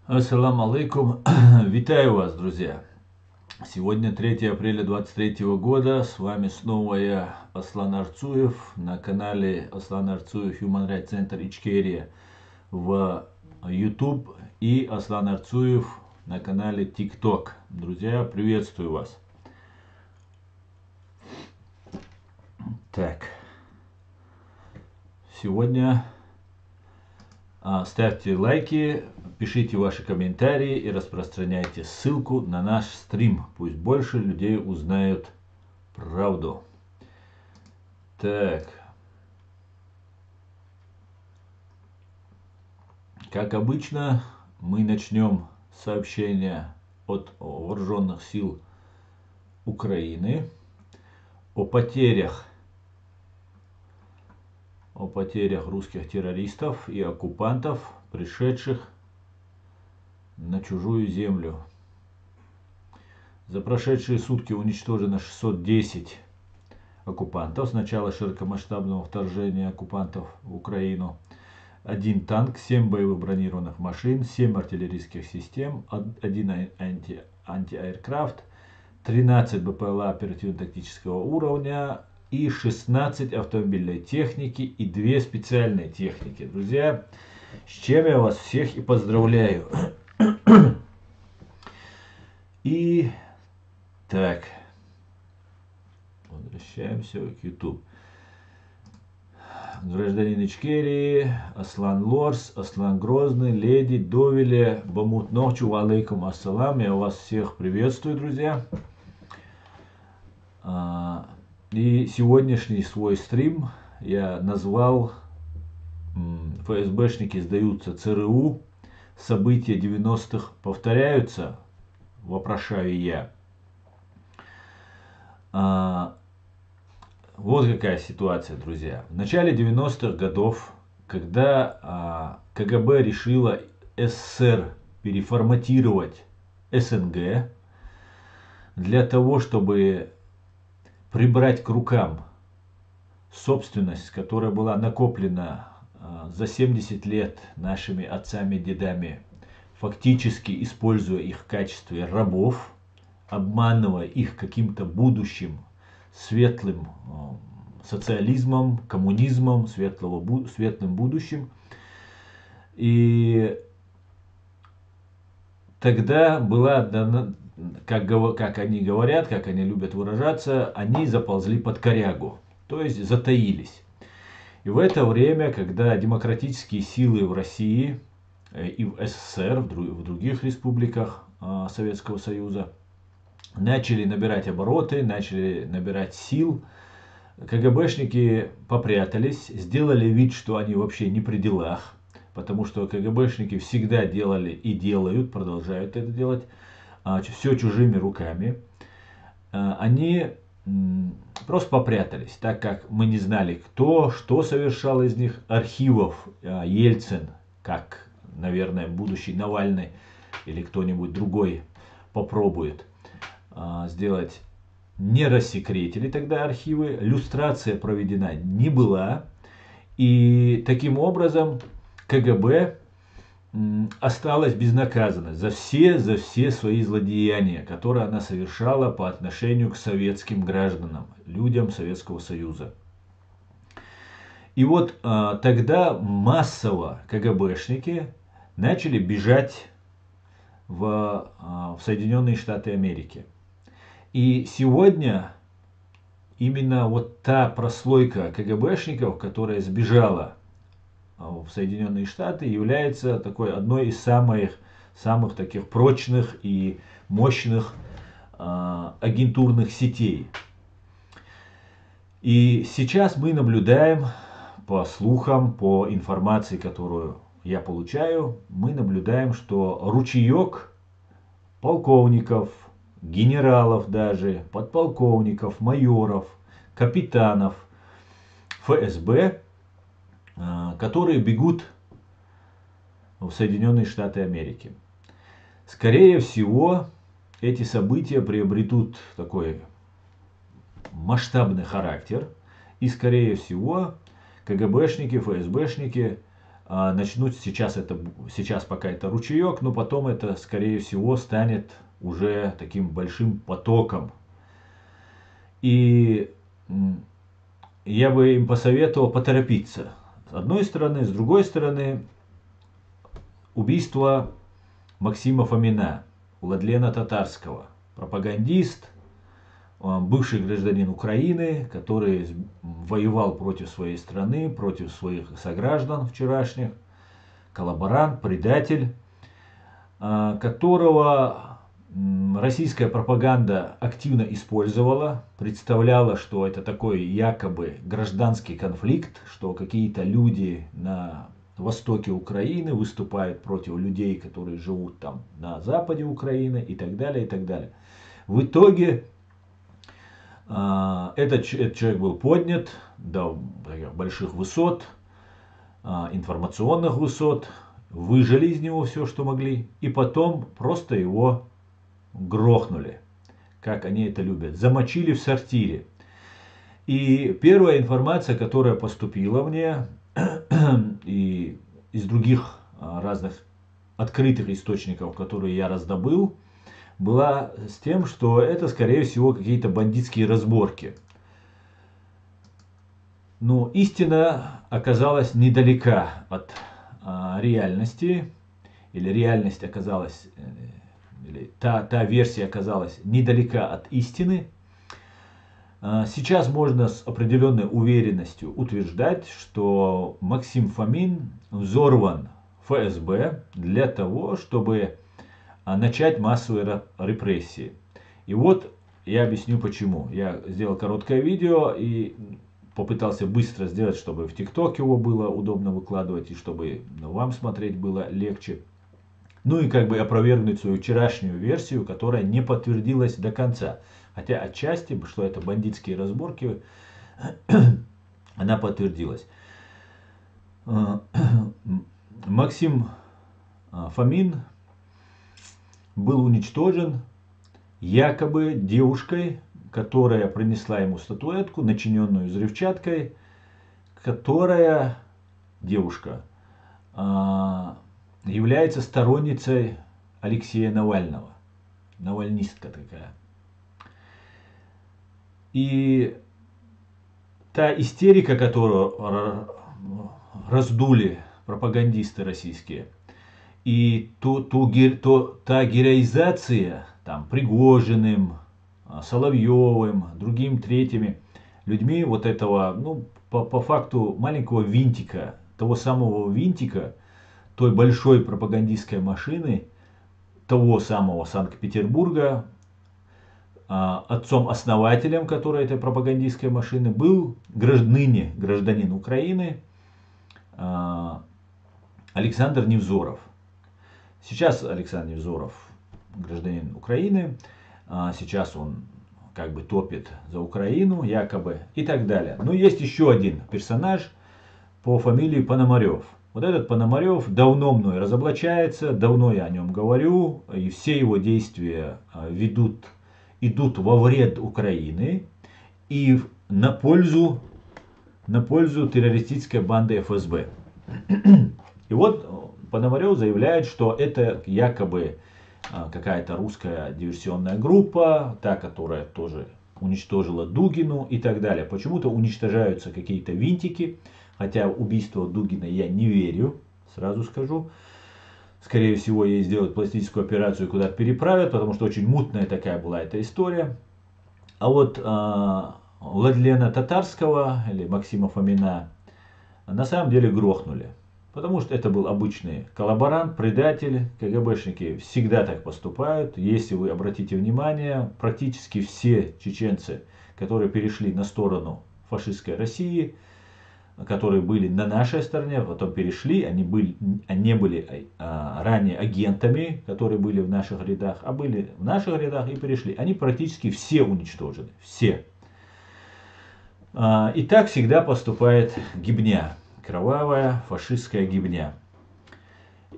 Ассаламу алейкум. Витаю вас, друзья. Сегодня 3 апреля 2023 года. С вами снова я, Аслан Арцуев, на канале Аслан Арцуев Human Rights Center Ичкерия в YouTube и Аслан Арцуев на канале TikTok. Друзья, приветствую вас. Так. Сегодня ставьте лайки, пишите ваши комментарии и распространяйте ссылку на наш стрим. Пусть больше людей узнают правду. Так. Как обычно, мы начнем сообщение от вооруженных сил Украины о потерях русских террористов и оккупантов, пришедших на чужую землю. За прошедшие сутки уничтожено 610 оккупантов с начала широкомасштабного вторжения оккупантов в Украину. 1 танк, 7 боевых бронированных машин, 7 артиллерийских систем, 1 анти-аэркрафт, 13 БПЛА оперативно-тактического уровня и 16 автомобильной техники и 2 специальные техники. Друзья, с чем я вас всех и поздравляю. И так, возвращаемся к YouTube. Гражданин Ичкерии, Аслан Лорс, Аслан Грозный, Леди, Довиле, Бамут Нохчу, алейкум ассалам. Я вас всех приветствую, друзья. И сегодняшний свой стрим я назвал «ФСБшники сдаются ЦРУ, события 90-х повторяются», вопрошаю я. Вот какая ситуация, друзья. В начале 90-х годов, когда КГБ решила СССР переформатировать СНГ для того, чтобы прибрать к рукам собственность, которая была накоплена за 70 лет нашими отцами и дедами, фактически используя их в качестве рабов, обманывая их каким-то будущим, светлым социализмом, коммунизмом, светлым будущим. И тогда была дана, как они говорят, как они любят выражаться, они заползли под корягу, то есть затаились. И в это время, когда демократические силы в России и в СССР, в других республиках Советского Союза начали набирать обороты, начали набирать сил, КГБшники попрятались, сделали вид, что они вообще не при делах, потому что КГБшники всегда делали и делают, продолжают это делать, все чужими руками. Они просто попрятались, так как мы не знали, кто, что совершал из них. Архивов Ельцин, как, наверное, будущий Навальный или кто-нибудь другой попробует сделать, не рассекретили тогда архивы, люстрация проведена не была, и таким образом КГБ осталась безнаказанной за все свои злодеяния, которые она совершала по отношению к советским гражданам, людям Советского Союза. И вот тогда массово КГБшники начали бежать в Соединенные Штаты Америки. И сегодня именно вот та прослойка КГБшников, которая сбежала в Соединенные Штаты, является такой одной из самых таких прочных и мощных агентурных сетей. И сейчас мы наблюдаем, по слухам, по информации, которую я получаю, мы наблюдаем, что ручеек полковников, генералов даже, подполковников, майоров, капитанов ФСБ, которые бегут в Соединенные Штаты Америки. Скорее всего, эти события приобретут такой масштабный характер, и скорее всего КГБшники, ФСБшники начнут сейчас пока это ручеек, но потом это, скорее всего, станет уже таким большим потоком. И я бы им посоветовал поторопиться. С одной стороны, с другой стороны, убийство Максима Фомина, Владлена Татарского, пропагандист, бывший гражданин Украины, который воевал против своей страны, против своих сограждан вчерашних, коллаборант, предатель, которого российская пропаганда активно использовала, представляла, что это такой якобы гражданский конфликт, что какие-то люди на востоке Украины выступают против людей, которые живут там на западе Украины и так далее, и так далее. В итоге этот человек был поднят до больших высот, информационных высот, выжали из него все, что могли, и потом просто его грохнули, как они это любят, замочили в сортире. И первая информация, которая поступила мне и из других разных открытых источников, которые я раздобыл, была с тем, что это, скорее всего, какие-то бандитские разборки. Но истина оказалась недалека от реальности, или реальность оказалась, или та версия оказалась недалека от истины. Сейчас можно с определенной уверенностью утверждать, что Максим Фомин взорван ФСБ для того, чтобы начать массовые репрессии. И вот я объясню почему. Я сделал короткое видео и попытался быстро сделать, чтобы в ТикТок его было удобно выкладывать и чтобы вам смотреть было легче. Ну и как бы опровергнуть свою вчерашнюю версию, которая не подтвердилась до конца. Хотя отчасти, что это бандитские разборки, она подтвердилась. Максим Фомин был уничтожен якобы девушкой, которая принесла ему статуэтку, начиненную взрывчаткой, которая, девушка, является сторонницей Алексея Навального. Навальнистка такая. И та истерика, которую раздули пропагандисты российские, и та героизация там, Пригожиным, Соловьевым, другим, третьими людьми вот этого, ну, по факту маленького винтика, того самого винтика, той большой пропагандистской машины, того самого Санкт-Петербурга, отцом-основателем, который этой пропагандистской машины, был гражданин Украины Александр Невзоров. Сейчас Александр Невзоров гражданин Украины, сейчас он как бы топит за Украину, якобы, и так далее. Но есть еще один персонаж по фамилии Пономарев. Вот этот Пономарев давно мной разоблачается, давно я о нем говорю, и все его действия идут во вред Украины и на пользу террористической банды ФСБ. И вот Пономарев заявляет, что это якобы какая-то русская диверсионная группа, та, которая тоже уничтожила Дугину и так далее. Почему-то уничтожаются какие-то винтики, хотя убийство Дугина я не верю, сразу скажу. Скорее всего, ей сделают пластическую операцию и куда-то переправят, потому что очень мутная такая была эта история. А вот Владлена Татарского или Максима Фомина на самом деле грохнули. Потому что это был обычный коллаборант, предатель. КГБшники всегда так поступают. Если вы обратите внимание, практически все чеченцы, которые перешли на сторону фашистской России, которые были на нашей стороне, потом перешли, они не были ранее агентами, которые были в наших рядах, а были в наших рядах и перешли. Они практически все уничтожены. Все. И так всегда поступает гибня. Кровавая фашистская гибня.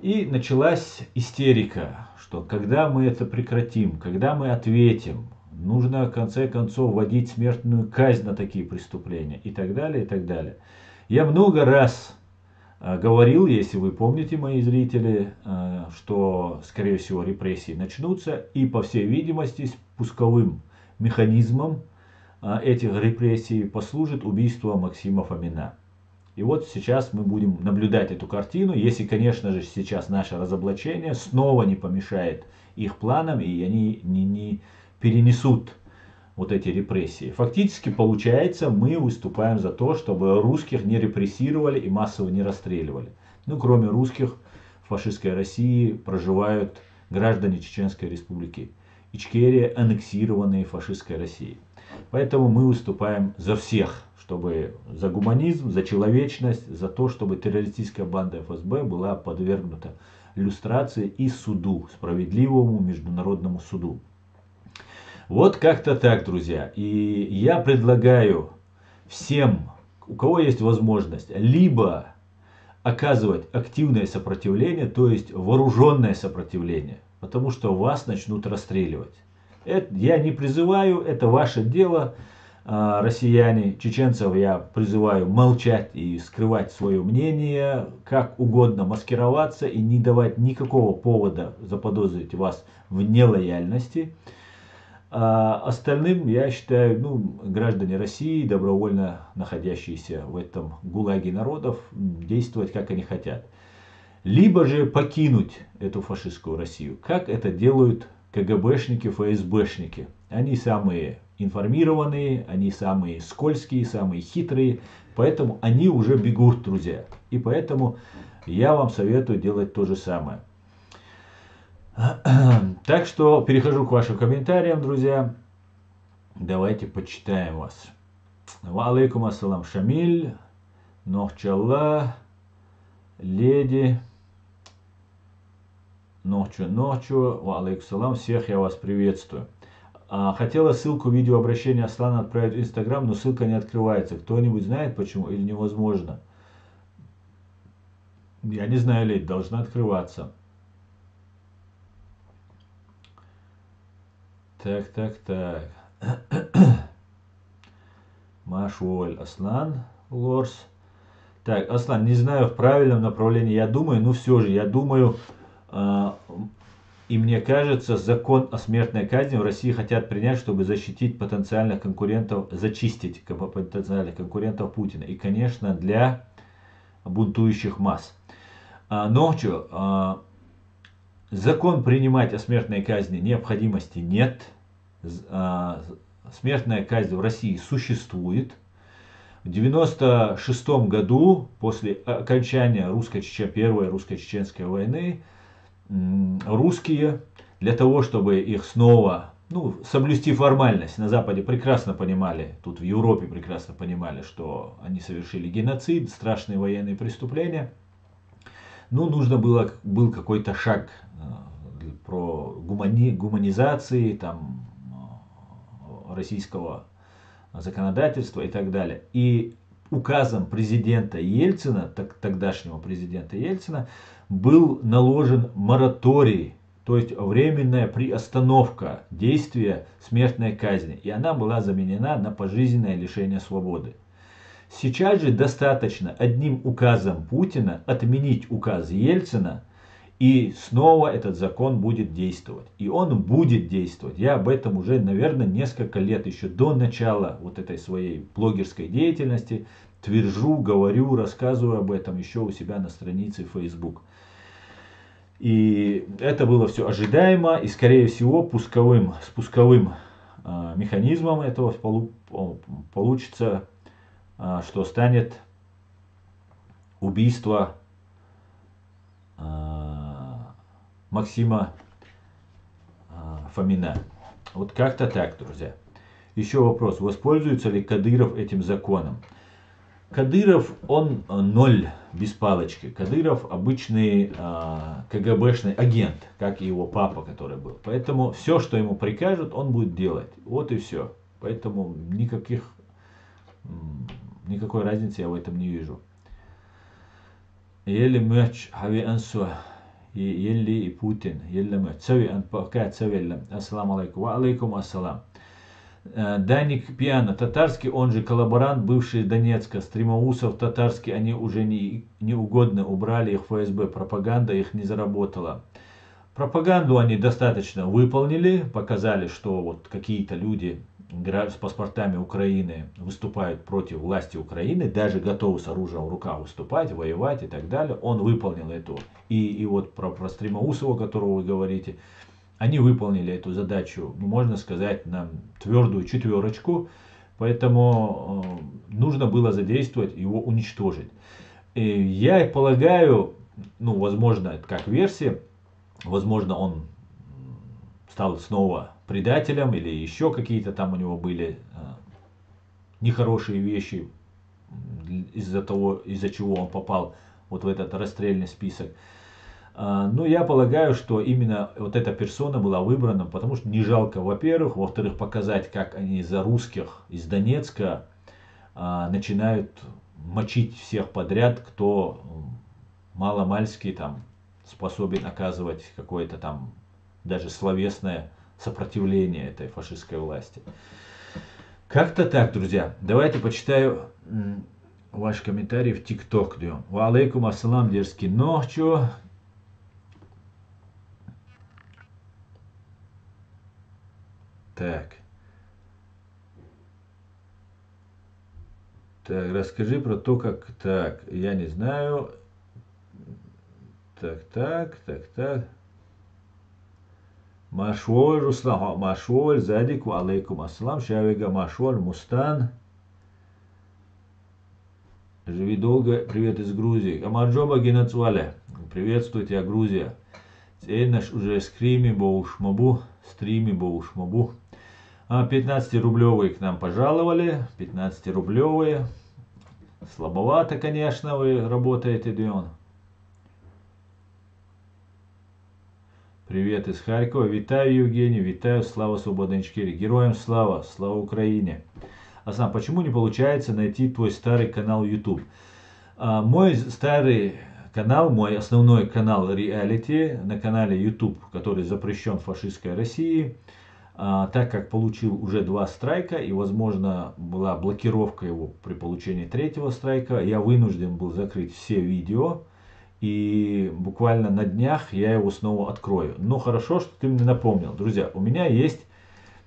И началась истерика, что когда мы это прекратим, когда мы ответим, нужно в конце концов вводить смертную казнь на такие преступления и так далее, и так далее. Я много раз говорил, если вы помните, мои зрители, что, скорее всего, репрессии начнутся, и, по всей видимости, спусковым механизмом этих репрессий послужит убийство Максима Фомина. И вот сейчас мы будем наблюдать эту картину, если, конечно же, сейчас наше разоблачение снова не помешает их планам, и они не перенесут вот эти репрессии. Фактически получается, мы выступаем за то, чтобы русских не репрессировали и массово не расстреливали. Ну, кроме русских, в фашистской России проживают граждане Чеченской Республики Ичкерия, аннексированные фашистской Россией. Поэтому мы выступаем за всех, чтобы за гуманизм, за человечность, за то, чтобы террористическая банда ФСБ была подвергнута люстрации и суду, справедливому международному суду. Вот как-то так, друзья. И я предлагаю всем, у кого есть возможность, либо оказывать активное сопротивление, то есть вооруженное сопротивление, потому что вас начнут расстреливать. Это я не призываю, это ваше дело, россияне, чеченцев я призываю молчать и скрывать свое мнение, как угодно маскироваться и не давать никакого повода заподозрить вас в нелояльности. Остальным, я считаю, граждане России, добровольно находящиеся в этом гулаге народов, действовать как они хотят. Либо же покинуть эту фашистскую Россию, как это делают КГБшники, ФСБшники. Они самые информированные, они самые скользкие, самые хитрые, поэтому они уже бегут, друзья. И поэтому я вам советую делать то же самое. Так что перехожу к вашим комментариям, друзья. Давайте почитаем вас. Ва алейкум ассалам, Шамиль, Нохчалла, Леди, Нохчу, ва алейкум ассалам, всех я вас приветствую. Хотела ссылку видеообращения Аслана отправить в Инстаграм, но ссылка не открывается. Кто-нибудь знает почему или невозможно? Я не знаю, Леди, должна открываться. Так. Машуоль, Аслан, Лорс. Так, Аслан, не знаю в правильном направлении, я думаю, но все же, я думаю, и мне кажется, закон о смертной казни в России хотят принять, чтобы защитить потенциальных конкурентов, зачистить потенциальных конкурентов Путина. И, конечно, для бунтующих масс. Но что, закон принимать о смертной казни необходимости нет. Смертная казнь в России существует. В 1996 году, после окончания Первой русско-чеченской войны, русские, для того, чтобы их снова, соблюсти формальность, на Западе прекрасно понимали, тут в Европе прекрасно понимали, что они совершили геноцид, страшные военные преступления, нужно был какой-то шаг про гуманизации, российского законодательства и так далее. И указом президента Ельцина, тогдашнего президента Ельцина, был наложен мораторий, то есть временная приостановка действия смертной казни. И она была заменена на пожизненное лишение свободы. Сейчас же достаточно одним указом Путина отменить указ Ельцина, и снова этот закон будет действовать. И он будет действовать. Я об этом уже, наверное, несколько лет, еще до начала вот этой своей блогерской деятельности, твержу, говорю, рассказываю об этом еще у себя на странице Facebook. И это было все ожидаемо, и, скорее всего, спусковым механизмом этого получится, что станет убийство Максима Фомина. Вот как-то так, друзья. Еще вопрос. Воспользуется ли Кадыров этим законом? Кадыров, он ноль без палочки. Кадыров обычный КГБшный агент, как и его папа, который был. Поэтому все, что ему прикажут, он будет делать. Вот и все. Поэтому никакой разницы я в этом не вижу. Еле меч хави ансуа. Елли и Путин. Еле меч. Цави ан пакат цавеллам. Ассаламу алейкум. Ва алейкум ассалам. Даник Пиано, татарский, он же коллаборант, бывший Донецка, Стримоусов, татарский, они уже не угодны, убрали их в ФСБ, пропаганда их не заработала. Пропаганду они достаточно выполнили, показали, что вот какие-то люди с паспортами Украины выступают против власти Украины, даже готовы с оружием в руках выступать, воевать и так далее. Он выполнил это. И вот про Стримоусова, которого вы говорите, они выполнили эту задачу, можно сказать, на твердую четверочку, поэтому нужно было задействовать, его уничтожить. И я полагаю, ну, возможно, это как версия, возможно, он стал снова предателем или еще какие-то там у него были нехорошие вещи из-за чего он попал вот в этот расстрельный список. Но я полагаю, что именно вот эта персона была выбрана, потому что не жалко, во-первых, во-вторых, показать, как они за русских из Донецка начинают мочить всех подряд, кто маломальски там способен оказывать какое-то там даже словесное сопротивление этой фашистской власти. Как-то так, друзья. Давайте почитаю ваш комментарий в ТикТок. Ва алейкум ассалам, дерзкий ночью. Так. Так, расскажи про то, как... Так, я не знаю. Так. Машоль, Руслан, Машоль, Задик, ва алейкум ассалам, Шавига, Машоль, Мустан. Живи долго, привет из Грузии. Амарджоба Генацваля, приветствую тебя, Грузия. Теперь наш уже скрими боушмабу, стриме боушмабу. 15-рублевые к нам пожаловали, 15-рублевые. Слабовато, конечно, вы работаете, Дион. Привет из Харькова. Витаю, Евгений. Витаю. Слава Свободной Ичкерии. Героям слава. Слава Украине. Асан, почему не получается найти твой старый канал YouTube? Мой старый канал, мой основной канал реалити на канале YouTube, который запрещен в фашистской России, так как получил уже 2 страйка и, возможно, была блокировка его при получении 3-го страйка, я вынужден был закрыть все видео. И буквально на днях я его снова открою. Но хорошо, что ты мне напомнил. Друзья, у меня есть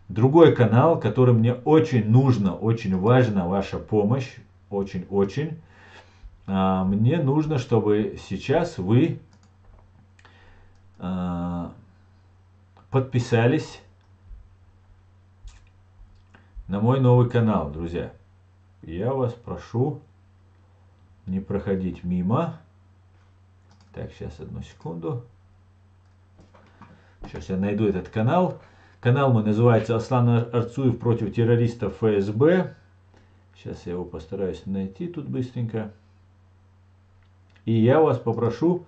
другой канал, который мне очень нужно, очень важна ваша помощь. Очень-очень. Мне нужно, чтобы сейчас вы подписались на мой новый канал, друзья. Я вас прошу не проходить мимо. Так, сейчас, одну секунду. Сейчас я найду этот канал. Канал мой называется Аслан Арцуев против террористов ФСБ. Сейчас я его постараюсь найти тут быстренько. И я вас попрошу,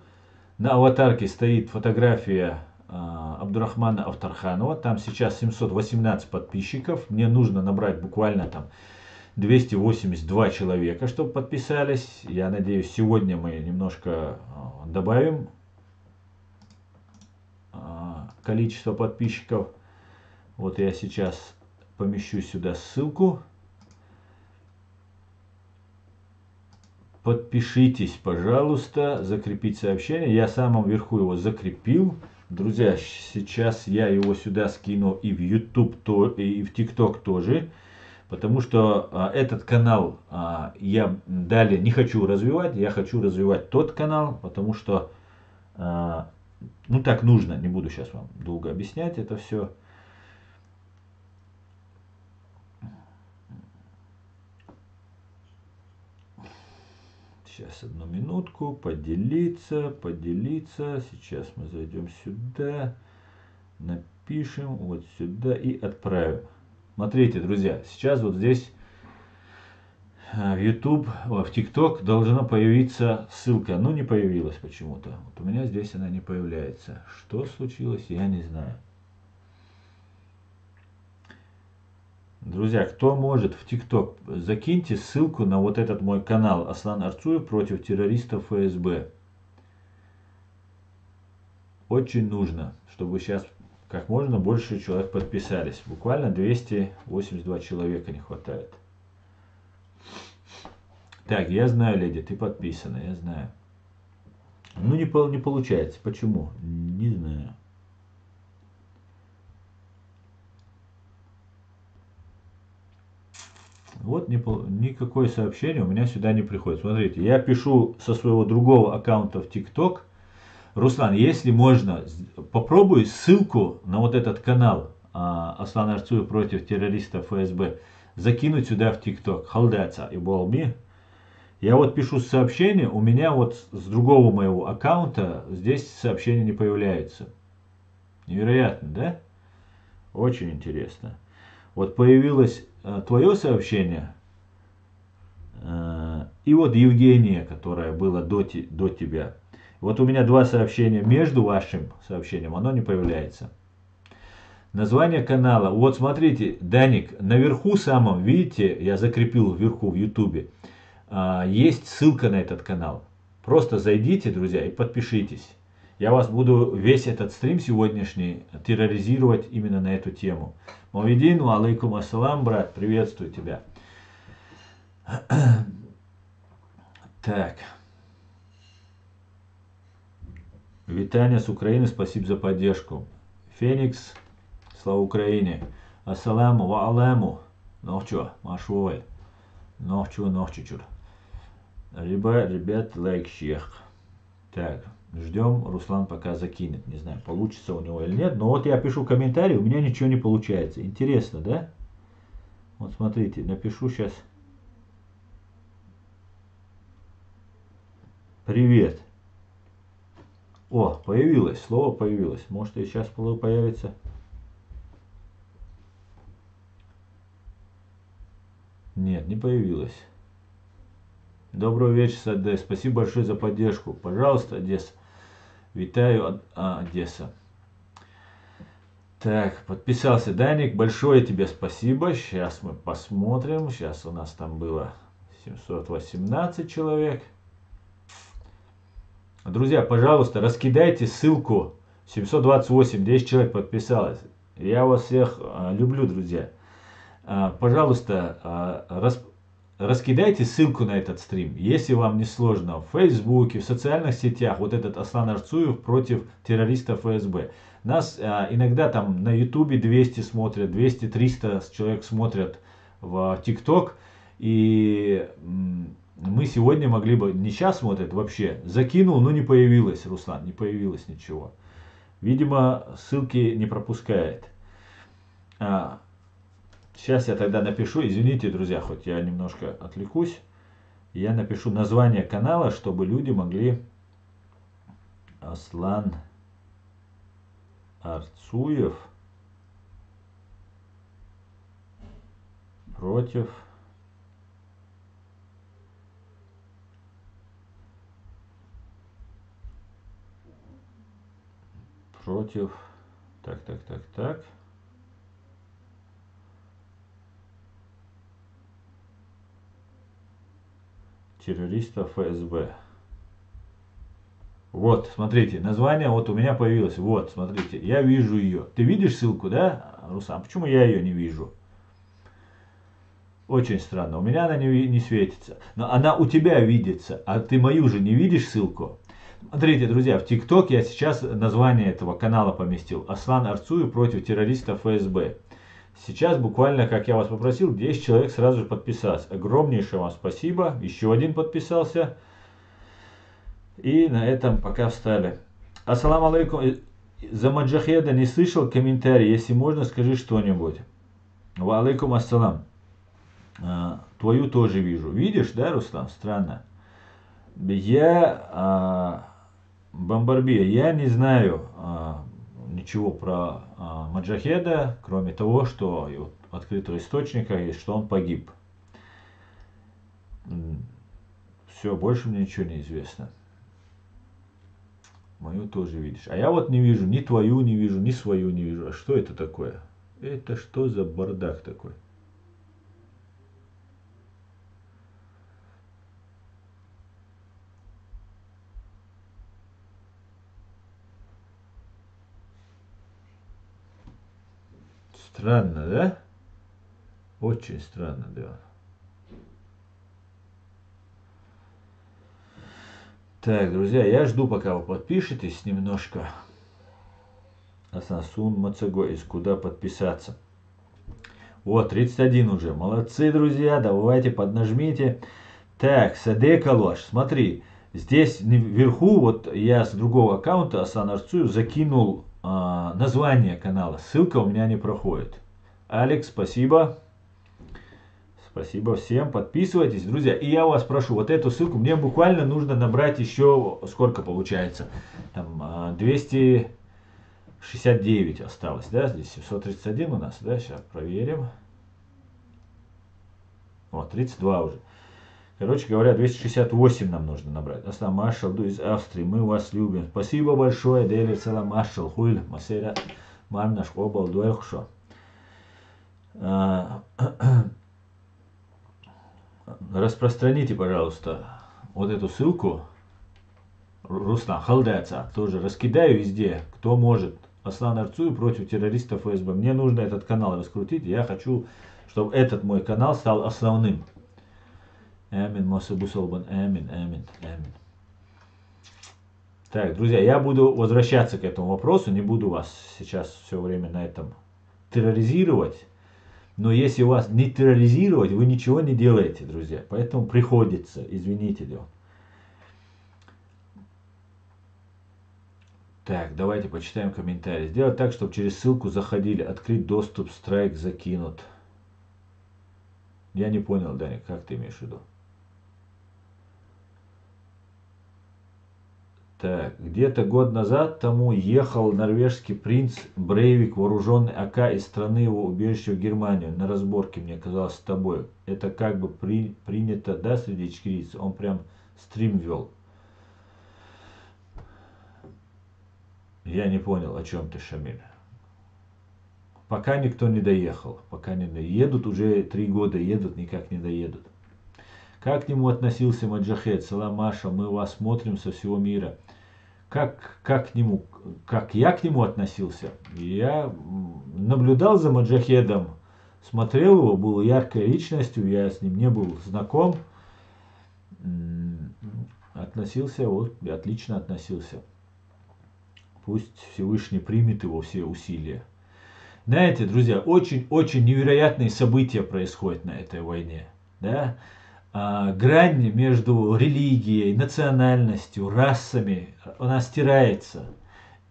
на аватарке стоит фотография Абдурахмана Автарханова. Там сейчас 718 подписчиков. Мне нужно набрать буквально там 282 человека, чтобы подписались. Я надеюсь, сегодня мы немножко добавим количество подписчиков. Вот я сейчас помещу сюда ссылку. Подпишитесь, пожалуйста, закрепить сообщение. Я в самом верху его закрепил. Друзья, сейчас я его сюда скину и в YouTube, и в TikTok тоже. Потому что этот канал я далее не хочу развивать. Я хочу развивать тот канал, потому что ну так нужно. Не буду сейчас вам долго объяснять это все. Сейчас, одну минутку. Поделиться. Сейчас мы зайдем сюда. Напишем вот сюда и отправим. Смотрите, друзья, сейчас вот здесь в YouTube, в TikTok должна появиться ссылка. Ну, не появилась почему-то. Вот у меня здесь она не появляется. Что случилось, я не знаю. Друзья, кто может в TikTok, закиньте ссылку на вот этот мой канал Аслан Арцуев против террористов ФСБ. Очень нужно, чтобы сейчас как можно больше человек подписались. Буквально 282 человека не хватает. Так, я знаю, леди, ты подписана, я знаю. Ну, не получается. Почему? Не знаю. Вот никакое сообщение у меня сюда не приходит. Смотрите, я пишу со своего другого аккаунта в ТикТок. Руслан, если можно, попробуй ссылку на вот этот канал Аслан Арцуев против террористов ФСБ закинуть сюда в ТикТок. Халдаца и Болми. Я вот пишу сообщение, у меня вот с другого моего аккаунта здесь сообщения не появляются. Невероятно, да? Очень интересно. Вот появилось твое сообщение, и вот Евгения, которая была до тебя. Вот у меня два сообщения между вашим сообщением, оно не появляется. Название канала. Вот смотрите, Даник, наверху самом, видите, я закрепил вверху в Ютубе, есть ссылка на этот канал. Просто зайдите, друзья, и подпишитесь. Я вас буду весь этот стрим сегодняшний терроризировать именно на эту тему. Мавидин, алейкум ассалам, брат, приветствую тебя. Так. Витания с Украины, спасибо за поддержку. Феникс, слава Украине. Ассаламу ва аляму. Нохчо, машуэль. Нохчур. Ребят, лайк, шех. Так, ждем, Руслан пока закинет. Не знаю, получится у него или нет. Но вот я пишу комментарий, у меня ничего не получается. Интересно, да? Вот смотрите, напишу сейчас. Привет. О, появилось, слово появилось. Может и сейчас появится. Нет, не появилось. Доброго вечера, Одесса. Спасибо большое за поддержку. Пожалуйста, Одесса. Витаю, Одесса. Так, подписался Даник. Большое тебе спасибо. Сейчас мы посмотрим. Сейчас у нас там было 718 человек. Друзья, пожалуйста, раскидайте ссылку. 728, 10 человек подписалось. Я вас всех люблю, друзья. Пожалуйста, раскидайте ссылку на этот стрим, если вам не сложно, в Фейсбуке, в социальных сетях, вот этот Аслан Арцуев против террористов ФСБ. Нас иногда там на Ютубе 200 смотрят, 200-300 человек смотрят в ТикТок, и мы сегодня могли бы, не сейчас смотрят вообще, закинул, но не появилось, Руслан, не появилось ничего. Видимо, ссылки не пропускает. Сейчас я тогда напишу, извините, друзья, хоть я немножко отвлекусь, я напишу название канала, чтобы люди могли Аслан Арцуев против так. Террористов ФСБ. Вот, смотрите, название вот у меня появилось. Вот, смотрите, я вижу ее. Ты видишь ссылку, да, Руслан? Почему я ее не вижу? Очень странно. У меня она не светится. Но она у тебя видится, а ты мою же не видишь ссылку? Смотрите, друзья, в ТикТок я сейчас название этого канала поместил. Аслан Арцуев против террористов ФСБ. Сейчас буквально, как я вас попросил, 10 человек сразу же подписалось. Огромнейшее вам спасибо. Еще один подписался. И на этом пока встали. Ассаламу алейкум. За Маджахеда не слышал комментарий. Если можно, скажи что-нибудь. Ва алейкум ассалам. Твою тоже вижу. Видишь, да, Руслан? Странно. Бомбарбия, я не знаю ничего про Маджахеда, кроме того, что открытого источника есть, что он погиб. Все, больше мне ничего не известно. Мою тоже видишь. А я вот не вижу, ни твою не вижу, ни свою не вижу. А что это такое? Это что за бардак такой? Странно, да? Очень странно, да. Так, друзья, я жду, пока вы подпишетесь немножко. Асасун Мацагоис, куда подписаться? Вот, 31 уже. Молодцы, друзья, давайте поднажмите. Так, Саде Калош, смотри. Здесь вверху, вот я с другого аккаунта Асан Арцуев закинул название канала. Ссылка у меня не проходит. Алекс, спасибо. Спасибо всем. Подписывайтесь, друзья. И я вас прошу, вот эту ссылку мне буквально нужно набрать еще, сколько получается? Там 269 осталось, да? Здесь 731 у нас, да? Сейчас проверим. Вот, 32 уже. Короче говоря, 268 нам нужно набрать. Аслам Маршал из Австрии, мы вас любим. Спасибо большое, Дели Салам Маршал, Хуйль, Масера, Марнаш, Обал, Дуэлхшо. Распространите, пожалуйста, вот эту ссылку. Руслан Халдайца тоже раскидаю везде, кто может. Аслан Арцуев против террористов ФСБ. Мне нужно этот канал раскрутить. Я хочу, чтобы этот мой канал стал основным. Амин, Масабусолбан, амин, амин, амин. Так, друзья, я буду возвращаться к этому вопросу, не буду вас сейчас все время на этом терроризировать. Но если вас не терроризировать, вы ничего не делаете, друзья. Поэтому приходится, извините. Так, давайте почитаем комментарии. Сделать так, чтобы через ссылку заходили. Открыть доступ, страйк закинут. Я не понял, Даня, как ты имеешь в виду? Так, где-то год назад тому ехал норвежский принц Брейвик, вооруженный АК из страны его убежища в Германию. На разборке, мне казалось, с тобой. Это как бы принято, да, среди ичкерийцев? Он прям стрим вел. Я не понял, о чем ты, Шамиль. Пока никто не доехал. Пока не доедут, уже 3 года едут, никак не доедут. Как к нему относился Маджахед? Салам Маша, мы вас смотрим со всего мира. Как я к нему относился? Я наблюдал за Маджахедом, смотрел его, был яркой личностью, я с ним не был знаком. Относился, вот, отлично относился. Пусть Всевышний примет его все усилия. Знаете, друзья, очень-очень невероятные события происходят на этой войне. Да? Грань между религией, национальностью, расами, она стирается.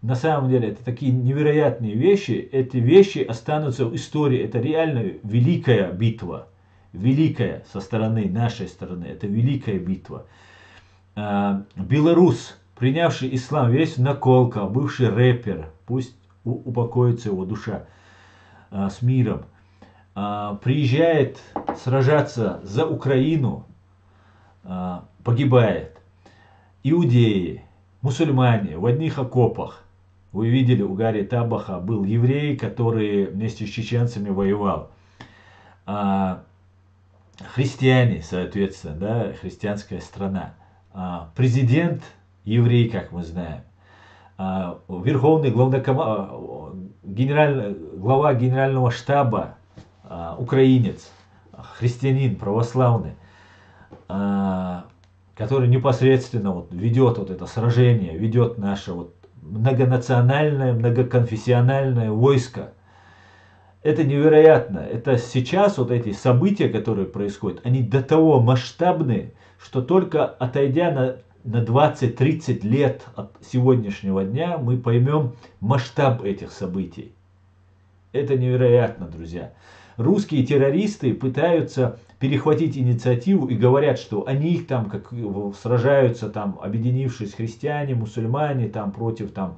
На самом деле, это такие невероятные вещи. Эти вещи останутся в истории. Это реально великая битва. Великая со стороны, нашей стороны. Это великая битва. Белорус, принявший ислам, весь наколка, бывший рэпер, пусть упокоится его душа с миром, приезжает сражаться за Украину, погибает. Иудеи, мусульмане в одних окопах. Вы видели, у Гарри Табаха был еврей, который вместе с чеченцами воевал. Христиане, соответственно, да, христианская страна. Президент еврей, как мы знаем. Верховный глава генерального штаба украинец, христианин православный, который непосредственно вот ведет вот это сражение, ведет наше вот многонациональное, многоконфессиональное войско. Это невероятно. Это сейчас вот эти события, которые происходят, они до того масштабны, что только отойдя на 20-30 лет от сегодняшнего дня, мы поймем масштаб этих событий. Это невероятно, друзья. Русские террористы пытаются перехватить инициативу и говорят, что они их там как сражаются, там, объединившись христиане, мусульмане, там, против там,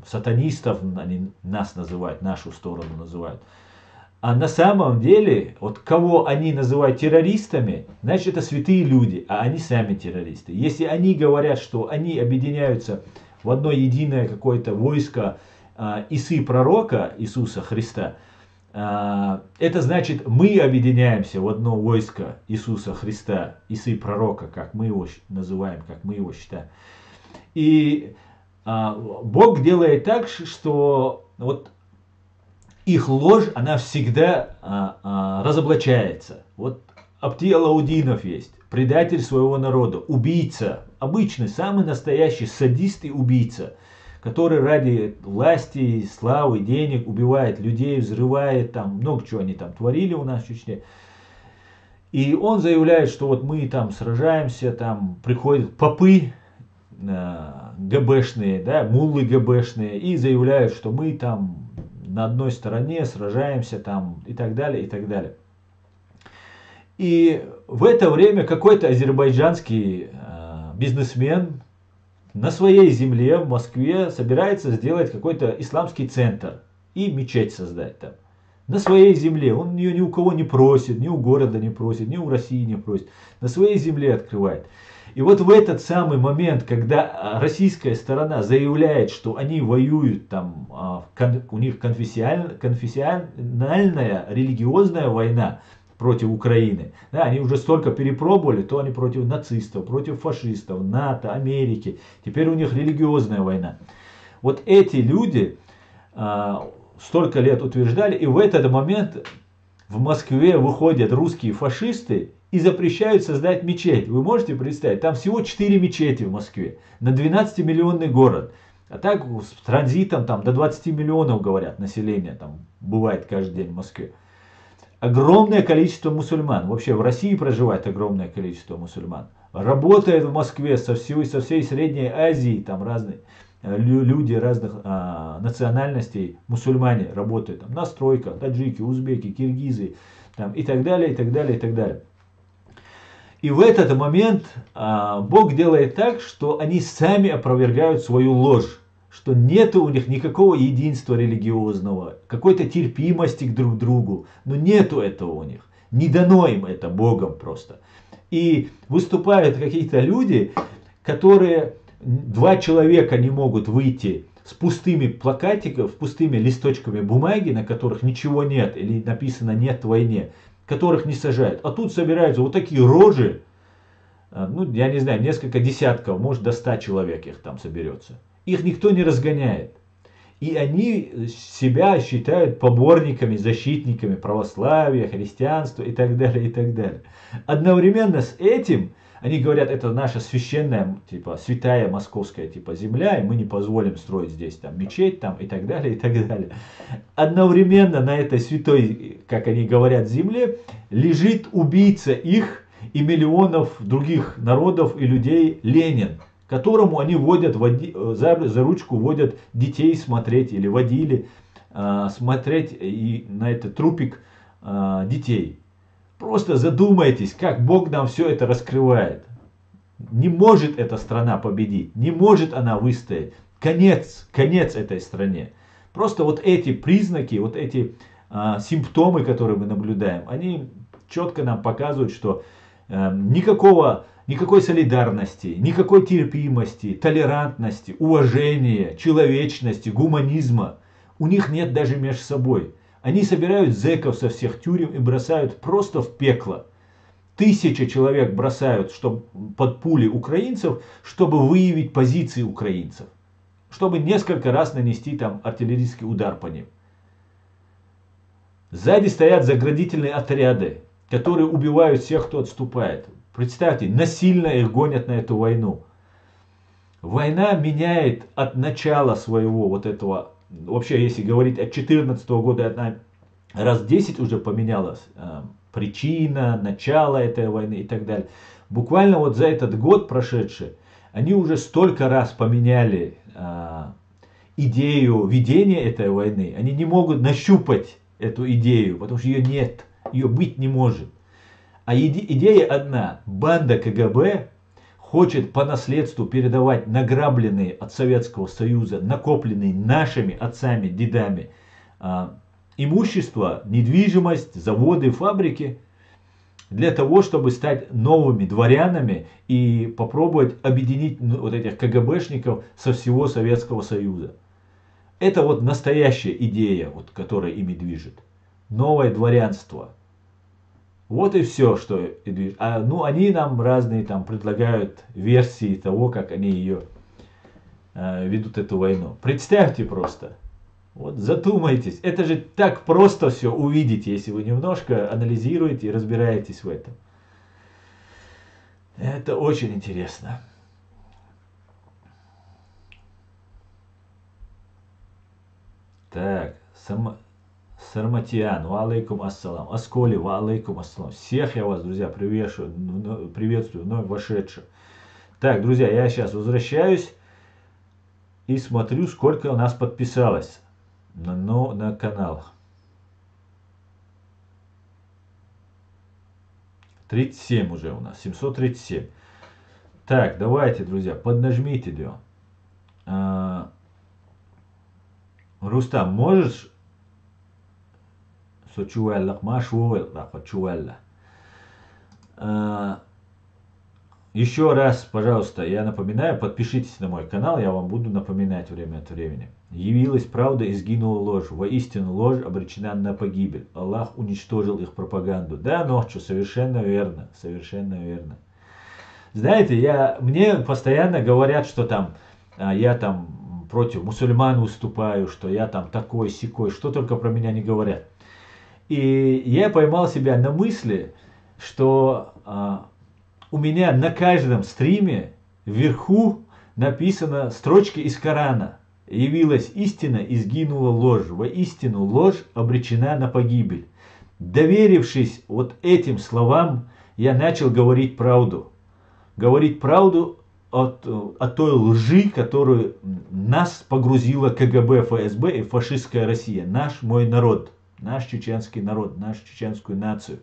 сатанистов, они нас называют, нашу сторону называют. А на самом деле, вот кого они называют террористами, значит это святые люди, а они сами террористы. Если они говорят, что они объединяются в одно единое какое-то войско Исы пророка, Иисуса Христа, это значит мы объединяемся в одно войско Иисуса Христа, Исы пророка, как мы его называем, как мы его считаем. И Бог делает так, что вот их ложь, она всегда разоблачается. Вот Абти Алаудинов есть, предатель своего народа, убийца, обычный, самый настоящий садист и убийца, который ради власти, славы, денег убивает людей, взрывает, там много чего они там творили у нас в Чечне. И он заявляет, что вот мы там сражаемся, там приходят попы ГБшные, да, муллы ГБшные, и заявляют, что мы там на одной стороне сражаемся там и так далее, и так далее. И в это время какой-то азербайджанский бизнесмен на своей земле в Москве собирается сделать какой-то исламский центр и мечеть создать там. На своей земле. Он ее ни у кого не просит, ни у города не просит, ни у России не просит. На своей земле открывает. И вот в этот самый момент, когда российская сторона заявляет, что они воюют, там, у них конфессиональная, религиозная война против Украины, да, они уже столько перепробовали, то они против нацистов, против фашистов, НАТО, Америки, теперь у них религиозная война. Вот эти люди столько лет утверждали, и в этот момент в Москве выходят русские фашисты и запрещают создать мечеть. Вы можете представить, там всего 4 мечети в Москве, на 12-миллионный город. А так с транзитом там до 20 миллионов, говорят, населения там бывает каждый день в Москве. Огромное количество мусульман. Вообще в России проживает огромное количество мусульман. Работает в Москве со всей Средней Азии, там разные люди разных национальностей, мусульмане работают там на стройках, таджики, узбеки, киргизы там, и так далее, и так далее, и так далее. И в этот момент Бог делает так, что они сами опровергают свою ложь, что нет у них никакого единства религиозного, какой-то терпимости к друг другу, но нету этого у них, не дано им это Богом просто. И выступают какие-то люди, которые... Два человека не могут выйти с пустыми плакатиками, с пустыми листочками бумаги, на которых ничего нет, или написано «нет войне», которых не сажают. А тут собираются вот такие рожи, ну, я не знаю, несколько десятков, может до 100 человек их там соберется. Их никто не разгоняет. И они себя считают поборниками, защитниками православия, христианства и так далее, и так далее. Одновременно с этим они говорят, это наша священная, типа, святая московская, типа, земля, и мы не позволим строить здесь там мечеть, там, и так далее, и так далее. Одновременно на этой святой, как они говорят, земле лежит убийца их и миллионов других народов и людей Ленин, которому они водят, за ручку водят детей смотреть, или водили смотреть и на этот трупик детей. Просто задумайтесь, как Бог нам все это раскрывает. Не может эта страна победить, не может она выстоять. Конец этой стране. Просто вот эти признаки, вот эти симптомы, которые мы наблюдаем, они четко нам показывают, что никакой солидарности, никакой терпимости, толерантности, уважения, человечности, гуманизма у них нет даже между собой. Они собирают зэков со всех тюрем и бросают просто в пекло. 1000 человек бросают под пули украинцев, чтобы выявить позиции украинцев. Чтобы несколько раз нанести там артиллерийский удар по ним. Сзади стоят заградительные отряды, которые убивают всех, кто отступает. Представьте, насильно их гонят на эту войну. Война меняет от начала своего вот этого... Вообще, если говорить от 2014 года, она раз 10 уже поменялась причина, начало этой войны и так далее. Буквально вот за этот год прошедший, они уже столько раз поменяли идею ведения этой войны. Они не могут нащупать эту идею, потому что ее нет, ее быть не может. А идея одна. Банда КГБ хочет по наследству передавать награбленные от Советского Союза, накопленные нашими отцами, дедами, имущество, недвижимость, заводы, фабрики, для того, чтобы стать новыми дворянами и попробовать объединить вот этих КГБшников со всего Советского Союза. Это вот настоящая идея, вот, которая ими движет. Новое дворянство. Вот и все, что движет. Ну, они нам разные там предлагают версии того, как они ее ведут, эту войну. Представьте просто. Вот задумайтесь. Это же так просто все увидите, если вы немножко анализируете и разбираетесь в этом. Это очень интересно. Так, Сарматиан, ва алейкум ассалам. Асколи, ва алейкум ассалам. Всех я вас, друзья, приветствую, вновь вошедших. Так, друзья, я сейчас возвращаюсь и смотрю, сколько у нас подписалось на каналах. 37 уже у нас, 737. Так, давайте, друзья, поднажмите, Рустам, можешь еще раз, пожалуйста, я напоминаю, подпишитесь на мой канал, я вам буду напоминать время от времени. Явилась правда и сгинула ложь. Воистину ложь обречена на погибель. Аллах уничтожил их пропаганду. Да, Нохчу, совершенно верно, совершенно верно. Знаете, мне постоянно говорят, что там я там против мусульман выступаю, что я там такой сякой, что только про меня не говорят. И я поймал себя на мысли, что у меня на каждом стриме вверху написано строчки из Корана. Явилась истина и сгинула ложь. Воистину ложь обречена на погибель. Доверившись вот этим словам, я начал говорить правду. Говорить правду о той лжи, которую нас погрузила КГБ, ФСБ и фашистская Россия. Мой народ, наш чеченский народ, нашу чеченскую нацию.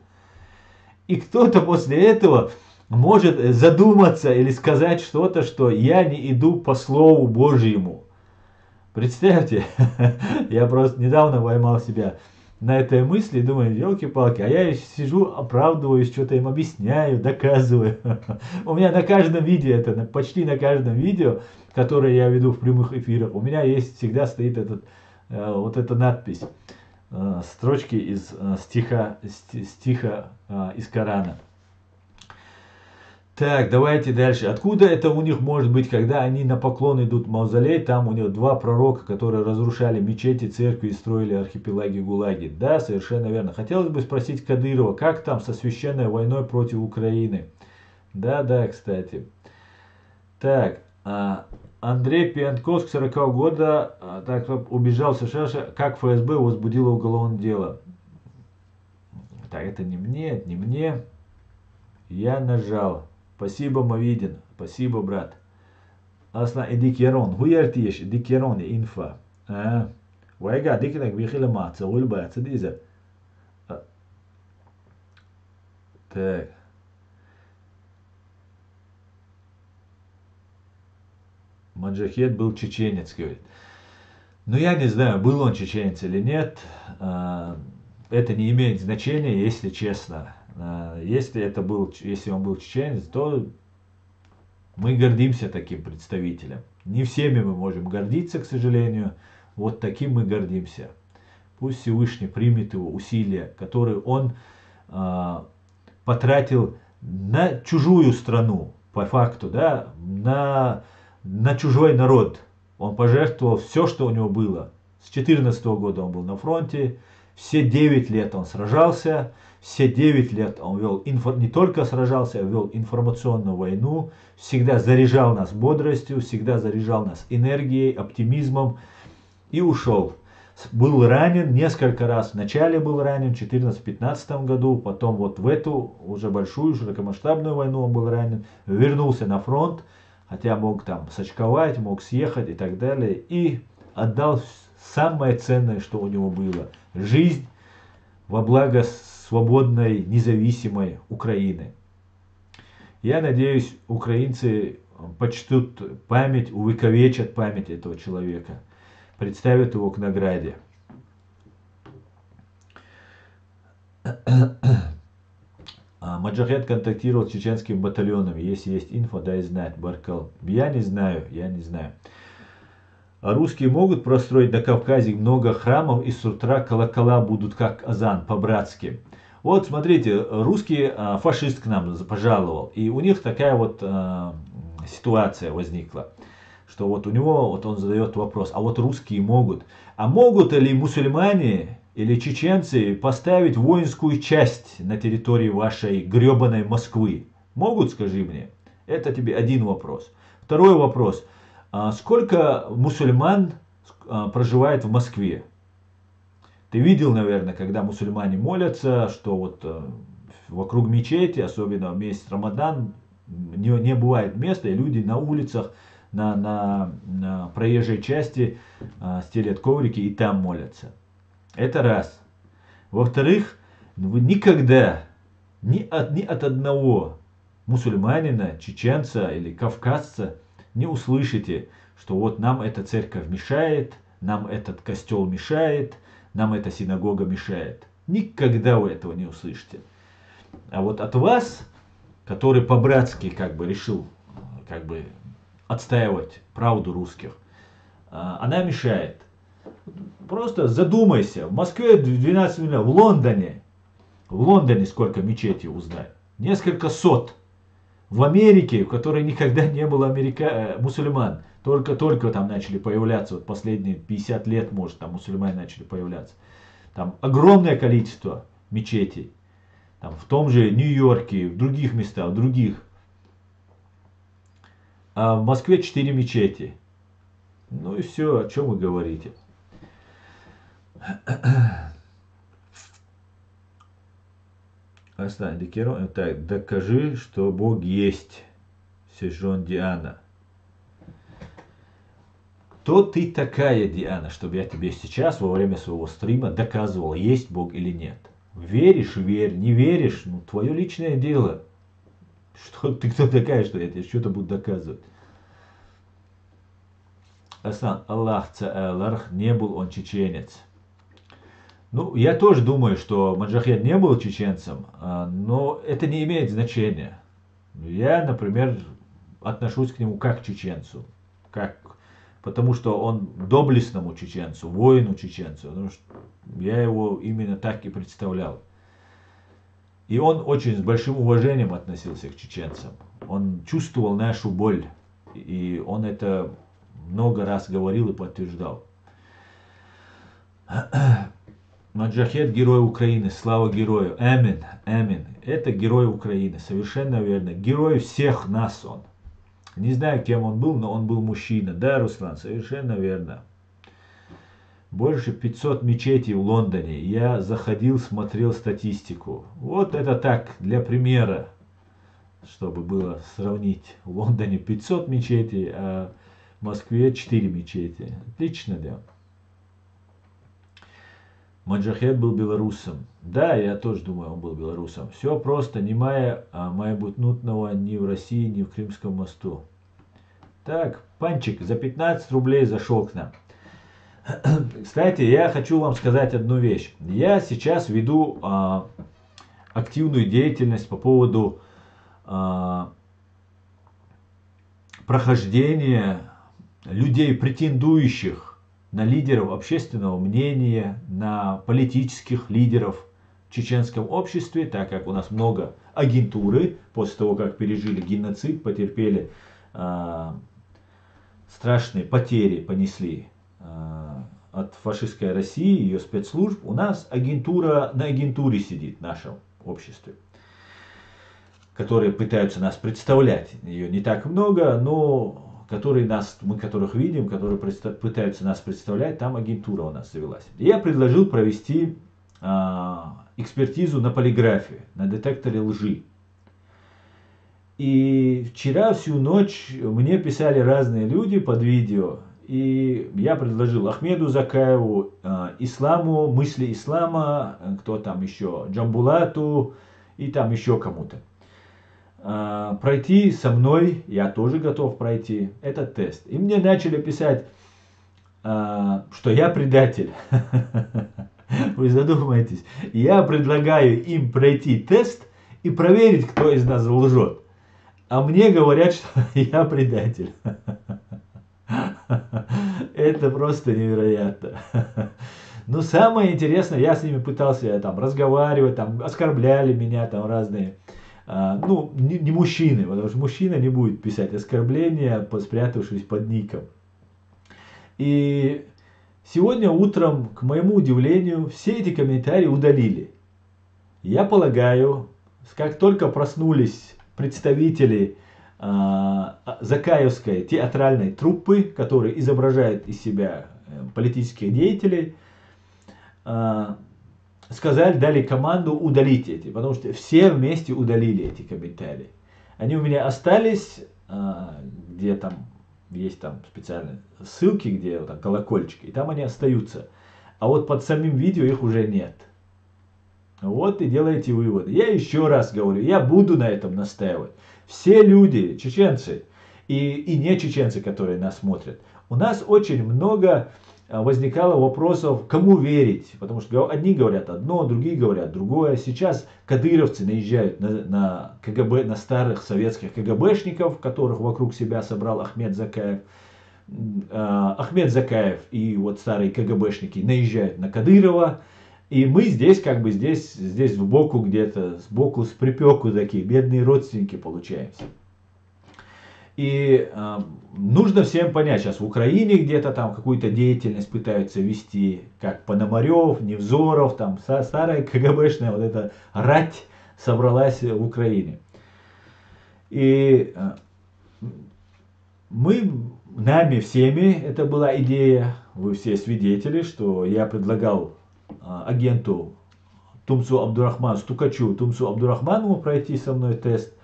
И кто-то после этого может задуматься или сказать что-то, что я не иду по Слову Божьему. Представьте, я просто недавно поймал себя на этой мысли и думаю, елки-палки, а я сижу, оправдываюсь, что-то им объясняю, доказываю. У меня на каждом видео, почти на каждом видео, которое я веду в прямых эфирах, у меня всегда стоит вот эта надпись, строчки из стиха из Корана. Так, давайте дальше. Откуда это у них может быть, когда они на поклон идут в мавзолей, там у них два пророка, которые разрушали мечети, церкви и строили архипелаги ГУЛАГи? Да, совершенно верно. Хотелось бы спросить Кадырова, как там со священной войной против Украины? Да, кстати. Так, Андрей Пьянковский, 40 года, так, убежал в США, как ФСБ возбудило уголовное дело. Так, это не мне. Я нажал. Спасибо, Мавидин. Спасибо, брат. Aslan edikjeron. Hur hjälpte edikjeron i info? Вайга, дикнак вихила маца, улыбается, диза. Так. Маджахет был чеченец, говорит. Ну, я не знаю, был он чеченец или нет. Это не имеет значения, если честно. Если он был чеченец, то мы гордимся таким представителем. Не всеми мы можем гордиться, к сожалению. Вот таким мы гордимся. Пусть Всевышний примет его усилия, которые он потратил на чужую страну, по факту, да, на чужой народ. Он пожертвовал все, что у него было. С 2014 года он был на фронте. Все 9 лет он сражался. Все 9 лет он не только сражался, а вел информационную войну, всегда заряжал нас бодростью, всегда заряжал нас энергией, оптимизмом и ушел. Был ранен несколько раз. Вначале был ранен в 2014-2015 году, потом вот в эту уже большую, широкомасштабную войну он был ранен, вернулся на фронт, хотя мог там сочковать, мог съехать и так далее, и отдал самое ценное, что у него было – жизнь во благо свободной, независимой Украины. Я надеюсь, украинцы почтут память, увековечат память этого человека, представят его к награде. Маджахет контактировал с чеченским батальоном. Если есть инфо, дай знать. Баркал. Я не знаю. А русские могут простроить на Кавказе много храмов, и с утра колокола будут как азан, по-братски. Вот смотрите, русский фашист к нам пожаловал, и у них такая вот ситуация возникла. что вот у него, вот он задает вопрос, а вот русские могут. А могут ли мусульмане или чеченцы поставить воинскую часть на территории вашей гребаной Москвы? Могут, скажи мне? Это тебе один вопрос. Второй вопрос. Сколько мусульман проживает в Москве? Ты видел, наверное, когда мусульмане молятся, что вот вокруг мечети, особенно в месяц Рамадан, не бывает места, и люди на улицах, на проезжей части стелят коврики и там молятся. Это раз. Во-вторых, вы никогда ни от одного мусульманина, чеченца или кавказца не услышите, что вот нам эта церковь мешает, нам этот костел мешает, нам эта синагога мешает. Никогда вы этого не услышите. А вот от вас, который по-братски как бы решил как бы отстаивать правду русских, она мешает. Просто задумайся. В Москве 12 миллионов, в Лондоне сколько мечетей, узнай. Несколько сот. В Америке, в которой никогда не было мусульман, только там начали появляться, вот последние 50 лет, может, там мусульмане начали появляться. Там огромное количество мечетей. Там, в том же Нью-Йорке, в других местах, в других. А в Москве 4 мечети. Ну и все, о чем вы говорите. Так, докажи, что Бог есть. Сежон Диана. Кто ты такая, Диана, чтобы я тебе сейчас во время своего стрима доказывал, есть Бог или нет? Веришь, верь, не веришь, ну твое личное дело. Что ты кто такая, что я тебе что-то буду доказывать? Асан, Аллах Ца'аларх, не был он чеченец. Ну, я тоже думаю, что Маджахед не был чеченцем, но это не имеет значения. Я, например, отношусь к нему как к чеченцу. Потому что он доблестному чеченцу, воину чеченцу. Потому что я его именно так и представлял. И он очень с большим уважением относился к чеченцам. Он чувствовал нашу боль. И он это много раз говорил и подтверждал. Маджахед — герой Украины, слава герою. Амин, амин. Это герой Украины, совершенно верно. Герой всех нас он. Не знаю, кем он был, но он был мужчина. Да, Руслан, совершенно верно. Больше 500 мечетей в Лондоне. Я заходил, смотрел статистику. Вот это так, для примера, чтобы было сравнить. В Лондоне 500 мечетей, а в Москве 4 мечети. Отлично, да. Маджахед был белорусом. Да, я тоже думаю, он был белорусом. Все просто, не майбутнутного ни в России, ни в Крымском мосту. Так, Панчик за 15 рублей зашел к нам. Кстати, я хочу вам сказать одну вещь. Я сейчас веду активную деятельность по поводу прохождения людей, претендующих на лидеров общественного мнения, на политических лидеров в чеченском обществе, так как у нас много агентуры, после того, как пережили геноцид, потерпели страшные потери, понесли от фашистской России, ее спецслужб, у нас агентура на агентуре сидит в нашем обществе, которые пытаются нас представлять. Ее не так много, но мы которых видим, которые пытаются нас представлять, там агентура у нас завелась. Я предложил провести экспертизу на полиграфе, на детекторе лжи. И вчера всю ночь мне писали разные люди под видео, и я предложил Ахмеду Закаеву, Исламу, мысли Ислама, кто там еще, Джамбулату и там еще кому-то. Пройти со мной, я тоже готов пройти этот тест. И мне начали писать, что я предатель. Вы задумаетесь. Я предлагаю им пройти тест и проверить, кто из нас лжет. А мне говорят, что я предатель. Это просто невероятно. Но самое интересное, я с ними пытался там разговаривать, там оскорбляли меня, там разные ну, не мужчины, потому что мужчина не будет писать оскорбления, спрятавшись под ником. И сегодня утром, к моему удивлению, все эти комментарии удалили. Я полагаю, как только проснулись представители Закаевской театральной труппы, которые изображают из себя политических деятелей, сказали, дали команду удалить эти, потому что все вместе удалили эти комментарии. Они у меня остались, где там есть там специальные ссылки, где там колокольчики, и там они остаются. А вот под самим видео их уже нет. Вот и делайте выводы. Я еще раз говорю, я буду на этом настаивать. Все люди, чеченцы и не чеченцы, которые нас смотрят, у нас очень много возникало вопросов, кому верить. Потому что одни говорят одно, другие говорят другое. Сейчас кадыровцы наезжают на КГБ, на старых советских КГБшников, которых вокруг себя собрал Ахмед Закаев. Ахмед Закаев и вот старые КГБшники наезжают на Кадырова. И мы здесь, как бы здесь сбоку где-то, сбоку с припеку такие, бедные родственники получаемся. И нужно всем понять, сейчас в Украине где-то там какую-то деятельность пытаются вести, как Пономарев, Невзоров, там старая КГБшная вот эта рать собралась в Украине. И нами всеми, это была идея, вы все свидетели, что я предлагал агенту Тумсу Абдурахману, стукачу Тумсу Абдурахманову пройти со мной тест.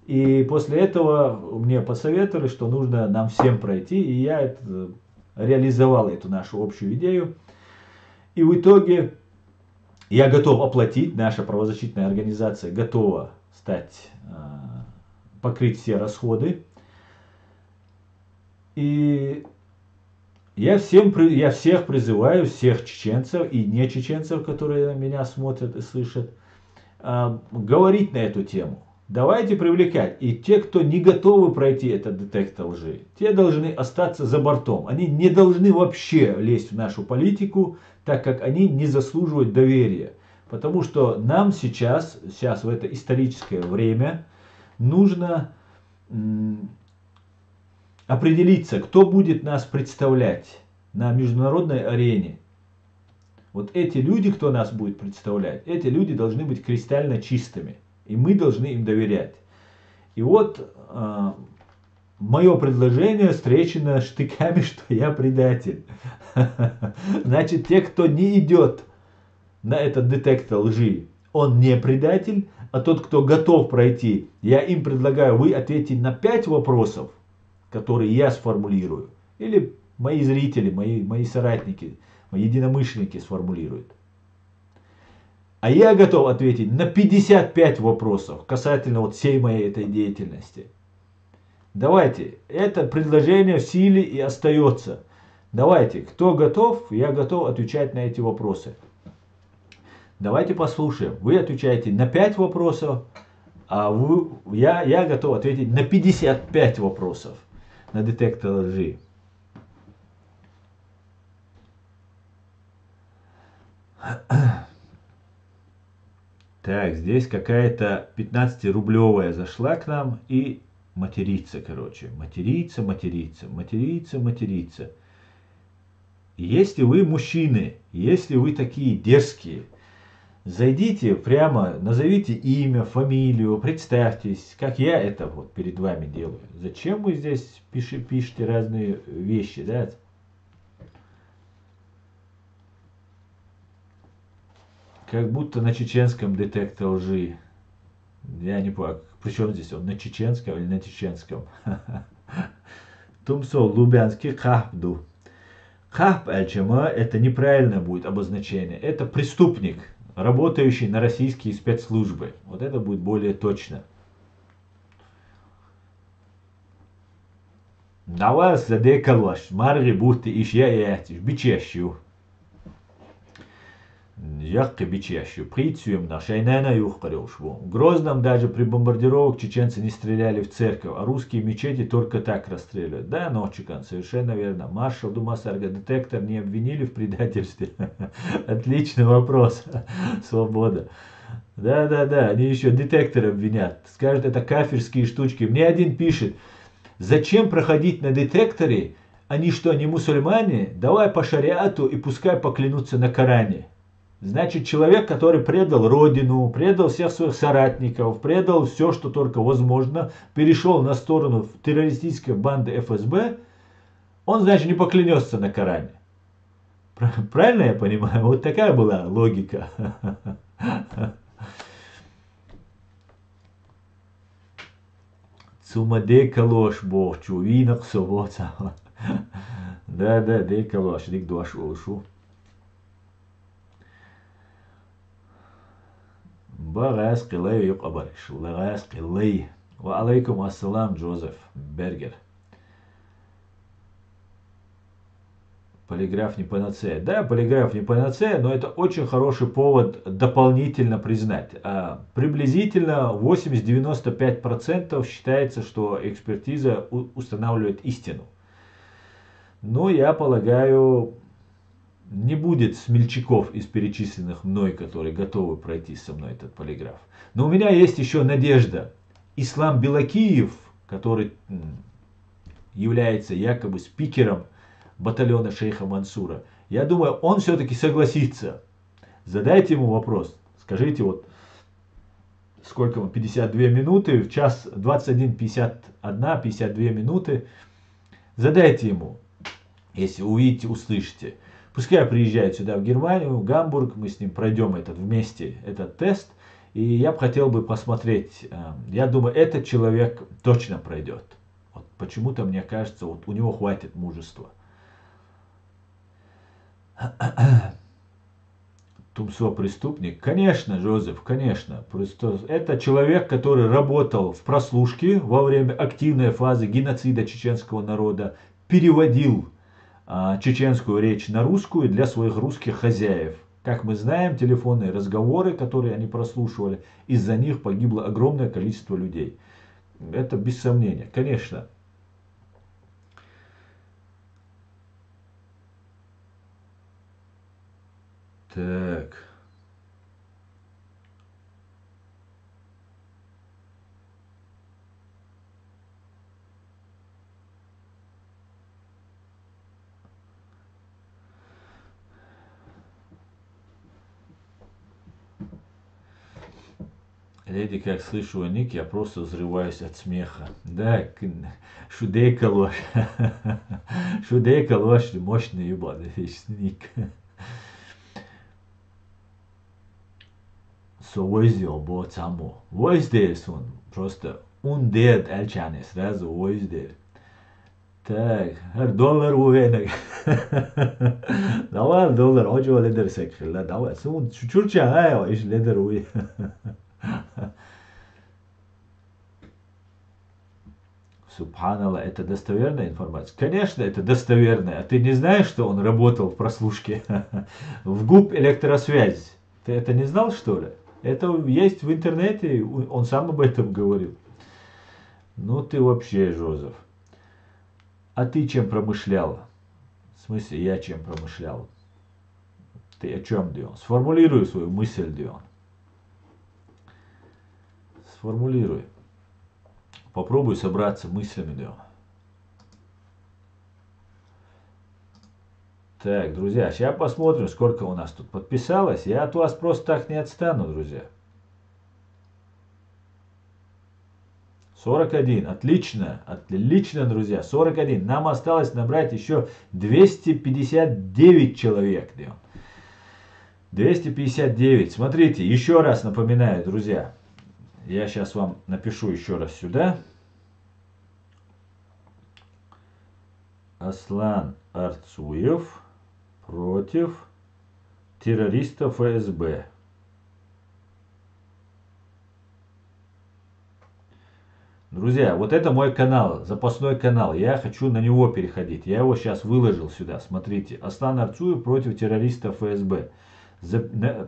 И после этого мне посоветовали, что нужно нам всем пройти, и я реализовал эту нашу общую идею. И в итоге я готов оплатить, наша правозащитная организация готова покрыть все расходы. И я всех призываю, всех чеченцев и не чеченцев, которые меня смотрят и слышат, говорить на эту тему. Давайте привлекать. И те, кто не готовы пройти этот детектор лжи, те должны остаться за бортом. Они не должны вообще лезть в нашу политику, так как они не заслуживают доверия. Потому что нам сейчас в это историческое время, нужно определиться, кто будет нас представлять на международной арене. Вот эти люди, кто нас будет представлять, эти люди должны быть кристально чистыми. И мы должны им доверять. И вот мое предложение встречено штыками, что я предатель. Значит, те, кто не идет на этот детектор лжи, он не предатель. А тот, кто готов пройти, я им предлагаю, вы ответьте на 5 вопросов, которые я сформулирую. Или мои зрители, мои соратники, мои единомышленники сформулируют. А я готов ответить на 55 вопросов касательно вот всей моей этой деятельности. Давайте, это предложение в силе и остается. Давайте, кто готов, я готов отвечать на эти вопросы. Давайте послушаем. Вы отвечаете на 5 вопросов, а я готов ответить на 55 вопросов на детектор лжи. Так, здесь какая-то 15-рублевая зашла к нам и матерится, короче. Матерится. Если вы мужчины, если вы такие дерзкие, зайдите прямо, назовите имя, фамилию, представьтесь, как я это вот перед вами делаю. Зачем вы здесь пишете разные вещи, да? Как будто на чеченском детектор лжи. Я не понял, причем здесь он на чеченском или на чеченском. Тумсо, лубянский кахбду. Кахб эльчама это неправильно будет обозначение. Это преступник, работающий на российские спецслужбы. Вот это будет более точно. На вас задекалаш, марги будто иш я ятиш, бичащу. Ярко бичащую. Прицуем на шайнена юхкаревшву. В Грозном даже при бомбардировках чеченцы не стреляли в церковь, а русские мечети только так расстреливают. Да, Ночикан, совершенно верно. Маршал Думасарга, детектор не обвинили в предательстве? Отличный вопрос. Свобода. Да, они еще детектор обвинят. Скажут, это кафирские штучки. Мне один пишет, зачем проходить на детекторе? Они что, не мусульмане? Давай по шариату и пускай поклянутся на Коране. Значит, человек, который предал родину, предал всех своих соратников, предал все, что только возможно, перешел на сторону террористической банды ФСБ, он, значит, не поклянется на Коране. Правильно я понимаю? Вот такая была логика. Цума дека ложь бохчу, винок собоца. Да, дека ложь, дик дуаш улшу. Багас قلي يقبر شلغاس قلي وعليكم السلام جوزеф Бергер. Полиграф не панацея. Да, полиграф не панацея, но это очень хороший повод дополнительно признать. Приблизительно 80-95% считается, что экспертиза устанавливает истину. Но я полагаю, не будет смельчаков из перечисленных мной, которые готовы пройти со мной этот полиграф. Но у меня есть еще надежда. Ислам Белакиев, который является якобы спикером батальона шейха Мансура, я думаю, он все-таки согласится. Задайте ему вопрос. Скажите, вот сколько ему, 52 минуты, в час 21, 51, 52 минуты. Задайте ему, если увидите, услышите. Пускай приезжает сюда в Германию, в Гамбург, мы с ним пройдем вместе этот тест. И я бы хотел посмотреть, я думаю, этот человек точно пройдет. Вот почему-то мне кажется, вот у него хватит мужества. Тумсо преступник? Конечно, Жозеф, конечно. Просто это человек, который работал в прослушке во время активной фазы геноцида чеченского народа, переводил чеченскую речь на русскую для своих русских хозяев. Как мы знаем, телефонные разговоры, которые они прослушивали, из-за них погибло огромное количество людей. Это без сомнения, конечно. Так. Леди, как слышу ник, я просто взрываюсь от смеха. Да, шудейка ложь. Шудейка ложь, мощный ебаный ник. So воздел бот само. Воздел он. Просто он дед эльчане сразу воздел. Так, $1 уйнек. Давай $1, очо ледер секхила. Давай, сун чурча айо, иш ледер уй. Субханаллах, это достоверная информация? Конечно, это достоверная. А ты не знаешь, что он работал в прослушке? В ГУП электросвязь. Ты это не знал, что ли? Это есть в интернете, он сам об этом говорил. Ну ты вообще, Жозеф. А ты чем промышлял? В смысле, я чем промышлял? Ты о чем, Дион? Сформулируй свою мысль, Дион. Сформулируй. Попробуй собраться мыслями, Дион. Так, друзья, сейчас посмотрим, сколько у нас тут подписалось. Я от вас просто так не отстану, друзья. 41. Отлично. Отлично, друзья. 41. Нам осталось набрать еще 259 человек. 259. Смотрите, еще раз напоминаю, друзья. Я сейчас вам напишу еще раз сюда. Аслан Арцуев против террористов ФСБ. Друзья, вот это мой канал, запасной канал. Я хочу на него переходить. Я его сейчас выложил сюда. Смотрите. Аслан Арцуев против террористов ФСБ.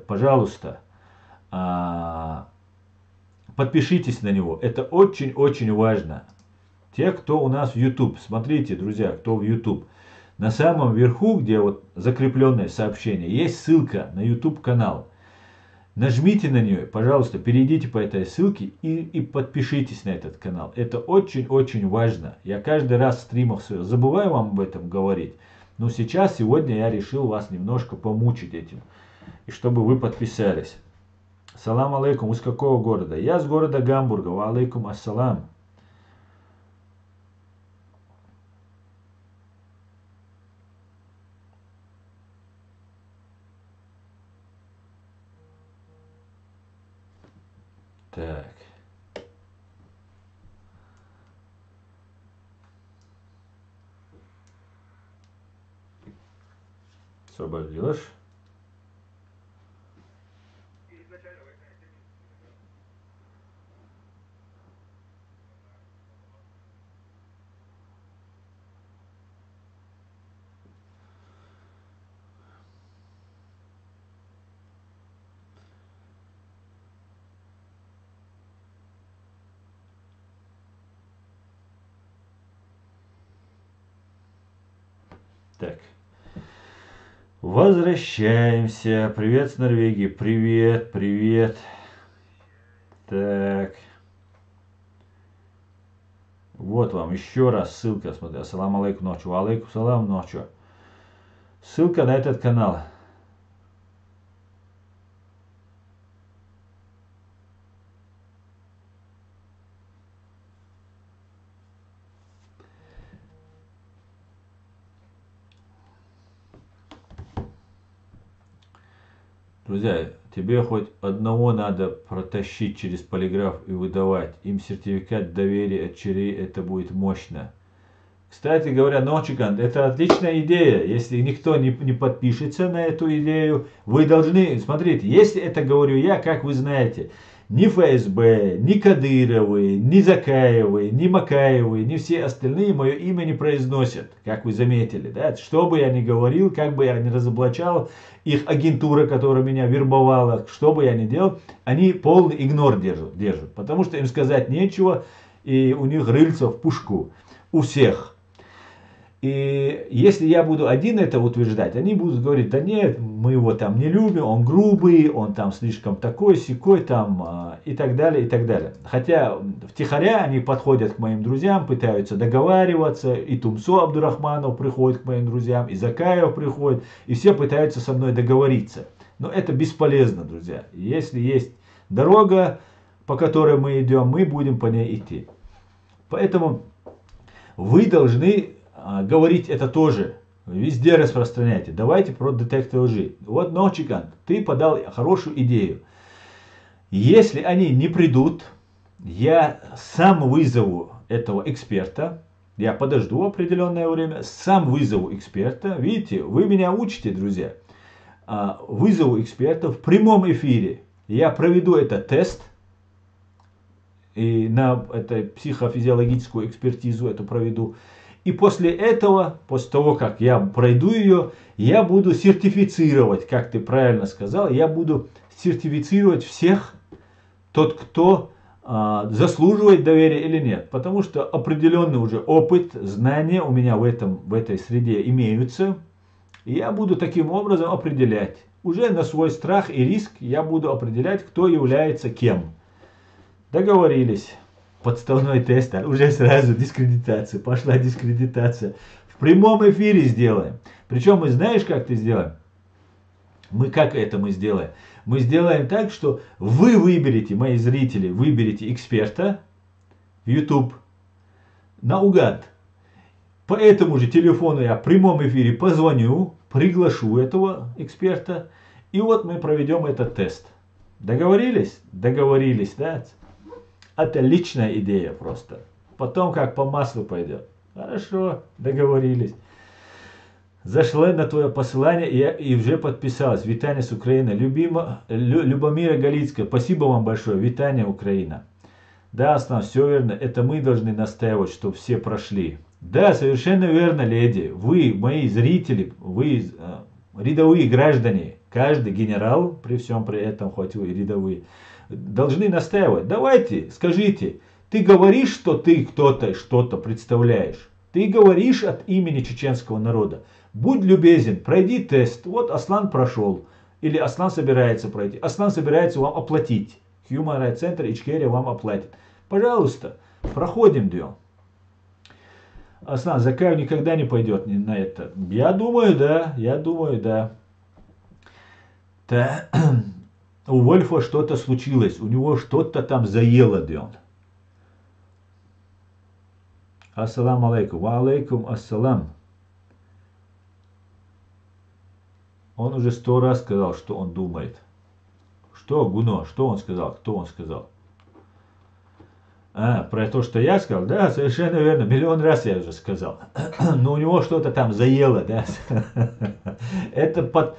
Пожалуйста, подпишитесь на него. Это очень-очень важно. Те, кто у нас в YouTube. Смотрите, друзья, кто в YouTube. На самом верху, где вот закрепленное сообщение, есть ссылка на YouTube канал. Нажмите на нее, пожалуйста, перейдите по этой ссылке и подпишитесь на этот канал. Это очень-очень важно. Я каждый раз в стримах забываю вам об этом говорить. Но сегодня я решил вас немножко помучить этим. И чтобы вы подписались. Салам алейкум. Вы с какого города? Я с города Гамбурга. Ва алейкум ассалам. Так. Освободилась. Так. Возвращаемся. Привет с Норвегии. Привет, привет. Так. Вот вам еще раз ссылка. Смотри. Ассаламу алейкум ночью. Алейкум салам ночью. Ссылка на этот канал. Друзья, тебе хоть одного надо протащить через полиграф и выдавать. Им сертификат доверия от ЧРИ, это будет мощно. Кстати говоря, Ночикант, это отличная идея. Если никто не подпишется на эту идею, вы должны, смотрите, если это говорю я, как вы знаете, ни ФСБ, ни Кадыровы, ни Закаевы, ни Макаевы, ни все остальные мое имя не произносят, как вы заметили. Да? Что бы я ни говорил, как бы я ни разоблачал, их агентура, которая меня вербовала, что бы я ни делал, они полный игнор держат. Потому что им сказать нечего, и у них рыльца в пушку. У всех. И если я буду один это утверждать, они будут говорить, да нет, мы его там не любим, он грубый, он там слишком такой, сякой там и так далее, и так далее. Хотя втихаря они подходят к моим друзьям, пытаются договариваться, и Тумсо Абдурахманов приходит к моим друзьям, и Закаев приходит, и все пытаются со мной договориться. Но это бесполезно, друзья. Если есть дорога, по которой мы идем, мы будем по ней идти. Поэтому вы должны говорить это тоже. Везде распространяйте. Давайте про детекторы лжи. Вот, Ночикан, ты подал хорошую идею. Если они не придут, я сам вызову этого эксперта. Я подожду определенное время, сам вызову эксперта. Видите, вы меня учите, друзья. Вызову эксперта в прямом эфире. Я проведу этот тест. И на этой психофизиологическую экспертизу эту проведу. И после этого, после того, как я пройду ее, я буду сертифицировать, как ты правильно сказал, я буду сертифицировать всех, тот, кто заслуживает доверия или нет. Потому что определенный уже опыт, знания у меня в этой среде имеются. И я буду таким образом определять. Уже на свой страх и риск я буду определять, кто является кем. Договорились. Подставной тест, уже сразу дискредитация, пошла дискредитация. В прямом эфире сделаем. Причем мы знаешь, как ты сделаем? Как это мы сделаем? Мы сделаем так, что вы выберете, мои зрители, выберете эксперта в YouTube наугад. По этому же телефону я в прямом эфире позвоню, приглашу этого эксперта, и вот мы проведем этот тест. Договорились? Договорились, да? Это личная идея просто. Потом как по маслу пойдет. Хорошо, договорились. Зашла на твое посылание и уже подписалась. Витание с Украины. Любомира Галицкая. Спасибо вам большое. Витание, Украина. Да, Аслан, все верно. Это мы должны настаивать, чтобы все прошли. Да, совершенно верно, леди. Вы, мои зрители, вы рядовые граждане. Каждый генерал, при всем при этом, хоть вы и рядовые, должны настаивать. Давайте, скажите, ты говоришь, что ты кто-то что-то представляешь. Ты говоришь от имени чеченского народа. Будь любезен, пройди тест. Вот Аслан прошел. Или Аслан собирается пройти. Аслан собирается вам оплатить. Human Rights Center Ичкерия вам оплатит. Пожалуйста, проходим, Дион. Аслан, Закаев никогда не пойдет на это. Я думаю, да. У Вольфа что-то случилось. У него что-то там заело, Дион. Ассаламу алейкум. Ва алейкум ассалам. Он уже 100 раз сказал, что он думает. Что, Гуно? Что он сказал? Кто он сказал? Про то, что я сказал? Да, совершенно верно. Миллион раз я уже сказал. Но у него что-то там заело, да? Это под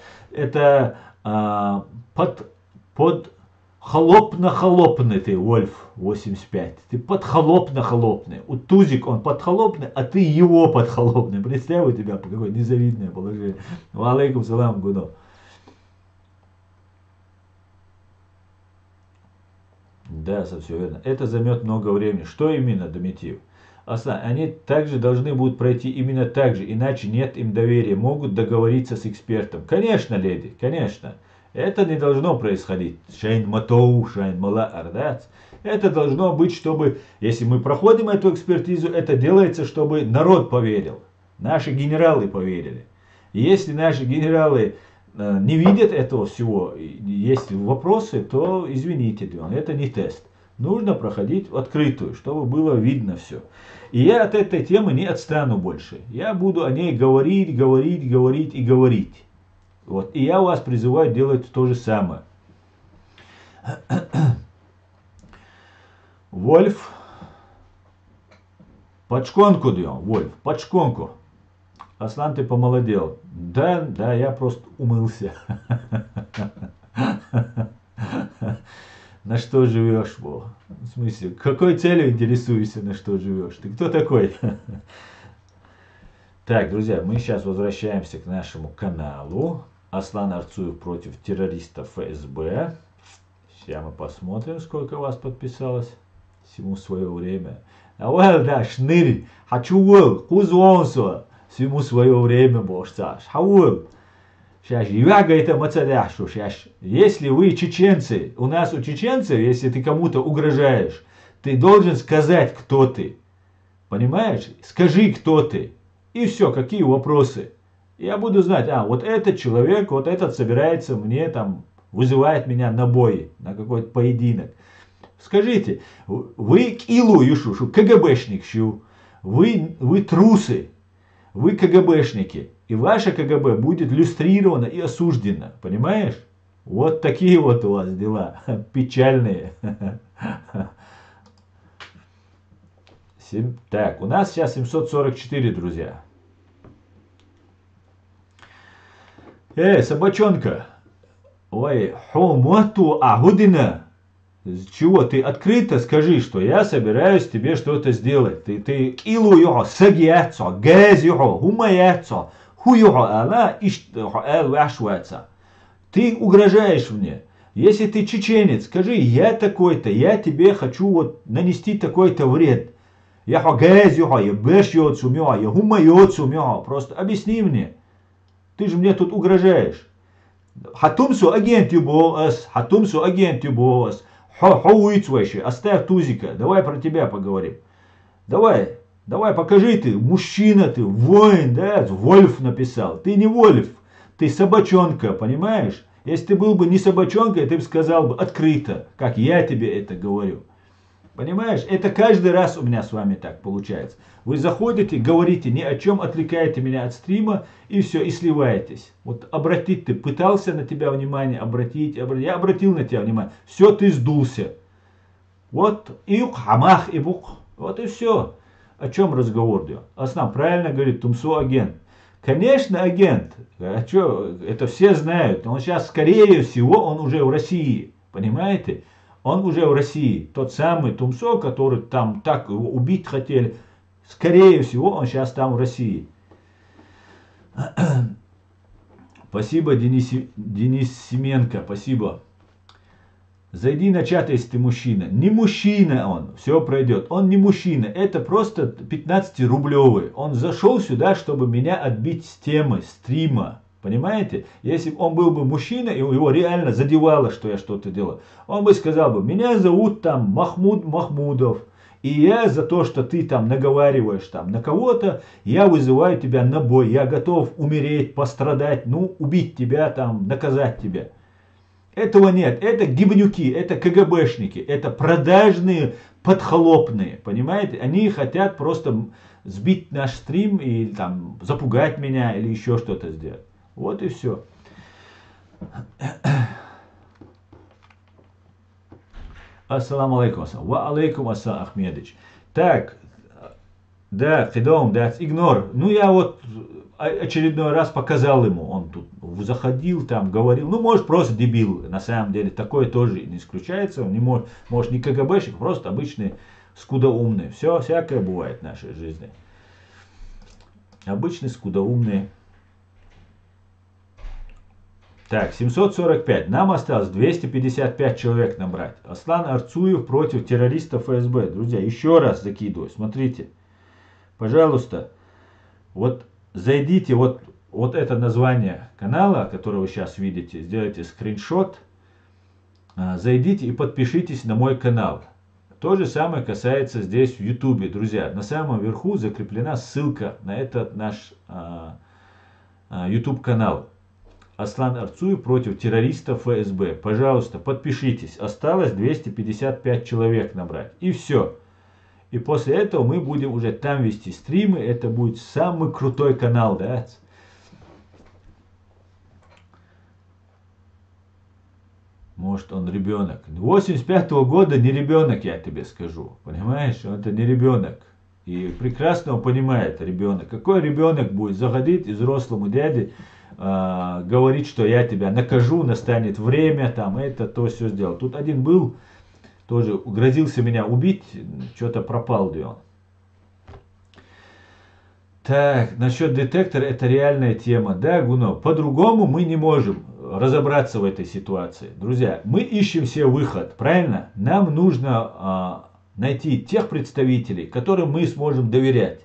холопно-холопный ты, Вольф 85. Ты под холопно-холопный. У Тузик он под холопный, а ты его под холопный. Представь у тебя какое незавидное положение. Ва алейкум салам, Гуно. Да, совсем верно. Это займет много времени. Что именно, Дометьев? Они также должны будут пройти именно так же, иначе нет им доверия. Могут договориться с экспертом. Конечно, леди, конечно. Это не должно происходить. Шайн матоу, шайн мала ардац. Это должно быть, чтобы, если мы проходим эту экспертизу, это делается, чтобы народ поверил. Наши генералы поверили. И если наши генералы не видят этого всего, есть вопросы, то извините, это не тест. Нужно проходить в открытую, чтобы было видно все. И я от этой темы не отстану больше. Я буду о ней говорить. Вот. И я вас призываю делать то же самое. Вольф, под шконку, Вольф, под шконку. Аслан, ты помолодел. Да, я просто умылся. На что живешь, Бог? В смысле, какой целью интересуешься, на что живешь? Ты кто такой? Так, друзья, мы сейчас возвращаемся к нашему каналу. Аслан Арцуев против террористов ФСБ. Сейчас мы посмотрим, сколько вас подписалось. Всему свое время. Да, шнырь. Хочу вол, кузвонсо. Всему свое время, Бог, Хауэл. Сейчас, это мацадашу. Если вы чеченцы, у нас у чеченцев, если ты кому-то угрожаешь, ты должен сказать, кто ты. Понимаешь? Скажи, кто ты. И все, какие вопросы. Я буду знать, вот этот человек, вот этот собирается мне там, вызывает меня на бой, на какой-то поединок. Скажите, вы килу юшу, КГБшник, вы трусы. Вы КГБшники, и ваше КГБ будет люстрировано и осуждено, понимаешь? Вот такие вот у вас дела, печальные. Так, у нас сейчас 744, друзья. Собачонка. Ой, хомату агудина. Чего ты открыто скажи, что я собираюсь тебе что-то сделать. Ты илу його сагияцо, гэз його, хумаяцо, ху його ала эл вашуэца. Ты угрожаешь мне. Если ты чеченец, скажи, я такой-то, я тебе хочу вот нанести такой-то вред. Я гэз його, я бэш йоцу мё, я хумайоцу мё. Просто объясни мне. Ты же мне тут угрожаешь. Хатумсу агент юбоас, хатумсу агент юбоас. Оставь Тузика, давай про тебя поговорим. Давай, покажи ты, мужчина ты, воин, да, Вольф написал. Ты не Вольф, ты собачонка, понимаешь? Если ты был бы не собачонкой, ты бы сказал бы открыто, как я тебе это говорю. Понимаешь? Это каждый раз у меня с вами так получается. Вы заходите, говорите ни о чем, отвлекаете меня от стрима и все, и сливаетесь. Вот обратить ты пытался на тебя внимание обратить, я обратил на тебя внимание. Все, ты сдулся. Вот, июк, хамах, ибук. Вот и все. О чем разговор идет? Аслан правильно говорит, Тумсо агент. Конечно, агент. А что, это все знают. Он сейчас, скорее всего, он уже в России. Понимаете? Он уже в России. Тот самый Тумсо, который там так его убить хотели. Скорее всего, он сейчас там в России. Спасибо, Денис Семенко. Спасибо. Зайди на чат, если ты мужчина. Не мужчина он. Все пройдет. Он не мужчина. Это просто 15-рублевый. Он зашел сюда, чтобы меня отбить с темы стрима. Понимаете? Если бы он был бы мужчина, и его реально задевало, что я что-то делал, он бы сказал бы, меня зовут там Махмуд Махмудов, и я за то, что ты там наговариваешь там на кого-то, я вызываю тебя на бой, я готов умереть, пострадать, ну, убить тебя там, наказать тебя. Этого нет, это гибнюки, это КГБшники, это продажные, подхолопные, понимаете? Они хотят просто сбить наш стрим и там запугать меня или еще что-то сделать. Вот и все. Ассаламу алейкум. Ва алейкум ассалам, Ахмедович. Так, да, Хидом, да, игнор. Ну, я вот очередной раз показал ему, он тут заходил, там говорил, ну, может, просто дебил, на самом деле, такое тоже не исключается, он не может не КГБшник, просто обычный скудоумный. Все, всякое бывает в нашей жизни. Обычный скудоумный. Так, 745. Нам осталось 255 человек набрать. Аслан Арцуев против террористов ФСБ. Друзья, еще раз закидываю. Смотрите. Пожалуйста, вот зайдите, вот это название канала, которое вы сейчас видите. Сделайте скриншот. Зайдите и подпишитесь на мой канал. То же самое касается здесь в YouTube. Друзья, на самом верху закреплена ссылка на этот наш YouTube канал. Аслан Арцуев против террористов ФСБ. Пожалуйста, подпишитесь. Осталось 255 человек набрать. И все. И после этого мы будем уже там вести стримы. Это будет самый крутой канал, да? Может, он ребенок. 85-го года не ребенок, я тебе скажу. Понимаешь? Он это не ребенок. И прекрасно он понимает, ребенок. Какой ребенок будет заходить и взрослому дяде говорить, что я тебя накажу, настанет время, там, это, то, все сделал. Тут один был, тоже грозился меня убить, что-то пропал, где он. Так, насчет детектора, это реальная тема. Да, Гуно, по-другому мы не можем разобраться в этой ситуации. Друзья, мы ищем себе выход, правильно? Нам нужно найти тех представителей, которым мы сможем доверять.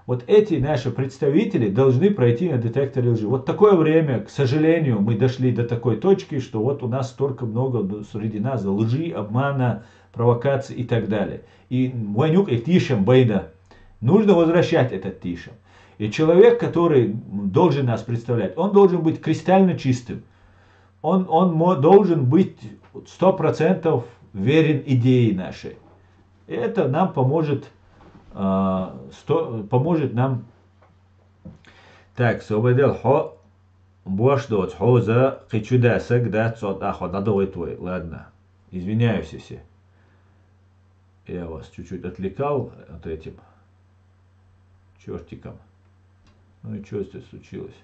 Вот эти наши представители должны пройти на детекторе лжи. Вот такое время, к сожалению, мы дошли до такой точки, что вот у нас столько много среди нас лжи, обмана, провокаций и так далее. И ванюк и тишем байда. Нужно возвращать этот тишем. И человек, который должен нас представлять, он должен быть кристально чистым. Он должен быть 100% верен идее нашей. И это нам поможет нам. Так, свободел хо бош дот хо за кичуда сагда цот ахвададовый твой. Ладно, извиняюсь все. Я вас чуть-чуть отвлекал от этим чертиком. Ну и что здесь случилось?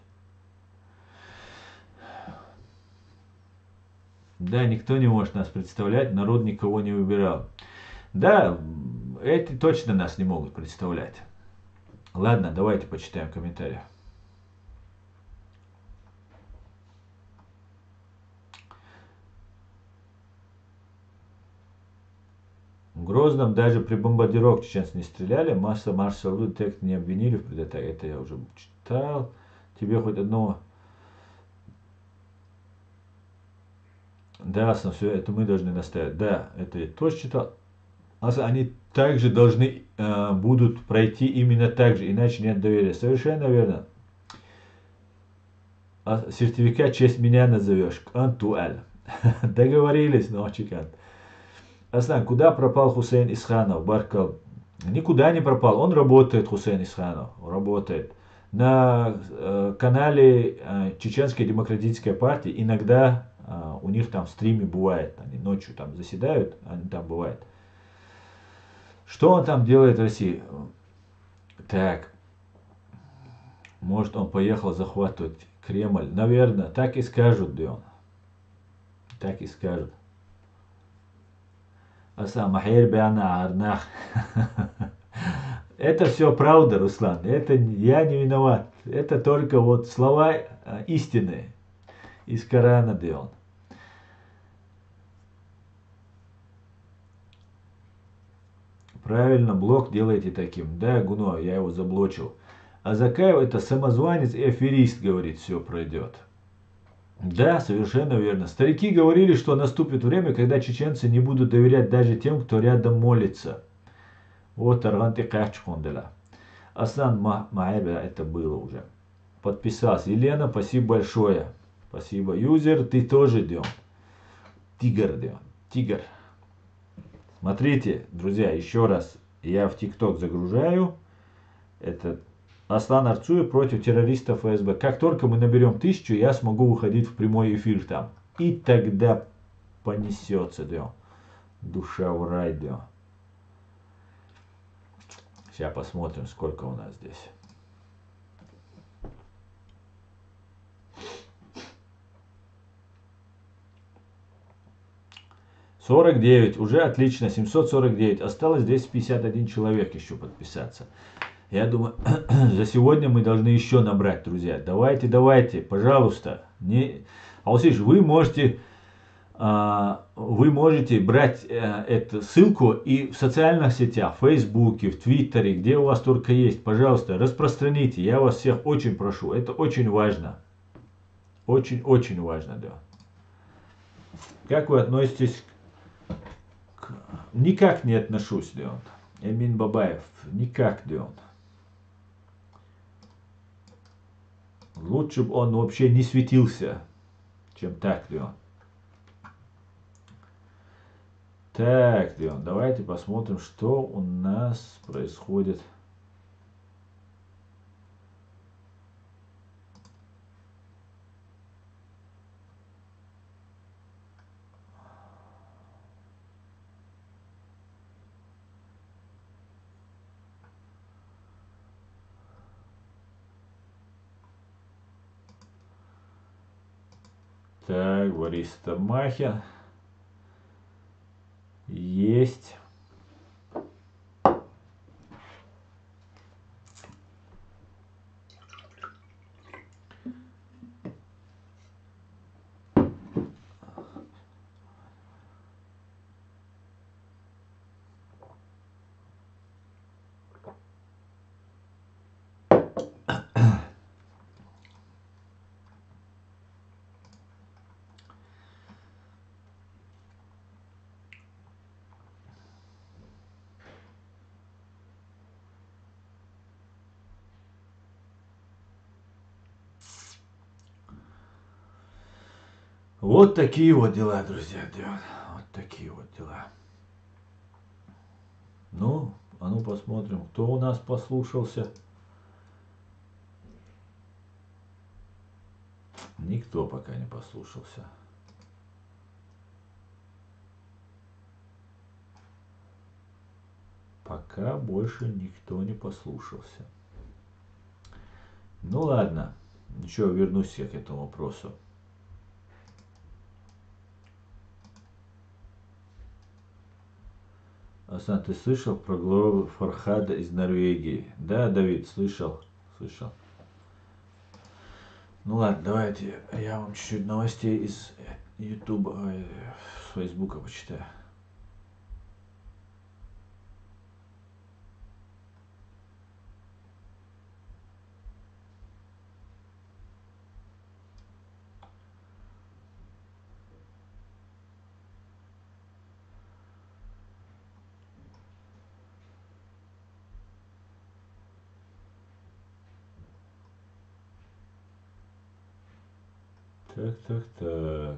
Да, никто не может нас представлять, народ никого не выбирал. Да, эти точно нас не могут представлять. Ладно, давайте почитаем комментарии. В Грозном даже при бомбардировке чеченцы не стреляли, масса маршалу текст не обвинили в предатаке. Это я уже читал. Тебе хоть одного... Да, все это мы должны наставить. Да, это я тоже читал. Они также должны будут пройти именно так же, иначе нет доверия. Совершенно верно. А сертификат в честь меня назовешь. Антуаль. Договорились, ночикан. Аслан, куда пропал Хусейн Исханов? Баркал. Никуда не пропал. Он работает, Хусейн Исханов. Работает. На канале Чеченской демократической партии иногда у них там в стриме бывает. Они ночью там заседают, они там бывают. Что он там делает в России? Так. Может, он поехал захватывать Кремль? Наверное, так и скажут, Дион. Так и скажут. Это все правда, Руслан. Это я не виноват. Это только вот слова истины из Корана, Дион. Правильно, блок делайте таким. Да, Гуно, я его заблочил. А Закаев это самозванец и аферист, говорит, все пройдет. Да, совершенно верно. Старики говорили, что наступит время, когда чеченцы не будут доверять даже тем, кто рядом молится. Вот Арганти Качкондела. Асан Маэбе это было уже. Подписался. Елена, спасибо большое. Спасибо. Юзер, ты тоже Дион. Тигр Дион. Тигр. Смотрите, друзья, еще раз. Я в ТикТок загружаю. Это Аслан Арцуев против террористов ФСБ. Как только мы наберем 1000, я смогу выходить в прямой эфир там. И тогда понесется, да. Душа в рай, да. Сейчас посмотрим, сколько у нас здесь. $49, уже отлично, 749. Осталось 251 человек еще подписаться. Я думаю, за сегодня мы должны еще набрать, друзья. Давайте, давайте, пожалуйста. Алсиш, вы можете брать эту ссылку и в социальных сетях, в Фейсбуке, в Твиттере, где у вас только есть. Пожалуйста, распространите. Я вас всех очень прошу. Это очень важно. Очень-очень важно, да. Как вы относитесь Никак не отношусь, Леон. Эмин Бабаев. Никак, Леон. Лучше бы он вообще не светился, чем так, Леон. Так, Леон, давайте посмотрим, что у нас происходит. Так, Борис Тамахин. Есть. Вот такие вот дела, друзья. Вот такие вот дела. Ну, а ну посмотрим, кто у нас послушался. Никто пока не послушался. Пока больше никто не послушался. Ну ладно. Еще вернусь я к этому вопросу. Асан, ты слышал про главу Фархада из Норвегии? Да, Давид, слышал. Ну ладно, давайте я вам чуть-чуть новостей из Ютуба, с Фейсбука почитаю. Так.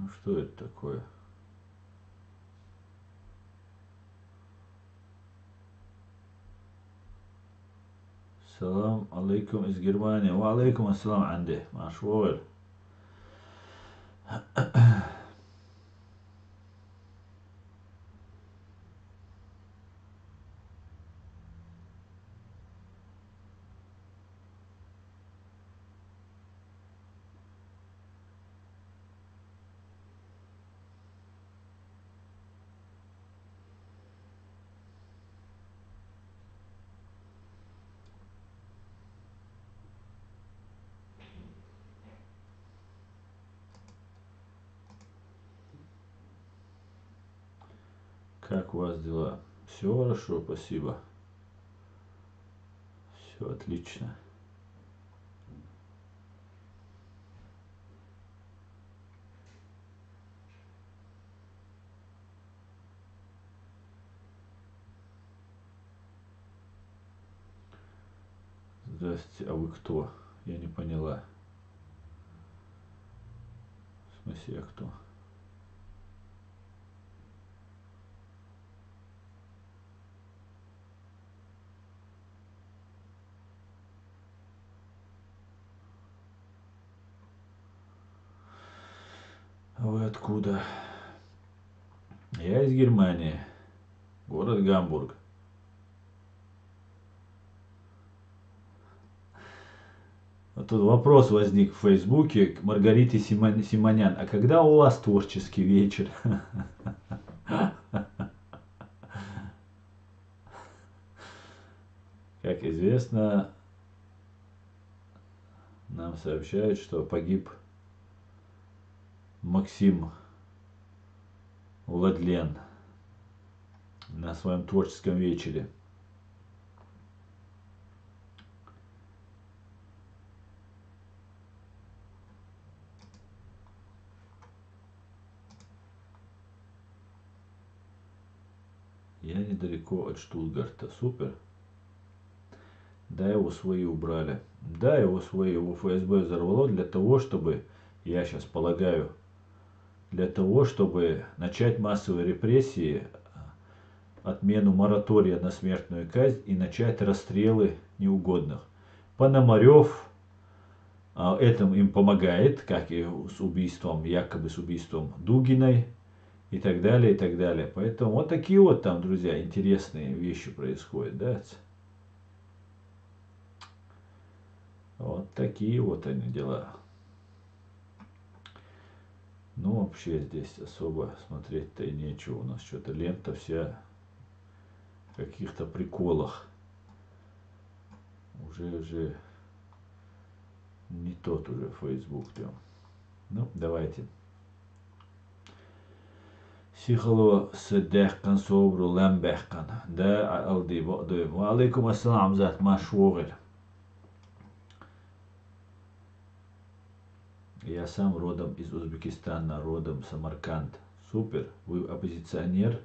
Ну что это такое? Салам алейкум из Германии. Ва алейкум ассалам Анди. Машвор. Как у вас дела? Все хорошо, спасибо. Все отлично. Здравствуйте, а вы кто? Я не поняла. В смысле, я кто? А вы откуда? Я из Германии. Город Гамбург. А тут вопрос возник в Фейсбуке к Маргарите Симонян. А когда у вас творческий вечер? Как известно, нам сообщают, что погиб Максим Владлен на своем творческом вечере. Я недалеко от Штутгарта. Супер. Да, его свои убрали. Да, его ФСБ взорвало для того, чтобы, я сейчас полагаю, для того, чтобы начать массовые репрессии, отмену моратория на смертную казнь и начать расстрелы неугодных. Пономарев этим им помогает, как и с убийством, якобы с убийством Дугиной и так далее, и так далее. Поэтому вот такие вот там, друзья, интересные вещи происходят, да? Вот такие вот они дела. Ну, вообще здесь особо смотреть-то и нечего. У нас что-то лента вся в каких-то приколах. Уже не тот уже Facebook прям. Ну, давайте. Сихало седехкан собру лембехкан. Да, алди вадуем. Ва алейкум ассалам зат машвогель. Я сам родом из Узбекистана, родом Самарканд. Супер. Вы оппозиционер?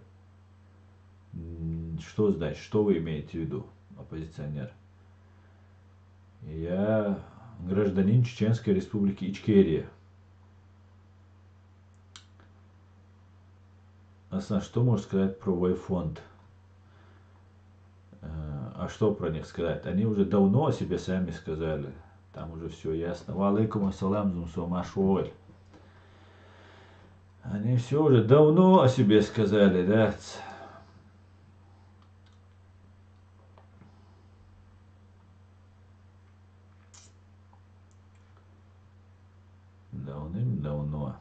Что значит? Что вы имеете в виду, оппозиционер? Я гражданин Чеченской Республики Ичкерия. Асан, что можешь сказать про Вайфонд? А что про них сказать? Они уже давно о себе сами сказали. Там уже все ясно. Ва алейкум ассалам зумсомашуоль. Они все уже давно о себе сказали, да? Давным-давно.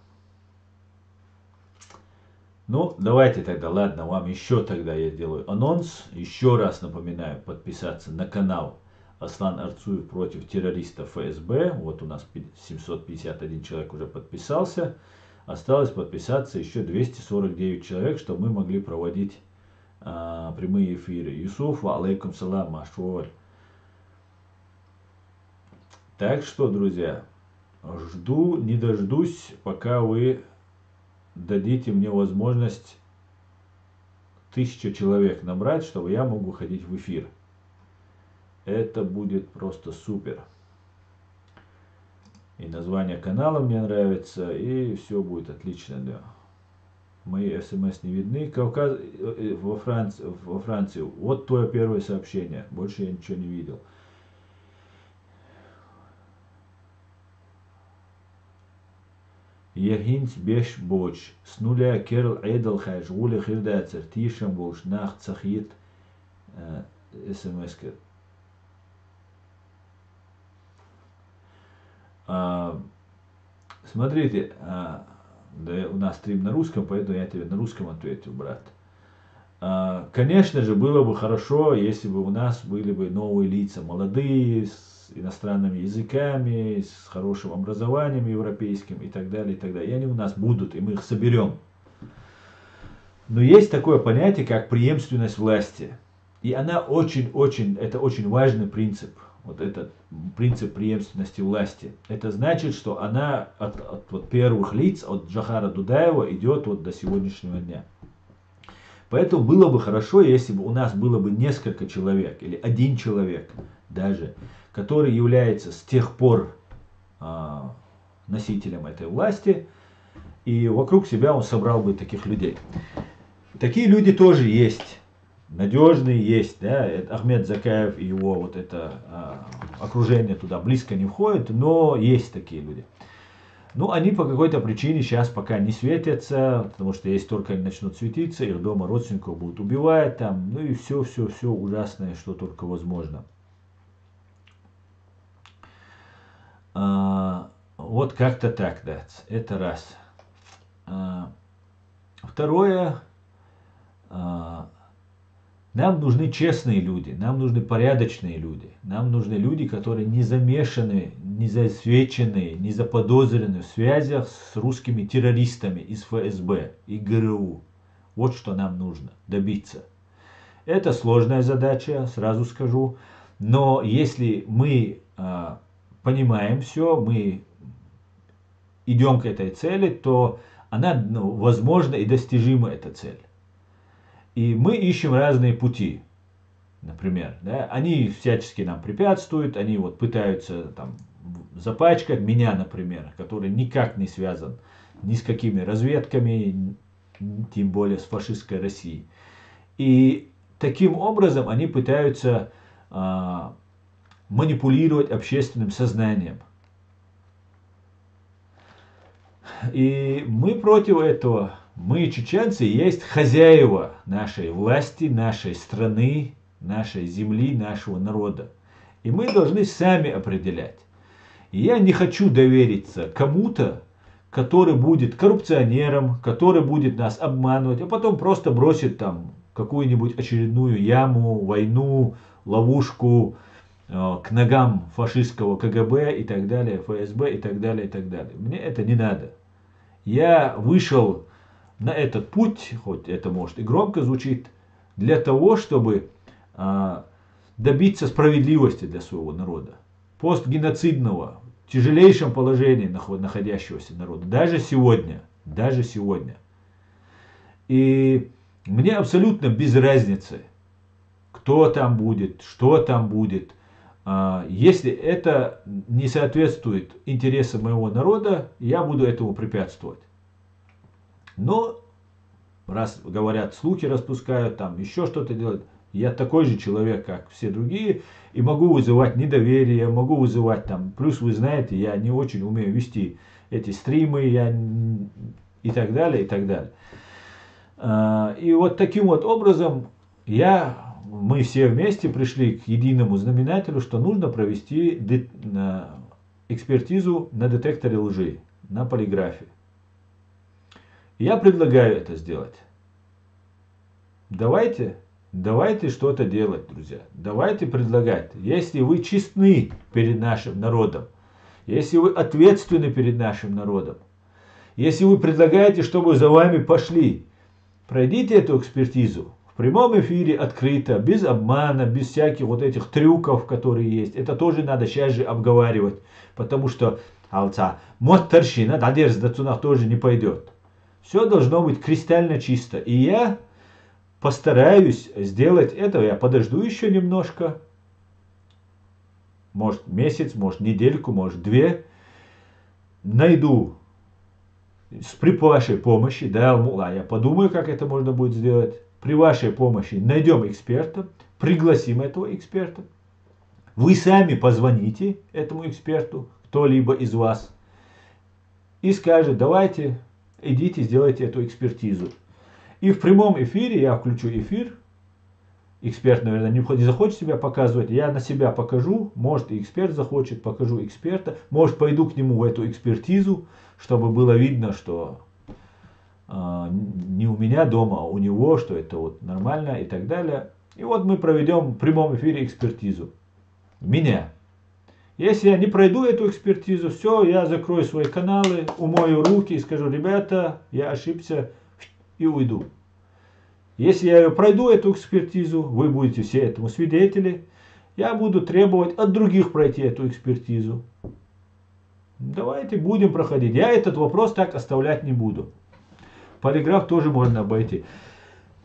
Ну, давайте тогда, ладно, вам еще тогда я делаю анонс. Еще раз напоминаю, подписаться на канал Аслан Арцуев против террористов ФСБ. Вот у нас 751 человек уже подписался. Осталось подписаться еще 249 человек, чтобы мы могли проводить прямые эфиры. Юсуф, алейкум салам, машуаль. Так что, друзья, жду, не дождусь, пока вы дадите мне возможность 1000 человек набрать, чтобы я мог выходить в эфир. Это будет просто супер. И название канала мне нравится, и все будет отлично, да. Мои смс не видны. Кавказ во Франции. Вот твое первое сообщение. Больше я ничего не видел. Ягинс беш боч. С нуля керл эйдл хайш. Гуля хирдацер. Тишем бош. Нах цахит. СМС. Смотрите. Да, у нас стрим на русском, поэтому я тебе на русском ответил, брат. Конечно же, было бы хорошо, если бы у нас были бы новые лица, молодые, с иностранными языками, с хорошим образованием европейским и так далее, и так далее. И они у нас будут, и мы их соберем. Но есть такое понятие, как преемственность власти. И она это очень важный принцип. Вот этот принцип преемственности власти. Это значит, что она от вот первых лиц, от Джохара Дудаева идет вот до сегодняшнего дня. Поэтому было бы хорошо, если бы у нас было бы несколько человек, или один человек даже, который является с тех пор носителем этой власти, и вокруг себя он собрал бы таких людей. Такие люди тоже есть. Надежные есть, да, Ахмед Закаев и его вот это окружение туда близко не входит, но есть такие люди. Ну, они по какой-то причине сейчас пока не светятся, потому что если только они начнут светиться, их дома родственников будут убивать там, ну и все ужасное, что только возможно. Вот как-то так, да, это раз. Второе, нам нужны честные люди, нам нужны порядочные люди, нам нужны люди, которые не замешаны, не засвечены, не заподозрены в связях с русскими террористами из ФСБ и ГРУ. Вот что нам нужно добиться. Это сложная задача, сразу скажу, но если мы понимаем все, мы идем к этой цели, то она возможна и достижима, эта цель. И мы ищем разные пути, например, да, они всячески нам препятствуют, они вот пытаются там запачкать меня, например, который никак не связан ни с какими разведками, тем более с фашистской Россией. И таким образом они пытаются манипулировать общественным сознанием. И мы против этого. Мы, чеченцы, есть хозяева нашей власти, нашей страны, нашей земли, нашего народа. И мы должны сами определять. И я не хочу довериться кому-то, который будет коррупционером, который будет нас обманывать, а потом просто бросит там какую-нибудь очередную яму, войну, ловушку к ногам фашистского КГБ и так далее, ФСБ и так далее, и так далее. Мне это не надо. Я вышел на этот путь, хоть это может и громко звучит, для того, чтобы добиться справедливости для своего народа. Постгеноцидного, в тяжелейшем положении находящегося народа. Даже сегодня. Даже сегодня. И мне абсолютно без разницы, кто там будет, что там будет. Если это не соответствует интересам моего народа, я буду этому препятствовать. Но, раз говорят, слухи распускают, там еще что-то делают, я такой же человек, как все другие, и могу вызывать недоверие, могу вызывать там, плюс вы знаете, я не очень умею вести эти стримы, и так далее, и так далее. И вот таким вот образом мы все вместе пришли к единому знаменателю, что нужно провести экспертизу на детекторе лжи, на полиграфе. Я предлагаю это сделать. Давайте что-то делать, друзья. Давайте предлагать. Если вы честны перед нашим народом, если вы ответственны перед нашим народом, если вы предлагаете, чтобы за вами пошли, пройдите эту экспертизу в прямом эфире открыто, без обмана, без всяких вот этих трюков, которые есть. Это тоже надо сейчас же обговаривать, потому что мотторщина, тоже не пойдет. Все должно быть кристально чисто. И я постараюсь сделать это. Я подожду еще немножко. Может месяц, может недельку, может 2. Найду при вашей помощи. Да, я подумаю, как это можно будет сделать. При вашей помощи найдем эксперта. Пригласим этого эксперта. Вы сами позвоните этому эксперту, кто-либо из вас. И скажет, давайте... Идите, сделайте эту экспертизу. И в прямом эфире я включу эфир. Эксперт, наверное, не захочет себя показывать. Я на себя покажу. Может, и эксперт захочет, покажу эксперта. Может, пойду к нему в эту экспертизу, чтобы было видно, что не у меня дома, а у него, что это вот нормально и так далее. И вот мы проведем в прямом эфире экспертизу. Меня. Если я не пройду эту экспертизу, все, я закрою свои каналы, умою руки и скажу, ребята, я ошибся, и уйду. Если я пройду эту экспертизу, вы будете все этому свидетели, я буду требовать от других пройти эту экспертизу. Давайте будем проходить. Я этот вопрос так оставлять не буду. Полиграф тоже можно обойти.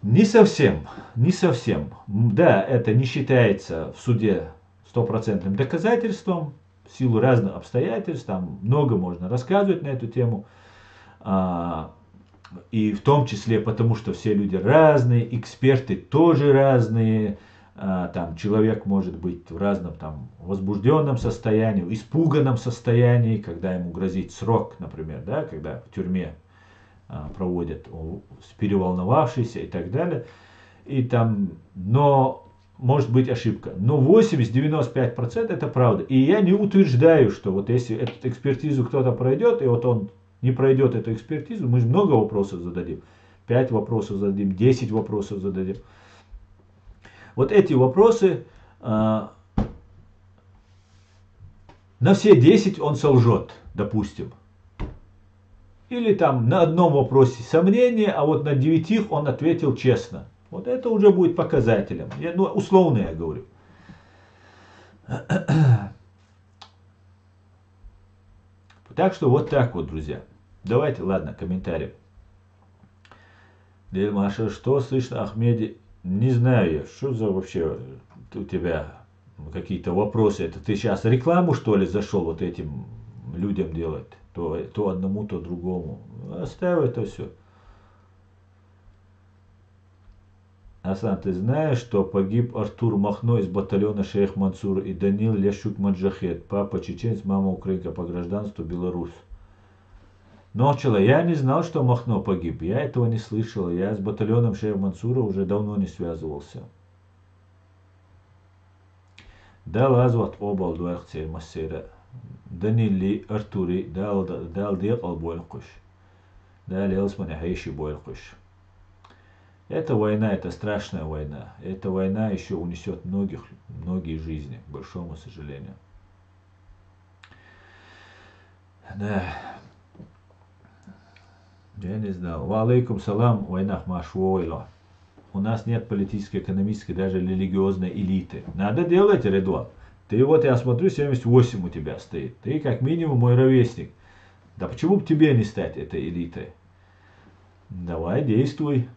Не совсем, не совсем. Да, это не считается в суде стопроцентным доказательством, в силу разных обстоятельств, там много можно рассказывать на эту тему. И в том числе потому, что все люди разные, эксперты тоже разные. Там человек может быть в разном там возбужденном состоянии, испуганном состоянии, когда ему грозит срок, например, да, когда в тюрьме проводят переволновавшийся и так далее. И там, но может быть ошибка. Но 80-95% это правда. И я не утверждаю, что вот если эту экспертизу кто-то пройдет, и вот он не пройдет эту экспертизу, мы же много вопросов зададим. 5 вопросов зададим, 10 вопросов зададим. Вот эти вопросы, на все 10 он солжет, допустим. Или там на одном вопросе сомнения, а вот на 9 он ответил честно. Вот это уже будет показателем. Ну, условно я говорю. Так что вот так вот, друзья. Давайте, ладно, комментарий. Дельмаша, что слышно, Ахмеде? Не знаю я, что за вообще у тебя какие-то вопросы. Это ты сейчас рекламу, что ли, зашел вот этим людям делать? То одному, то другому. Оставь это все. Асан, ты знаешь, что погиб Артур Махно из батальона Шейх Мансур и Данил Ляшук Маджахет, папа чеченец, мама украинка по гражданству белорус. Но, я не знал, что Махно погиб, я этого не слышал, я с батальоном Шейх Мансура уже давно не связывался. Да, лазват обал дуахцей массера. Данили Артури дал дек албойнкуш. Да, лелсмане хайши бойнкуш. Эта война, это страшная война. Эта война еще унесет многие жизни, к большому сожалению. Да. Я не знал. Ва алейкум салам, война машвойло. У нас нет политической, экономической, даже религиозной элиты. Надо делать, Редуан. Ты вот, я смотрю, 78 у тебя стоит. Ты как минимум мой ровесник. Да почему бы тебе не стать этой элитой? Давай, действуй.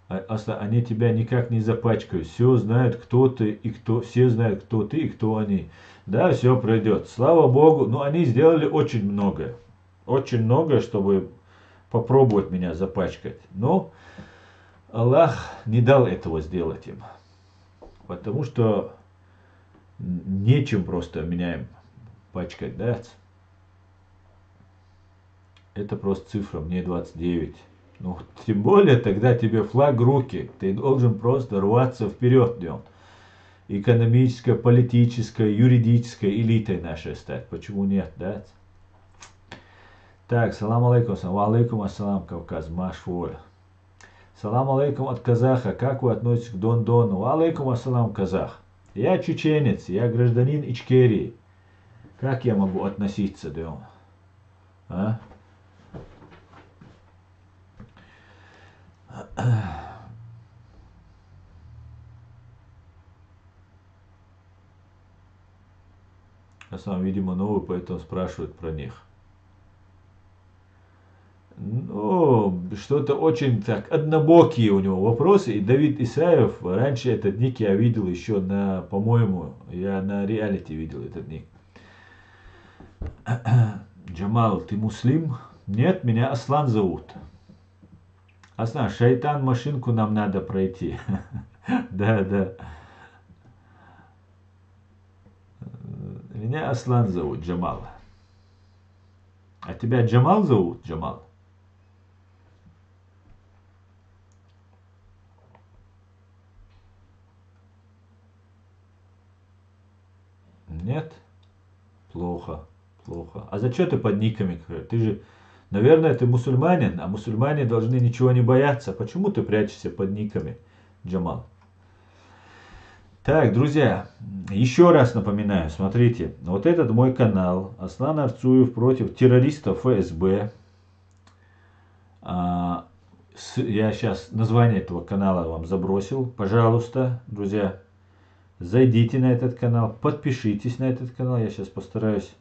Они тебя никак не запачкают. Все знают, кто ты и кто. Все знают, кто ты и кто они. Да, все пройдет. Слава Богу. Но они сделали очень многое. Очень многое, чтобы попробовать меня запачкать. Но Аллах не дал этого сделать им. Потому что нечем просто меня им пачкать, да? Это просто цифра, мне 29. Ну, тем более, тогда тебе флаг в руки. Ты должен просто рваться вперед в нем. Экономической, политической, юридической элитой нашей стать. Почему нет, да? Так, салам алейкум. Ва алейкум ассалам, Кавказ, машволь. Салам алейкум от казаха. Как вы относитесь к Дону? Ва алейкум ассалам, казах. Я чеченец, я гражданин Ичкерии. Как я могу относиться к нему? А? Сам, видимо, новый, поэтому спрашивают про них. Ну, что-то очень так, однобокие у него вопросы. И Давид Исаев, раньше этот ник я видел еще на, по-моему, я на реалити видел этот ник. Джамал, ты муслим? Нет, меня Аслан зовут. Аслан, шайтан, машинку нам надо пройти. Да, да. Меня Аслан зовут, Джамал. А тебя Джамал зовут, Джамал? Нет? Плохо, плохо. А зачем ты под никами? Ты же, наверное, ты мусульманин, а мусульмане должны ничего не бояться. Почему ты прячешься под никами, Джамал? Так, друзья, еще раз напоминаю, смотрите, вот этот мой канал, Аслан Арцуев против террористов ФСБ. Я сейчас название этого канала вам забросил. Пожалуйста, друзья, зайдите на этот канал, подпишитесь на этот канал. Я сейчас постараюсь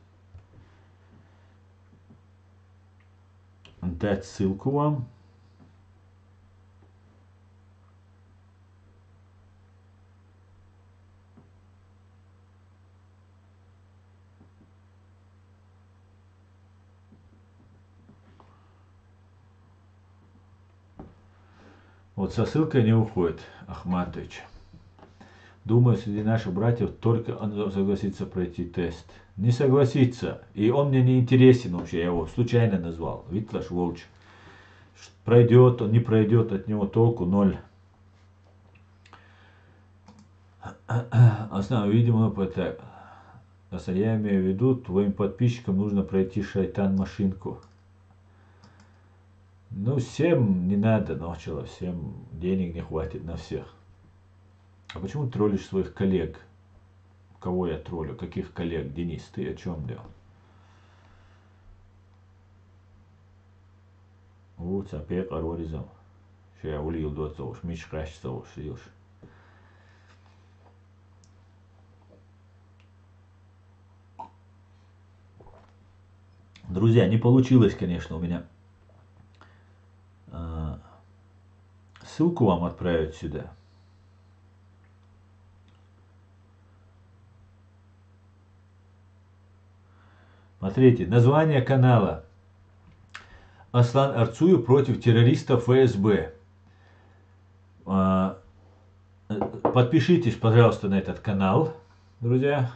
дать ссылку вам. Вот со ссылкой не уходит, Ахматович. Думаю, среди наших братьев только он согласится пройти тест. Не согласится. И он мне не интересен вообще, я его случайно назвал. Витлаш Волч. Пройдет он, не пройдет, от него толку ноль. Основа, видимо, это... Я имею в виду, твоим подписчикам нужно пройти шайтан-машинку. Ну, всем не надо, начало, всем денег не хватит на всех. А почему троллишь своих коллег? Кого я троллю? Каких коллег? Денис, ты о чем делал? Вот, опять ороризм. Что я улил до того, что меч краще того, что делаешь. Друзья, не получилось, конечно, у меня ссылку вам отправить сюда. Смотрите, название канала. Аслан Арцуев против террористов ФСБ. Подпишитесь, пожалуйста, на этот канал, друзья.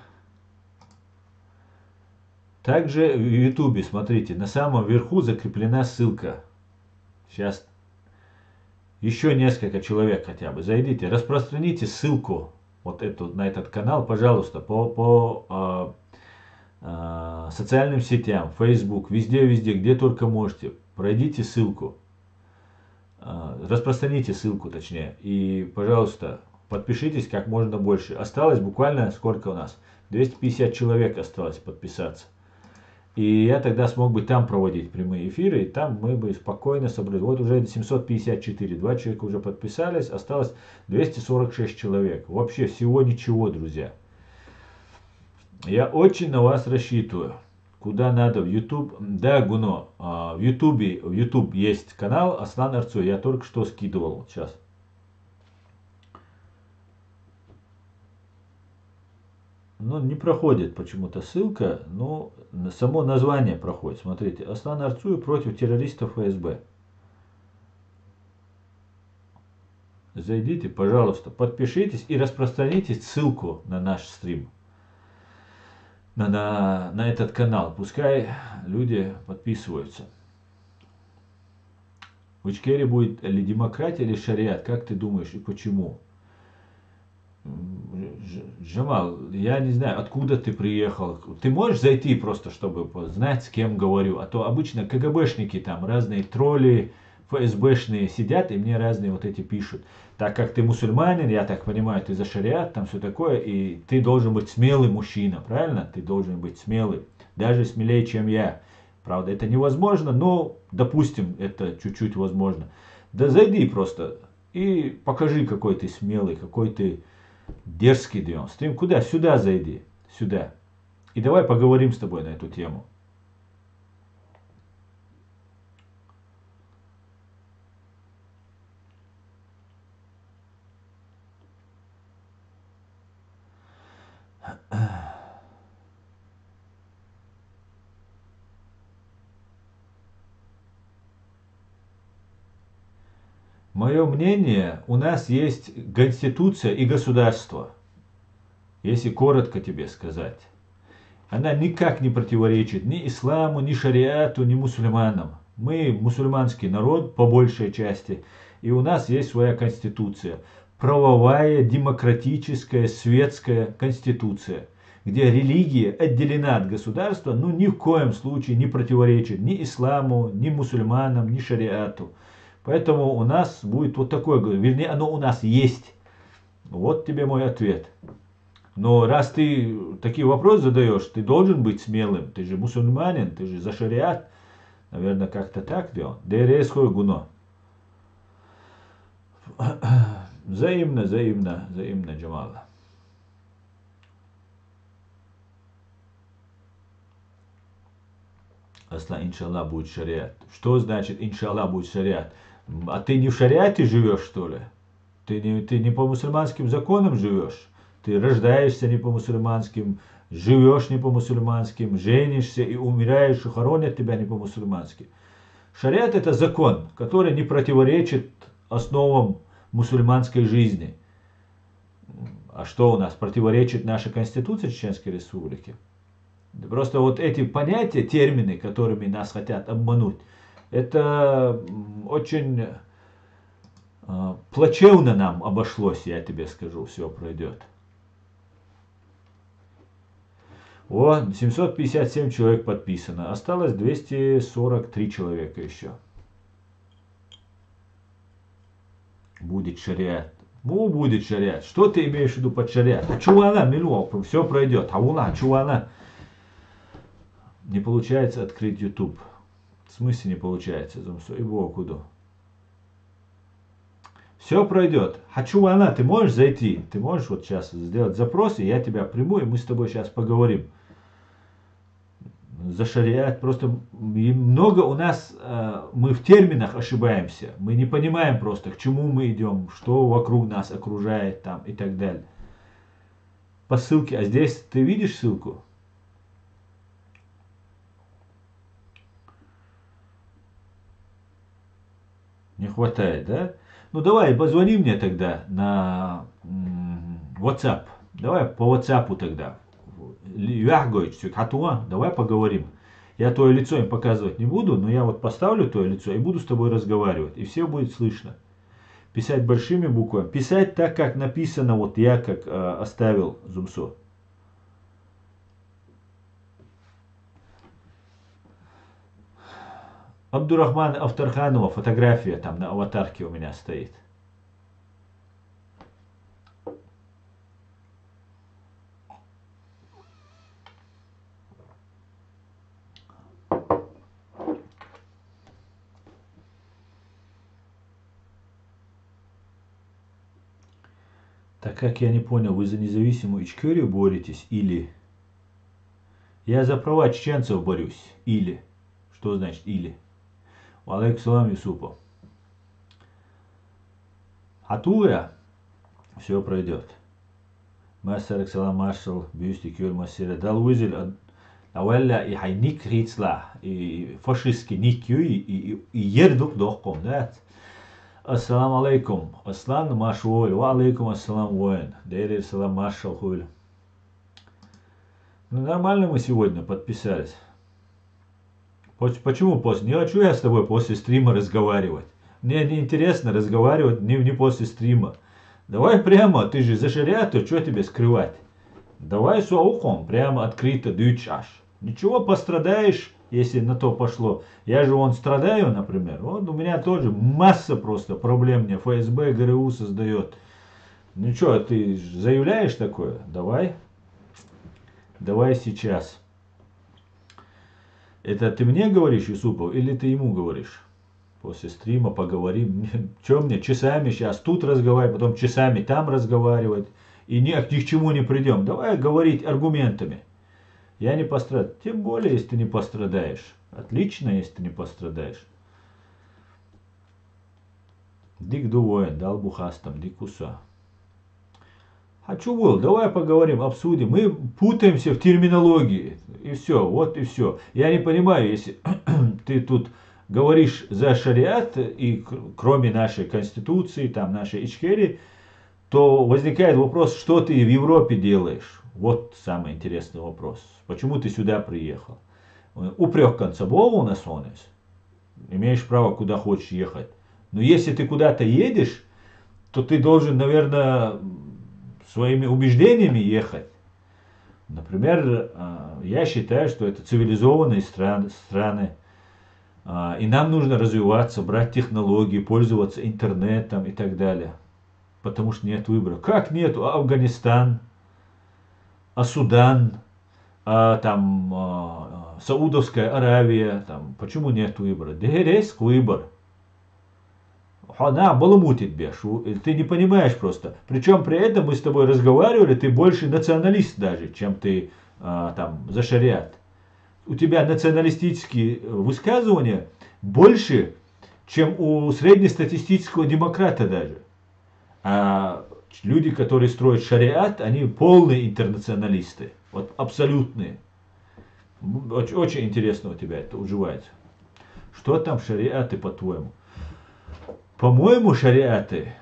Также в Ютубе, смотрите, на самом верху закреплена ссылка. Сейчас еще несколько человек хотя бы. Зайдите, распространите ссылку вот эту, на этот канал, пожалуйста, по социальным сетям, Facebook, везде, где только можете. Пройдите ссылку. Распространите ссылку, точнее. И, пожалуйста, подпишитесь как можно больше. Осталось буквально, сколько у нас? 250 человек осталось подписаться. И я тогда смог бы там проводить прямые эфиры, и там мы бы спокойно собрали. Вот уже 754, 2 человека уже подписались, осталось 246 человек. Вообще всего ничего, друзья. Я очень на вас рассчитываю. Куда надо, в YouTube. Да, Гуно, в YouTube есть канал Аслан Арцуев, я только что скидывал, сейчас. Ну, не проходит почему-то ссылка, но само название проходит. Смотрите, Аслан Арцуев против террористов ФСБ. Зайдите, пожалуйста, подпишитесь и распространите ссылку на наш стрим. На этот канал. Пускай люди подписываются. В Ичкерии будет ли демократия, или шариат? Как ты думаешь и почему? Джамал, я не знаю, откуда ты приехал. Ты можешь зайти просто, чтобы знать, с кем говорю. А то обычно КГБшники там, разные тролли, ФСБшные сидят, и мне разные вот эти пишут. Так как ты мусульманин, я так понимаю, ты за шариат, там все такое, и ты должен быть смелый мужчина, правильно? Ты должен быть смелый, даже смелее, чем я. Правда, это невозможно, но, допустим, это чуть-чуть возможно. Да зайди просто и покажи, какой ты смелый, какой ты дерзкий даем. Стрим куда? Сюда зайди. Сюда. И давай поговорим с тобой на эту тему. Мое мнение, у нас есть конституция и государство. Если коротко тебе сказать. Она никак не противоречит ни исламу, ни шариату, ни мусульманам. Мы мусульманский народ по большей части. И у нас есть своя конституция. Правовая, демократическая, светская конституция. Где религия отделена от государства, но ни в коем случае не противоречит ни исламу, ни мусульманам, ни шариату. Поэтому у нас будет вот такое, вернее, оно у нас есть. Вот тебе мой ответ. Но раз ты такие вопросы задаешь, ты должен быть смелым. Ты же мусульманин, ты же за шариат. Наверное, как-то так делал. Дересхой гуно. Взаимно, взаимно, взаимно, Джамала. Аслан, иншаллах, будет шариат. Что значит иншаллах будет шариат? А ты не в шариате живешь, что ли? Ты не по мусульманским законам живешь. Ты рождаешься не по мусульманским, живешь не по мусульманским, женишься и умираешь, и хоронят тебя не по мусульмански. Шариат это закон, который не противоречит основам мусульманской жизни. А что у нас? Противоречит наша Конституция Чеченской Республики? Просто вот эти понятия, термины, которыми нас хотят обмануть, это очень плачевно нам обошлось, я тебе скажу, все пройдет. О, 757 человек подписано, осталось 243 человека еще. Будет шариат. Ну, будет шариат. Что ты имеешь в виду под шариат? Чувана, милуа, все пройдет. Ауна, чувана. Не получается открыть YouTube. В смысле не получается? И куда? Все пройдет. Хочу она, ты можешь зайти? Ты можешь вот сейчас сделать запрос, и я тебя приму, и мы с тобой сейчас поговорим. За шариат. Просто много у нас, мы в терминах ошибаемся. Мы не понимаем просто, к чему мы идем, что вокруг нас окружает там и так далее. По ссылке. А здесь ты видишь ссылку? Не хватает, да? Ну давай, позвони мне тогда на WhatsApp. Давай по WhatsApp тогда. Давай поговорим. Я твое лицо им показывать не буду, но я вот поставлю твое лицо и буду с тобой разговаривать. И все будет слышно. Писать большими буквами. Писать так, как написано, вот я как оставил Зумсо. Абдурахман Автарханова, фотография там на аватарке у меня стоит. Так как я не понял, вы за независимую Ичкерию боретесь или... Я за права чеченцев борюсь. Или. Что значит или? Алейкум салам, Юсупа. Атуя. Все пройдет. Мастер салам маршал бюсти кюр массира дал вызель ауэлля и хайник рицла и фашистский никью и ердук дохком, да? Ассаламу алейкум. Аслан машуэль. Ва алейкум ассалам воин. Дейрир салам маршал хуэль. Ну нормально мы сегодня подписались. Почему после? Не хочу я с тобой после стрима разговаривать. Мне не интересно разговаривать не после стрима. Давай прямо, ты же за шариат, то что тебе скрывать? Давай с ухом, прямо открыто, дючаш. Ничего, пострадаешь, если на то пошло. Я же вон страдаю, например. Вот у меня тоже масса просто проблем мне ФСБ, ГРУ создает. Ну что, ты заявляешь такое? Давай. Давай сейчас. Это ты мне говоришь, Юсупов, или ты ему говоришь? После стрима поговорим. Чем мне часами сейчас тут разговаривать, потом часами там разговаривать. И ни к чему не придем. Давай говорить аргументами. Я не пострадаю. Тем более, если ты не пострадаешь. Отлично, если ты не пострадаешь. Дик дуоин, дал бухастам, дикуса. Хочу был, давай поговорим, обсудим. Мы путаемся в терминологии. И все, вот и все. Я не понимаю, если ты тут говоришь за шариат, и кроме нашей конституции, там нашей Ичкерии, то возникает вопрос, что ты в Европе делаешь. Вот самый интересный вопрос. Почему ты сюда приехал? Упрек концебова у нас он есть. Имеешь право куда хочешь ехать. Но если ты куда-то едешь, то ты должен, наверное, своими убеждениями ехать. Например, я считаю, что это цивилизованные страны. И нам нужно развиваться, брать технологии, пользоваться интернетом и так далее. потому что нет выбора. Как нет? Афганистан, Судан, Саудовская Аравия, почему нет выбора? Да есть выбор. Она баламутит беш, ты не понимаешь просто. Причем при этом мы с тобой разговаривали, ты больше националист даже, чем ты за шариат. У тебя националистические высказывания больше, чем у среднестатистического демократа даже. А люди, которые строят шариат, они полные интернационалисты. Вот абсолютные. Очень интересно у тебя это уживается. Что там шариаты, по-твоему? По-моему, шариаты,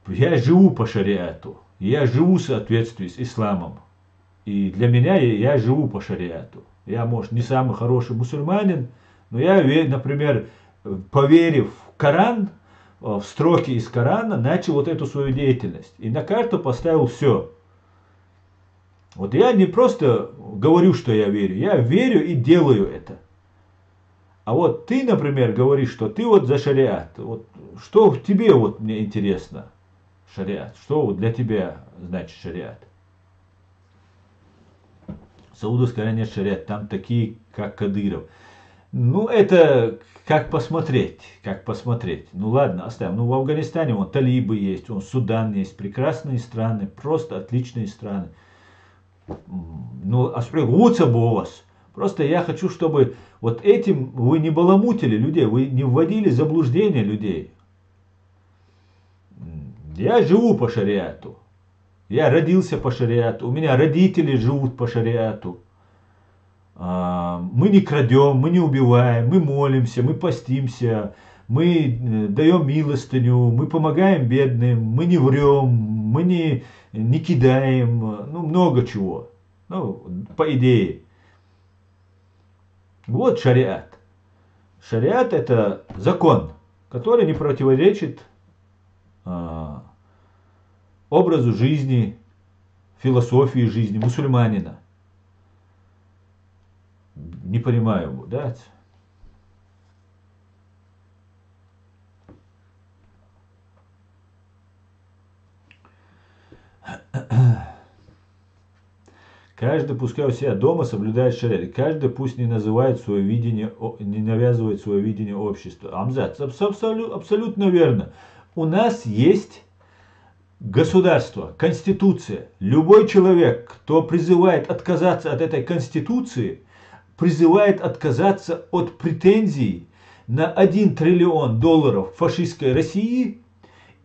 я живу по шариату. Я живу в соответствии с исламом. И для меня я живу по шариату. Я, может, не самый хороший мусульманин, но я, например, поверив в Коран, в строки из Корана, начал вот эту свою деятельность. И на карту поставил все. Вот я не просто говорю, что я верю и делаю это. А вот ты, например, говоришь, что ты вот за шариат. Вот что в тебе, вот мне интересно, шариат? Что вот для тебя значит шариат? В Саудовской Аравии нет шариат, там такие, как Кадыров. Ну, это как посмотреть, как посмотреть. Ну, ладно, оставим. Ну, в Афганистане вон талибы есть, Судан есть, прекрасные страны, просто отличные страны. Ну, рвутся бы у вас. Просто я хочу, чтобы вот этим вы не баламутили людей, вы не вводили в заблуждение людей. Я живу по шариату. Я родился по шариату. У меня родители живут по шариату. Мы не крадем, мы не убиваем, мы молимся, мы постимся, мы даем милостыню, мы помогаем бедным, мы не врем, мы не кидаем, ну много чего. Ну, по идее. Вот шариат. Шариат это закон, который не противоречит образу жизни, философии жизни мусульманина. Не понимаю, да? Каждый пускай у себя дома соблюдает шариат. Каждый пусть не называет свое видение, не навязывает свое видение общества. Амзац, абсолютно верно. У нас есть государство, конституция. Любой человек, кто призывает отказаться от этой конституции, призывает отказаться от претензий на 1 триллион долларов фашистской России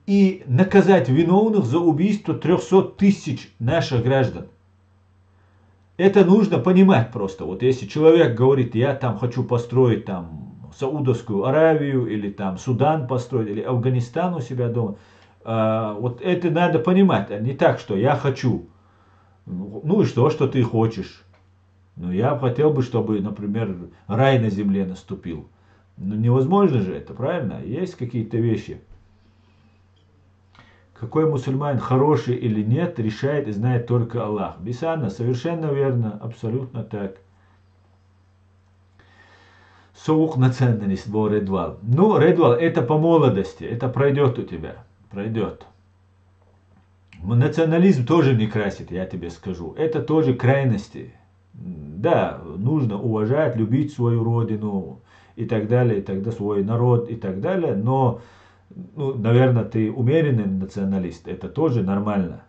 и наказать виновных за убийство 300 тысяч наших граждан. Это нужно понимать просто. Вот если человек говорит, я там хочу построить Саудовскую Аравию, или Судан построить, или Афганистан у себя дома, вот это надо понимать. А не так, что я хочу. Ну и что ты хочешь? Ну я хотел бы, чтобы, например, рай на земле наступил. Ну невозможно же это, правильно? Есть какие-то вещи. Какой мусульманин хороший или нет, решает и знает только Аллах. Бисана, совершенно верно, абсолютно так. Соук националист был Редвал. Ну, Редвал, это по молодости, это пройдет у тебя, пройдет. Национализм тоже не красит, я тебе скажу. Это тоже крайности. Да, нужно уважать, любить свою родину и так далее, свой народ и так далее, но наверное, ты умеренный националист, это тоже нормально.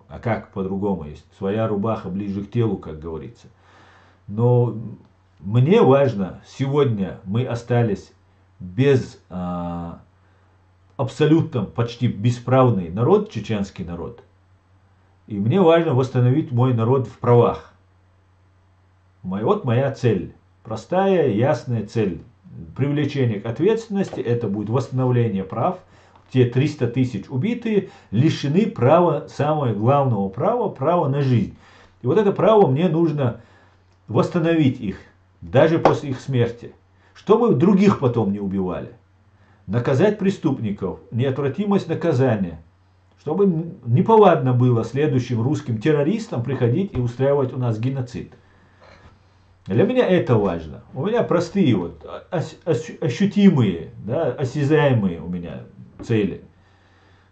А как по-другому есть? Своя рубаха ближе к телу, как говорится. Но мне важно, сегодня мы остались без абсолютно почти бесправный народ, чеченский народ. И мне важно восстановить мой народ в правах. Вот моя цель. Простая, ясная цель. Привлечение к ответственности, это будет восстановление прав. Те 300 тысяч убитые лишены права, самого главного права, права на жизнь. И вот это право мне нужно восстановить их, даже после их смерти. Чтобы других потом не убивали. Наказать преступников, неотвратимость наказания. Чтобы неповадно было следующим русским террористам приходить и устраивать у нас геноцид. Для меня это важно. У меня простые, ощутимые, осязаемые у меня цели.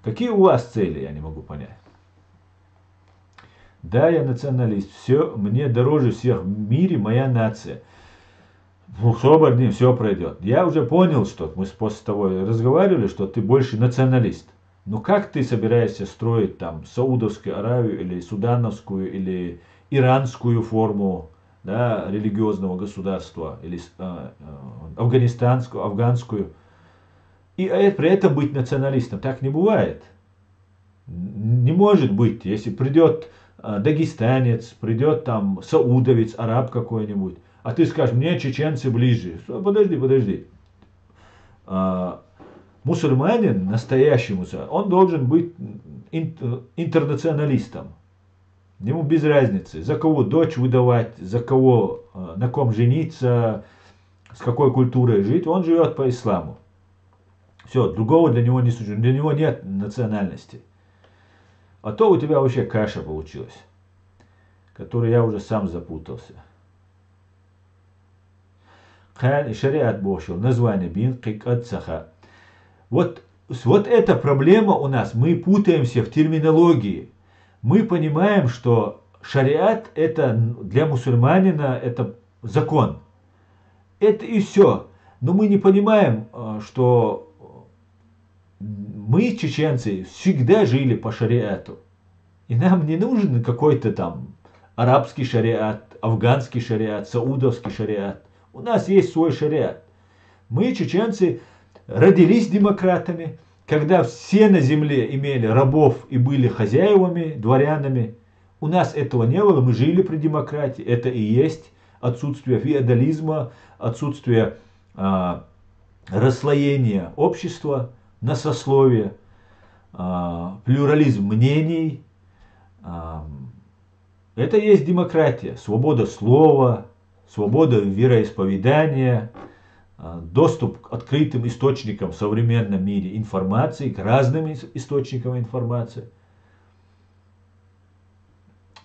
Какие у вас цели, я не могу понять. Да, я националист. Все, мне дороже всех в мире моя нация. Ну, свободнее, все пройдет. Я уже понял, что мы после того разговаривали, что ты больше националист. Но как ты собираешься строить там Саудовскую Аравию или Судановскую или иранскую форму, да, религиозного государства или афганистанскую, афганскую, и при этом быть националистом? Так не бывает. Не может быть, если придет дагестанец, придет там саудовец, араб какой-нибудь, а ты скажешь, мне чеченцы ближе. Подожди. Мусульманин, настоящий мусульманин, он должен быть интернационалистом. Ему без разницы, за кого дочь выдавать, за кого, на ком жениться, с какой культурой жить, он живет по исламу. Все, другого для него не существует, для него нет национальности. А то у тебя вообще каша получилась, которой я уже сам запутался. Хан и шариат бошил, название бин кикат саха. Вот эта проблема у нас, мы путаемся в терминологии. Мы понимаем, что шариат это для мусульманина это закон. Это и все. Но мы не понимаем, что мы, чеченцы, всегда жили по шариату. И нам не нужен какой-то там арабский шариат, афганский шариат, саудовский шариат. У нас есть свой шариат. Мы, чеченцы, родились демократами, когда все на земле имели рабов и были хозяевами, дворянами. У нас этого не было, мы жили при демократии. Это и есть отсутствие феодализма, отсутствие расслоения общества на сословие, плюрализм мнений. Это и есть демократия, свобода слова, свобода вероисповедания, доступ к открытым источникам в современном мире информации, к разным источникам информации.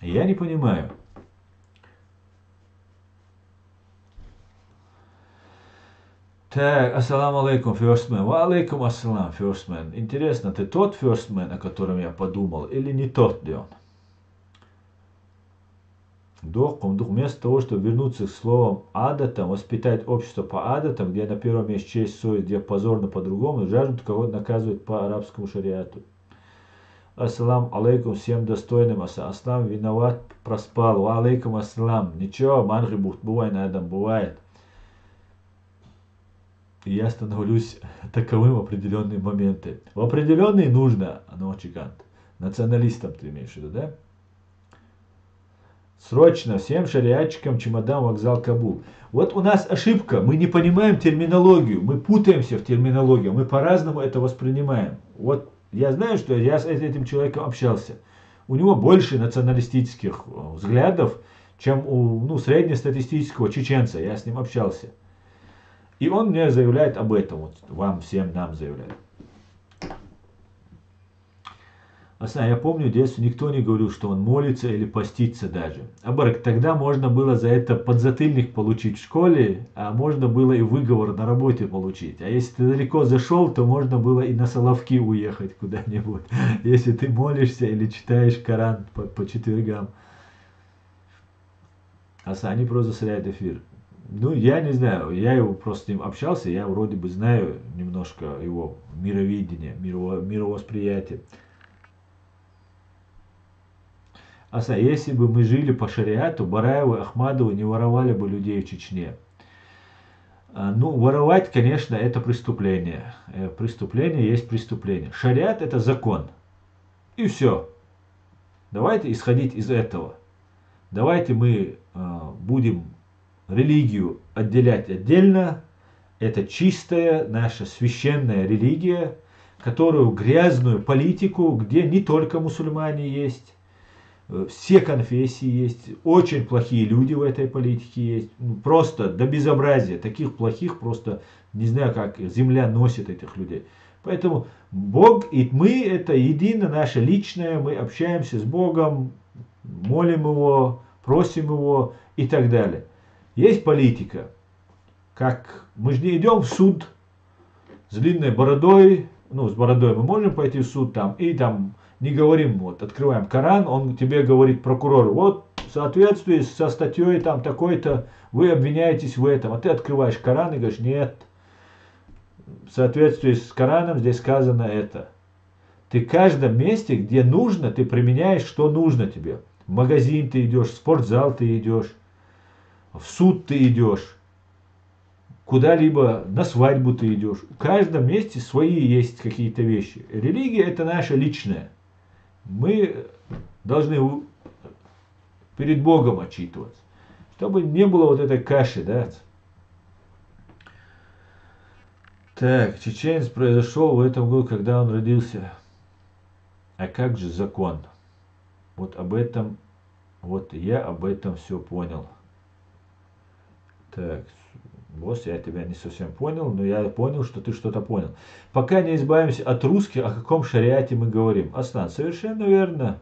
Я не понимаю. Так, ассаламу алейкум, ферстмен. Ва алейкум ассалам, ферстмен. Интересно, ты тот ферстмен, о котором я подумал, или не тот ли он? Вместо того, чтобы вернуться к словам адатам, воспитать общество по адатам, где на первом месте честь, совесть, где позорно по-другому, жаждут кого-то наказывать по арабскому шариату. Ассалам алейкум, всем достойным. Аслам виноват, проспал. Ва алейкум ассалам. Ничего, манхи бывает на этом, бывает. И я становлюсь таковым в определенные моменты. В определенные нужно, чикант. Националистам ты имеешь в виду, да? Срочно всем шариатчикам чемодан, вокзал, Кабул. Вот у нас ошибка, мы не понимаем терминологию, мы путаемся в терминологии, мы по-разному это воспринимаем. Вот я знаю, что я с этим человеком общался. У него больше националистических взглядов, чем у среднестатистического чеченца. Я с ним общался. И он мне заявляет об этом, вот вам всем нам заявляет. Я помню, в детстве никто не говорил, что он молится или постится даже. Тогда можно было за это подзатыльник получить в школе, а можно было и выговор на работе получить. А если ты далеко зашел, то можно было и на Соловки уехать куда-нибудь, если ты молишься или читаешь Коран по четвергам. Они просто засоряют эфир. Я не знаю, я его просто с ним общался, я вроде бы знаю немножко его мировидение, мировосприятие. Если бы мы жили по шариату, Бараевы, Ахмадовы не воровали бы людей в Чечне. Воровать, конечно, это преступление. Преступление есть преступление. Шариат это закон. И все. Давайте исходить из этого. Давайте мы будем религию отделять отдельно. Это чистая наша священная религия, которую грязную политику, где не только мусульмане есть, все конфессии есть, очень плохие люди в этой политике есть, просто до безобразия, таких плохих просто не знаю, как земля носит этих людей. Поэтому Бог и мы это едино наше личное, мы общаемся с Богом, молим Его, просим Его и так далее. Есть политика, как мы же не идем в суд с длинной бородой, ну, с бородой мы можем пойти в суд там и там не говорим, вот, открываем Коран, он тебе говорит, прокурор, вот, в соответствии со статьей там такой-то, вы обвиняетесь в этом, а ты открываешь Коран и говоришь, нет, в соответствии с Кораном здесь сказано это. Ты в каждом месте, где нужно, ты применяешь, что нужно тебе. В магазин ты идешь, в спортзал ты идешь, в суд ты идешь, куда-либо на свадьбу ты идешь. В каждом месте свои есть какие-то вещи. Религия это наша личная. Мы должны перед Богом отчитываться, чтобы не было вот этой каши, да. Так, чеченец произошел в этом году, когда он родился. А как же закон? Вот об этом, вот я об этом все понял. Так, босс, я тебя не совсем понял, но я понял, что ты что-то понял. Пока не избавимся от русских, о каком шариате мы говорим? Аслан, совершенно верно.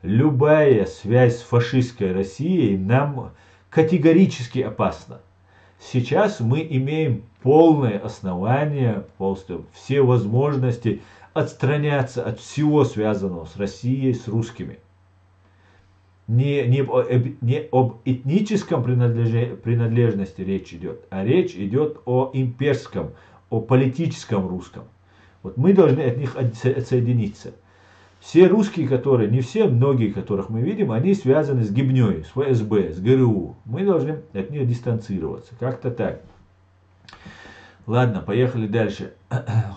Любая связь с фашистской Россией нам категорически опасна. Сейчас мы имеем полное основание, просто все возможности отстраняться от всего связанного с Россией, с русскими. Не об этническом принадлежности речь идет, а речь идет о имперском, о политическом русском. Вот мы должны от них отсоединиться. Все русские, которые, не все, многие, которых мы видим, они связаны с гибней, с ФСБ, с ГРУ. Мы должны от них дистанцироваться. Как-то так. Ладно, поехали дальше.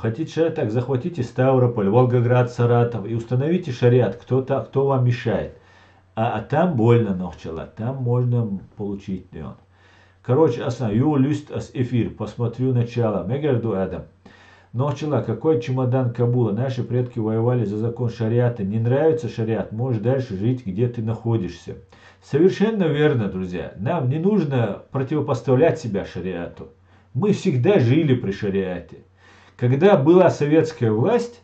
Хотите шариат? Так, захватите Ставрополь, Волгоград, Саратов и установите шариат. Кто вам мешает? А там больно нохчала, там можно получить. Короче, основа, люст эфир, посмотрю начало. Мегарду Адам. Нохчала, какой чемодан Кабула? Наши предки воевали за закон шариата. Не нравится шариат, можешь дальше жить, где ты находишься. Совершенно верно, друзья. Нам не нужно противопоставлять себя шариату. Мы всегда жили при шариате. Когда была советская власть,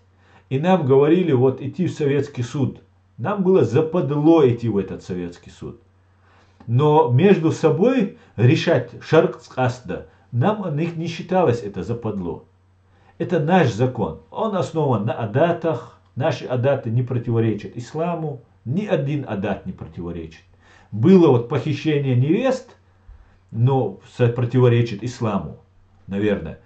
и нам говорили вот идти в советский суд, нам было западло идти в этот советский суд. Но между собой решать шарк-асда, нам их не считалось это западло. Это наш закон. Он основан на адатах. Наши адаты не противоречат исламу. Ни один адат не противоречит. Было вот похищение невест, но противоречит исламу, наверное.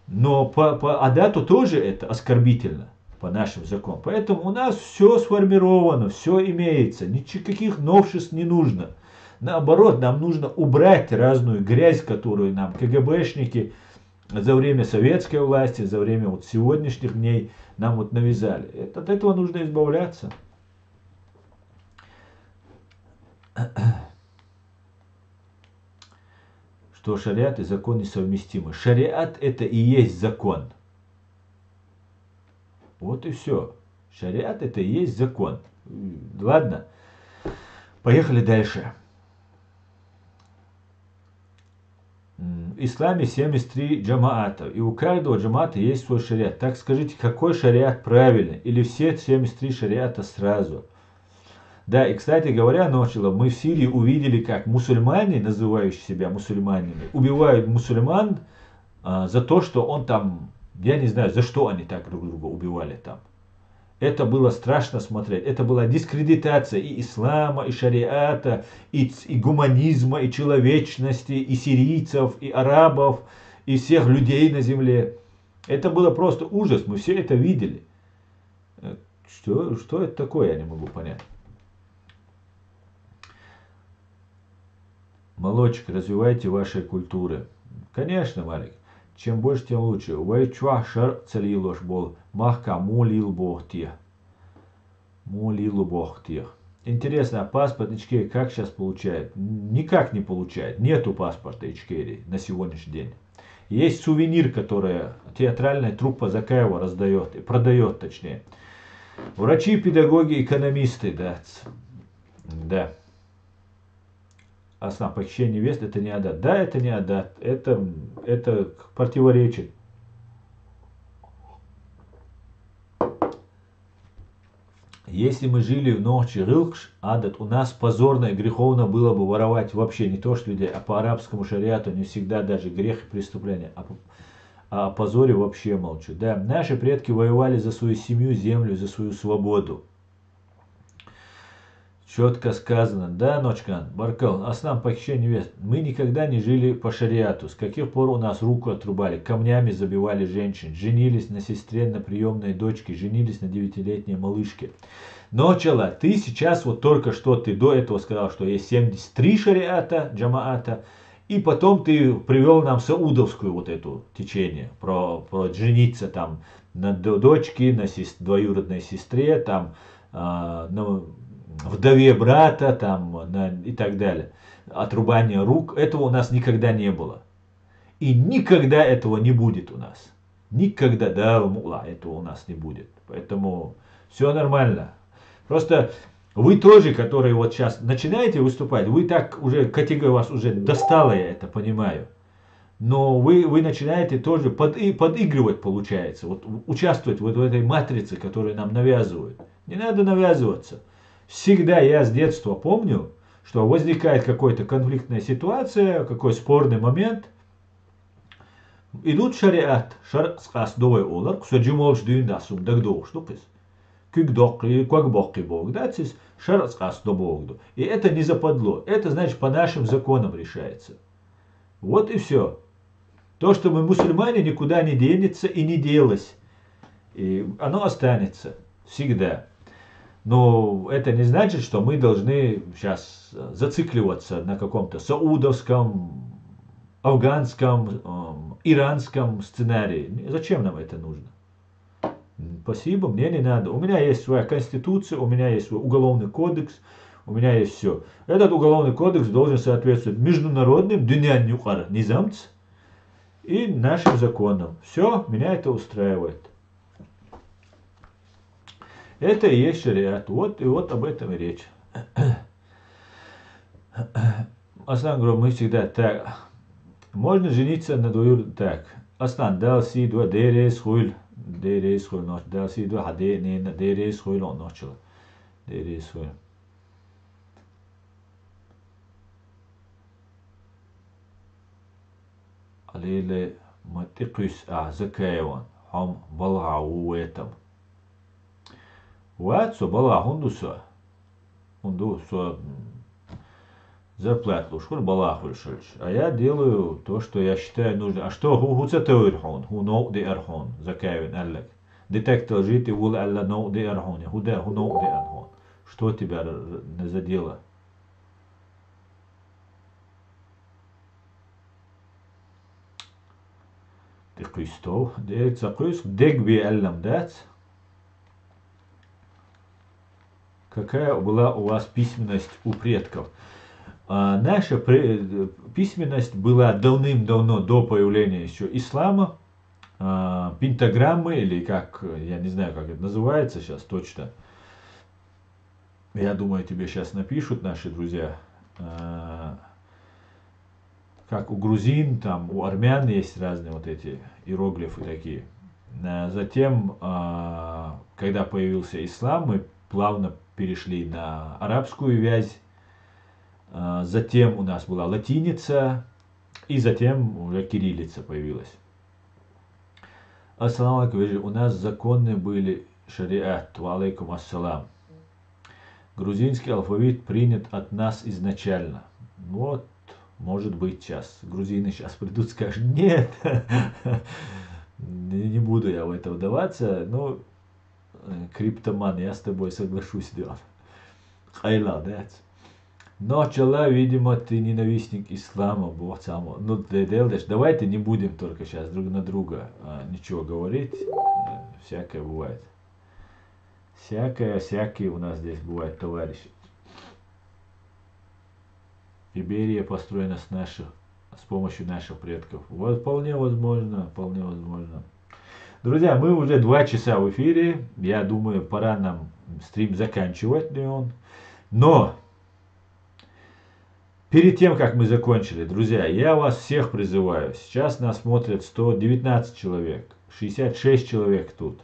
Но по адату тоже это оскорбительно, по нашим законам. Поэтому у нас все сформировано, все имеется. Никаких новшеств не нужно. Наоборот, нам нужно убрать разную грязь, которую нам КГБшники за время советской власти, за время вот сегодняшних дней нам вот навязали. От этого нужно избавляться. Что шариат и закон несовместимы. Шариат это и есть закон. Вот и все. Шариат это и есть закон. Ладно. Поехали дальше. В исламе 73 джамаата, и у каждого джамаата есть свой шариат. Так скажите, какой шариат правильный? Или все 73 шариата сразу? Да, и кстати говоря, Ночила, мы в Сирии увидели, как мусульмане, называющие себя мусульманами, убивают мусульман за то, что он там, я не знаю, за что они так друг друга убивали там. Это было страшно смотреть. Это была дискредитация и ислама, и шариата, и гуманизма, и человечности, и сирийцев, и арабов, и всех людей на земле. Это было просто ужас. Мы все это видели. Что это такое, я не могу понять. Молочек, развивайте ваши культуры. Конечно, Малик. Чем больше, тем лучше. Вайчва шар целилош бол. Махка молил Бог тех. Молил Бог тех. Интересно, а паспорт Ичкерии как сейчас получает? Никак не получает. Нету паспорта Ичкерии на сегодняшний день. Есть сувенир, который театральная труппа Закаева раздает, и продает точнее. Врачи, педагоги, экономисты, да. Да. Основа похищения невесты это не адат. Да, это не адат. Это противоречит. Если мы жили в ночи Рылкш, адат, у нас позорно и греховно было бы воровать вообще не то, что людей, а по арабскому шариату не всегда даже грех и преступление. а о позоре вообще молчу. Да, наши предки воевали за свою семью, землю, за свою свободу. Четко сказано, да, Ночкан, Баркал, основном похищение невест. Мы никогда не жили по шариату. С каких пор у нас руку отрубали, камнями забивали женщин, женились на сестре, на приемной дочке, женились на 9-летней малышке. Но, Чала, ты сейчас вот только что, ты до этого сказал, что есть 73 шариата, джамаата, и потом ты привел нам саудовскую вот эту течение, про жениться там на дочке, на двоюродной сестре, там, на вдове брата там, и так далее. Отрубание рук, этого у нас никогда не было. И никогда этого не будет у нас. Никогда, да, этого у нас не будет. Поэтому все нормально. Просто вы тоже, которые вот сейчас начинаете выступать, вы так уже, категория вас уже достала, я это понимаю. Но вы начинаете тоже подыгрывать, получается, вот участвовать вот в этой матрице, которую нам навязывают. Не надо навязываться. Всегда я с детства помню, что возникает какая-то конфликтная ситуация, какой спорный момент. Идут шариат, шар скасдовый олар, кусаджим олш дюйнда сумдаг доуштукис. Кюгдокли, квакбокки бог, да, шар скасдобогду. И это не западло, это значит по нашим законам решается. Вот и все. То, что мы мусульмане, никуда не денется и не делось. И оно останется всегда. Но это не значит, что мы должны сейчас зацикливаться на каком-то саудовском, афганском, иранском сценарии. Зачем нам это нужно? Спасибо, мне не надо. У меня есть своя конституция, у меня есть свой уголовный кодекс, у меня есть все. Этот уголовный кодекс должен соответствовать международным низамц и нашим законам. Все, меня это устраивает. Это и есть шариат. Вот и вот об этом и речь. Аслан говорит, мы всегда так. Можно жениться на двоюродном. Так. Аслан, дал си два дерес хуйль. Дерес хуйль ночь. Дал си два хаде не на дерес хуйль он ночил. Дерес хуйль. Алиле матикус закаеван. Хам балгау этом. Вот, со бала хунду со зарплату шкур бала хульшульш. А я делаю то, что я считаю нужно. А что хуцатуирхон, ху ноу де архон, закаевин аллак. Детектор жит и вул алла ноу де архон, худа ху ноу де архон. Что тебя задело? Ты кустов, дек закус, дек би аллам дат. Какая была у вас письменность у предков? Наша письменность была давным-давно, до появления еще ислама. Пентаграммы, или как, я не знаю, как это называется сейчас точно. Я думаю, тебе сейчас напишут наши друзья. Как у грузин, там у армян есть разные вот эти иероглифы такие. Затем, когда появился ислам, мы плавно перешли на арабскую вязь, затем у нас была латиница, и затем уже кириллица появилась. Ассаламу алейкум, у нас законы были шариат, ва алейкум ассалам. Грузинский алфавит принят от нас изначально. Вот, может быть, сейчас грузины сейчас придут и скажут, нет, не буду я в это вдаваться, но криптоман, я с тобой соглашусь, да. Хайла, да. Но, Чала, видимо, ты ненавистник ислама, Бог сам. Ну, ты делаешь, давайте не будем только сейчас друг на друга ничего говорить. Всякое бывает. Всякие у нас здесь бывают, товарищи. Иберия построена с помощью наших предков. Вот, вполне возможно, вполне возможно. Друзья, мы уже 2 часа в эфире. Я думаю, пора нам стрим заканчивать. Но перед тем, как мы закончили, друзья, я вас всех призываю. Сейчас нас смотрят 119 человек, 66 человек тут.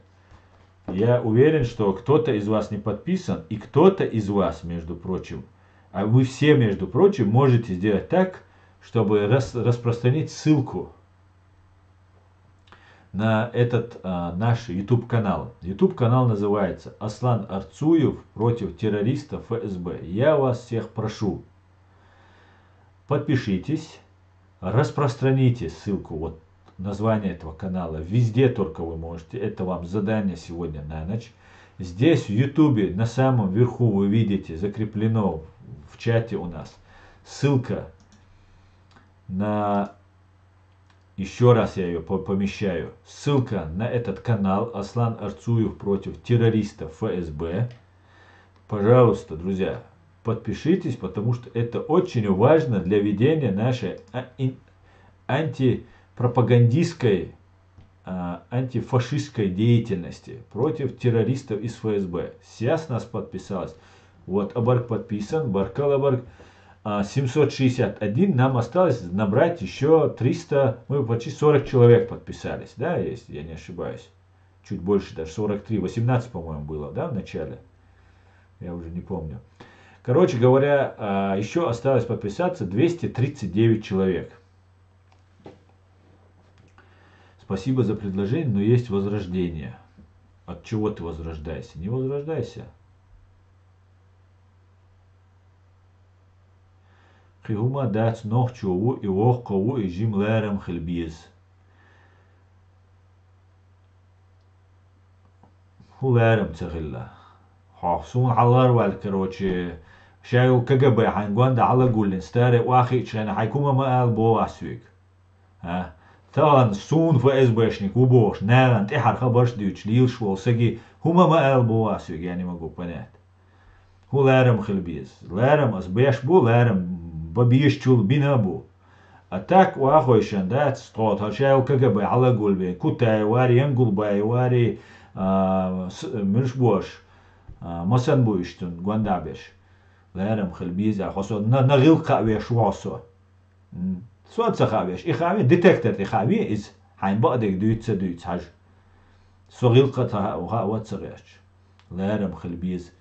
Я уверен, что кто-то из вас не подписан, и кто-то из вас, между прочим, а вы все, между прочим, можете сделать так, чтобы распространить ссылку. на этот наш YouTube канал. YouTube канал называется Аслан Арцуев против террористов ФСБ. Я вас всех прошу, подпишитесь, распространите ссылку, вот название этого канала, везде только вы можете. Это вам задание сегодня на ночь. Здесь в YouTube на самом верху вы видите, закреплено в чате у нас ссылка на, еще раз я ее помещаю, ссылка на этот канал Аслан Арцуев против террористов ФСБ. Пожалуйста, друзья, подпишитесь, потому что это очень важно для ведения нашей антипропагандистской, антифашистской деятельности против террористов из ФСБ. Сейчас нас подписалось. Вот, Абарк подписан, Баркал Абарк 761. Нам осталось набрать еще 300, мы почти 40 человек подписались, да, если я не ошибаюсь. Чуть больше, даже 43, 18, по-моему, было, да, в начале. Я уже не помню. Короче говоря, еще осталось подписаться 239 человек. Спасибо за предложение, но есть возрождение. От чего ты возрождаешься? Не возрождайся. Хигума дац нох чову и ох кову и жим лерем хельбиз. Хулерем цегилла. حاسون حلار والكروتشي شايو كجبة حنقول ده على جولن ستاري واخي شان حيكون ما قال بو عسويك ها ثان سون فاز باشنيك وبوش نالن تحر خبرش ديوش ليلش والسجي هما ما قال بو عسويك يعني ما جو بنات هو لارم خلبيز لارم أس باش بو لارم ببيش تشول بينا بو أتاك واخوي شان دات ستوت هالشايو كجبة على جول بين كوتاي واري ينقل باي واري مش بوش مثلا بوشتن گوندابش لارم خلبيزا خاصو نغيل قاويش واسو سوات سخاويش إخاوي ديتكتر إخاوي إز حين بقدك دويتس حاج سو غيل قطع وات سغيش لارم خلبيز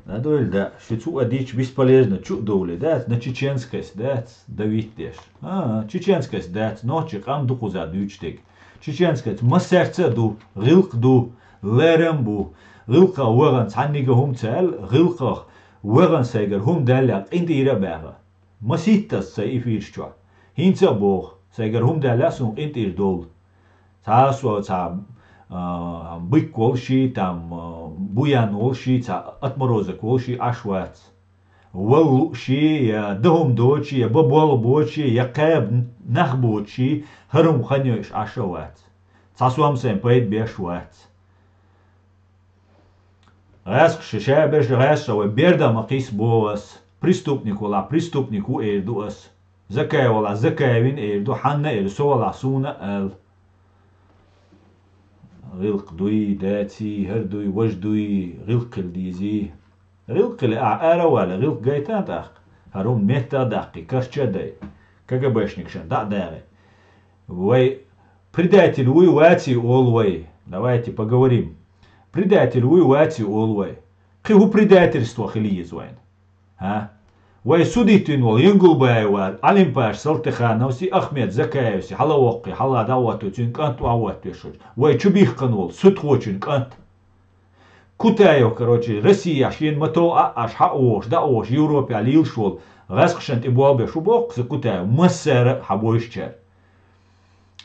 надоль да что цу одичь бесполезно чу доли да на чеченскость да давитеш чеченскость да ночи кам духуза дючтек чеченскость масерце ду гилк ду лерем бу гилка ваган цаннига хум цел гилка ваган сайгер хум даля индира бага маситтас сай фирчва хинца бог сайгер хум даля сум интир дол цасо ца бык волши там буян волши ца отморозок волши ашвац والشي يا دهم دوتشي يا بابوال بوتشي يا قاب نخبوتشي هرم خنيوش عشوات تصوم سين بيت بيشوات غاسق ششابش غاسق بيردا مقيس بوس преступник ولا преступнику эйрдуас закай ولا закаевин эйрду ханна эйрсо ولا суна эл غلق دوي داتي هردوي وجدوي غلق الديزي غلق الأعارة ولا غلق جايتان تاخ هروم مهتا داقي كرشا داي КГБшник шен да дары вой предатель уй вати олвой давайте поговорим предатель уй вати олвой кыгу предательство хилиез вайн вой судитин вол юнгулбай вар алимпаш салтыхановси ахмед закаевси халавоқи хала давату цин кант ават вешуч вой чубихкан вол суд хочин кант Кутаев, короче, Россия, шин мато аш хаош, да ош, Европе алил шол, расхшент и буалбе шубок, за Кутаев, массера хабойшчер.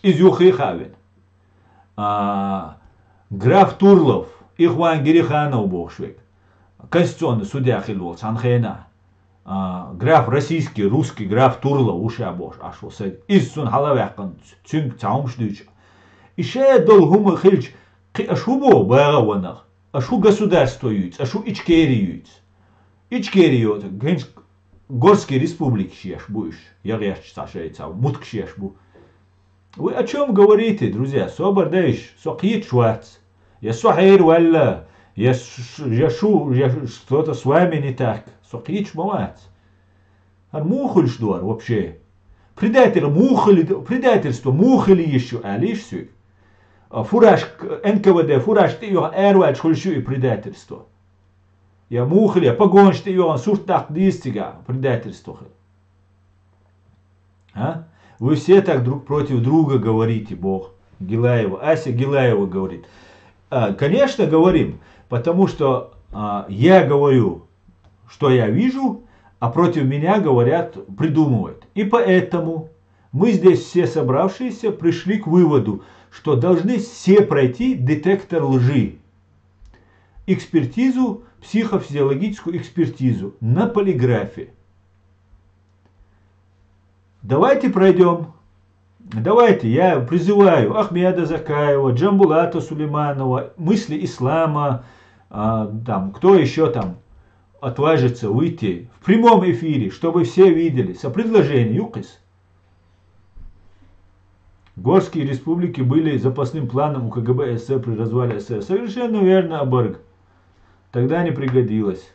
Из юхи хавин. Граф Турлов, Ихван Гириханов бокшвек. Конституционный судья хилвол, Санхена. Граф российский, русский, граф Турлов, уша бош, ашо сед. Из сун халавякан, цюнг цаумшдыч. Ише долгума хильч, ашубо бага ванах. Ашу государство юйц, ашу ичкери юйц. Ичкери юйц, генс горские республики шеш будешь. Я речь сашейца, мутк шеш бу. Вы о чем говорите, друзья? Собор дэйш, сокит швац. Я сохейр валла, я что-то с вами не так. Сокит шмавац. А мухоль шдуар вообще. Предательство мухоли еще, а лишь сюк. Фураж НКВД, фураж ты его эрвач хульшу и предательство. Я мухли, погонш ты его суртак дистига предательство. А? Вы все так друг против друга говорите, Бог. Гилаева, Ася Гилаева говорит. Конечно, говорим, потому что я говорю, что я вижу, а против меня говорят, придумывают. И поэтому мы здесь все собравшиеся пришли к выводу, что должны все пройти детектор лжи. Экспертизу, психофизиологическую экспертизу на полиграфе. Давайте пройдем. Давайте, я призываю Ахмеда Закаева, Джамбулата Сулейманова, мысли ислама, там, кто еще там отважится выйти в прямом эфире, чтобы все видели, со предложением ЮКИС. Горские республики были запасным планом у КГБ СССР при развале СССР. Совершенно верно, Абарг. Тогда не пригодилось.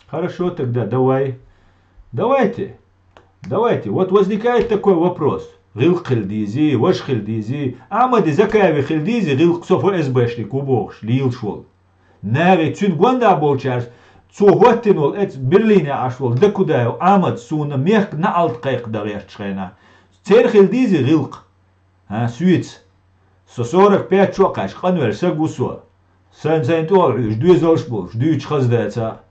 Хорошо, тогда давайте. Вот возникает такой вопрос. Гилк Хильдизи, Ваш Хильдизи, Амади Закаеви Хильдизи, Гилк Софо СБшник, убогш, Лил швол. Нари Цюнгванда болчарс, Цугваттинул, эц Берлине ашвол, декудаю, Амад Суна, Мех на Алткайк дарешчхена. Цер Хильдизи Гилк, Суиц, со 45 чокаш, Ханвер, Сагусо. Сайн ждүй золшбол, ждүй чхаздается.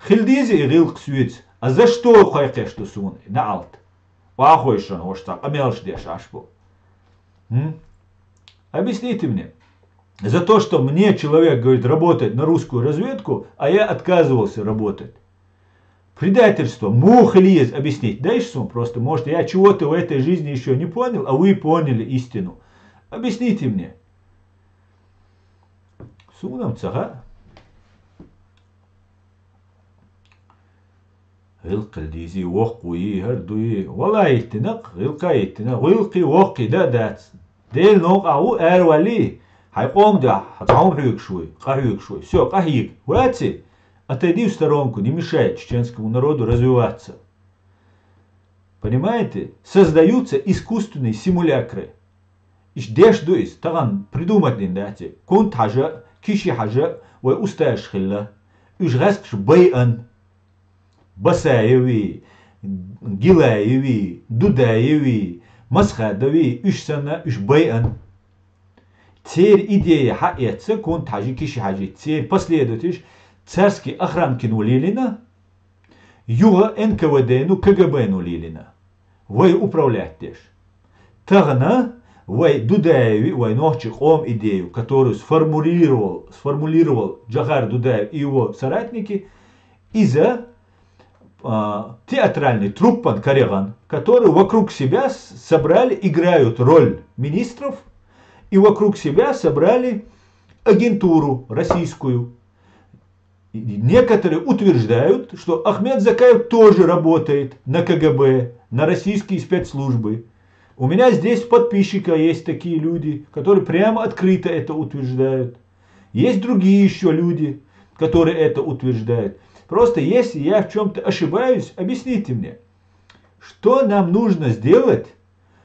Хильдизи Гилк Суиц. А за что хайкеш то сун на алт? Вахойшан, оштак, амелш деш ашбол. Объясните мне. За то, что мне человек говорит работать на русскую разведку, а я отказывался работать. Предательство, мухлиез, объяснить. Дальше просто, может, я чего-то в этой жизни еще не понял, а вы поняли истину. Объясните мне. Сунам цага. غلق الديزي وقوي هردوي ولا يتنق غلقا يتنق غلقي وقي دات ديل نوق أو أرولي هيقوم ده هتعوم حيوك شوي все قهيك врати отойди в сторонку, не мешай чеченскому народу развиваться. Понимаете? Создаются искусственные симулякры. Ишдеш дуис таган придумать не дате кунт хажа киши хажа вай устаеш хилла ишгаск байан Басаеви, Гилаеви, Дудаеви, Масхадови, Ишсана, Ишбайан. Теперь идея хаэца, кон тажи киши хажи, теперь последователь царский охранки нулилина, юга НКВД, ну КГБ нулилина. Вы управляете. Тагна, вы Дудаеви, вы ночик ом идею, которую сформулировал Джахар Дудаев и его соратники, из-за театральный труппан Кареган, которые вокруг себя собрали, играют роль министров, и вокруг себя собрали агентуру российскую. И некоторые утверждают, что Ахмед Закаев тоже работает на КГБ, на российские спецслужбы. У меня здесь подписчика есть такие люди, которые прямо открыто это утверждают. Есть другие еще люди, которые это утверждают. Просто если я в чем-то ошибаюсь, объясните мне, что нам нужно сделать,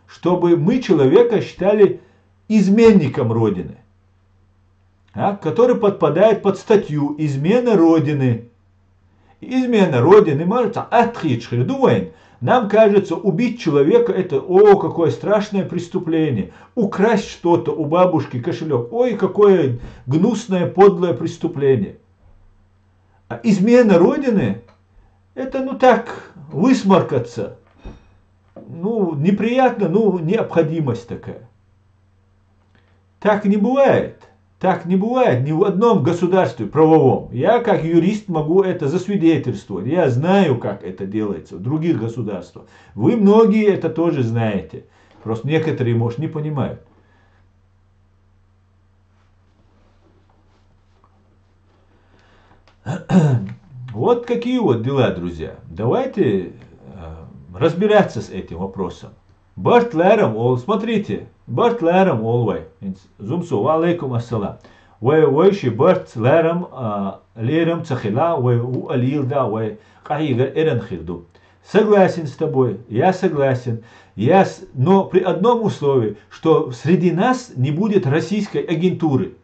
чтобы мы человека считали изменником Родины, который подпадает под статью «Измена Родины». Измена Родины, может, думаем, нам кажется, убить человека это, какое страшное преступление. Украсть что-то у бабушки, кошелек, ой, какое гнусное, подлое преступление. А измена Родины, это так, высморкаться. Неприятно, необходимость такая. Так не бывает. Так не бывает ни в одном государстве правовом. Я как юрист могу это засвидетельствовать. Я знаю, как это делается в других государствах. Вы многие это тоже знаете. Просто некоторые, может, не понимают. Вот какие вот дела, друзья. Давайте разбираться с этим вопросом. Бартлером, смотрите, Бартлером, олвай, зумсу, алейкум ассалам. Вайши Бартлером, лером цахила, у алилда, кахига эренхирду. Согласен с тобой, я согласен. Но при одном условии, что среди нас не будет российской агентуры.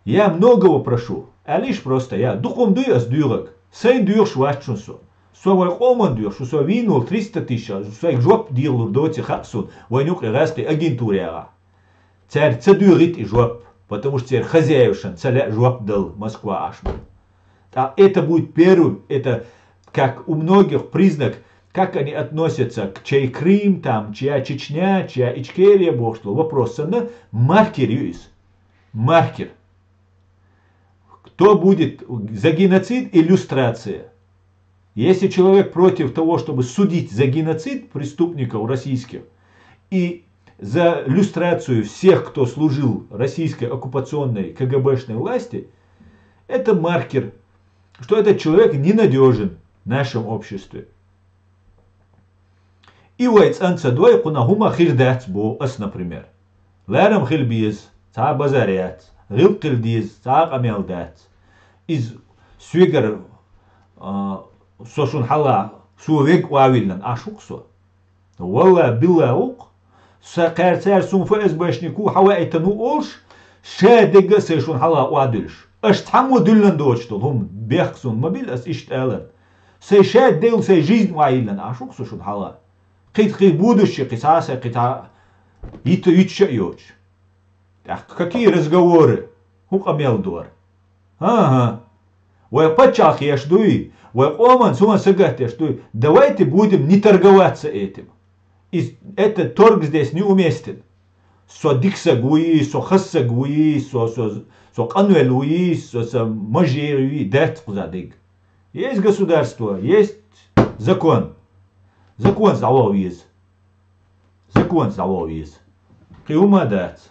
Я многого прошу. А лишь просто я духом дуяс дюрак, сайн дюрш вачунсу. Совой командир, что со винул 300 тысяч, своих жоп дилур доти хапсун, войнук и раски агентуряга. Царь цадурит и жоп, потому что царь хозяевшин, царя жоп дал Москва ашман. А это будет первым, это как у многих признак, как они относятся к чей Крым, там, чья Чечня, чья Ичкерия, бог что, вопрос на маркер есть. Маркер. Кто будет за геноцид, иллюстрация. Если человек против того, чтобы судить за геноцид преступников российских и за люстрацию всех, кто служил российской оккупационной КГБшной власти, это маркер, что этот человек ненадежен в нашем обществе. И вайц ансадой кунагума хирдац бо ас, например. Ларам хилбиз, ца базаряц, гил килдиз, ца амелдац. Из свигар сошун хала сувек уавилан ашуксо. Валла биллаук. Сакарцар сум ФСБшнику хаваитану олш. Шадега сешун хала уадульш. Аш таму дуллан дочтол. Хум бехсун мобиль ас ишталан. Сей шад дел сей жизнь уавилан ашуксо шун хала. Қит будущее, қисаса, қита ито ича йоч. Какие разговоры? Хукамел дуар. Ага. Вай пачах яшдуй, вай оман сума сагат яшдуй. Давайте будем не торговаться этим. И этот торг здесь неуместен. Со диксагуи, со хассагуи, со канвелуи, со мажеруи, дат кузадыг. Есть государство, есть закон. Закон заловиз. Закон заловиз. Киумадат.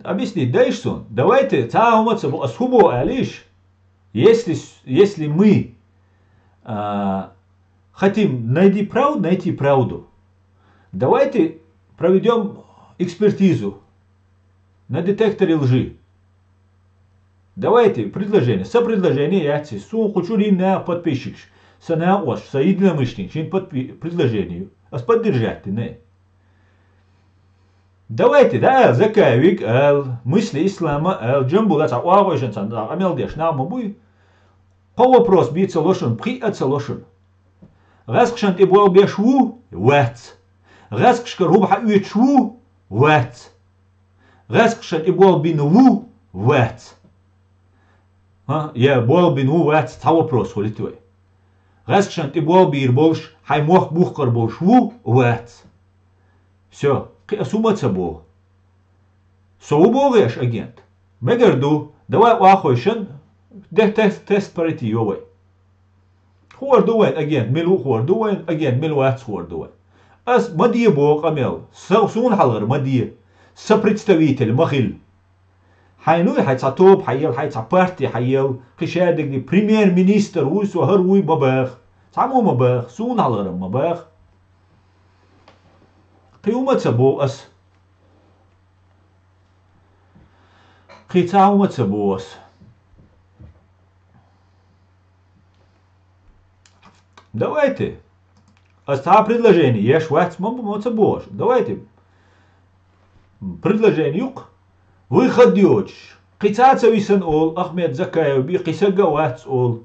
Объяснить, дайшсон. Давайте цауматься асхубо алиш. Если мы хотим найти правду, давайте проведем экспертизу на детекторе лжи. Давайте предложение. Сопредложение яйца. Су хочу ли на подписчик. Сана ош. Соединомышленник. Чин предложению. А поддержать не. Давайте, да, закавик, мысли ислама, джамбула, цауагойшан, амелдеш, намабуй. По вопрос биться лошен, приаться лошен. Раскшан и был бешву, вац. Раскшка рубха уечву, вац. Раскшан и был бинву, вац. Я был бинву, вац, та вопрос, холи твой. Раскшан и был бир больш, хаймох бухкар большву, вац. Все. Суматься бо. Соубогеш агент. Мегарду, давай уахойшен, тест парити йовай. Хуар дуэн агент, милу хуар дуэн, агент милу ац хуар дуэн. Ас мадия бог амел, сун халгар мадия, сопредставитель махил. Хайнуй хайца топ, хайел хайца парти, хайел, хишадыгни, премьер-министр, уй суахар уй мабах. Саму мабах, сун халгар мабах. Қиумаца бо ас. Қитаумаца бо ас. Давайте. Оста предложение. Я швац мамаца бош. Давайте. Предложение юк. Выход дёч. Қитаца висан ол. Ахмед Закаев би қисагавац ол.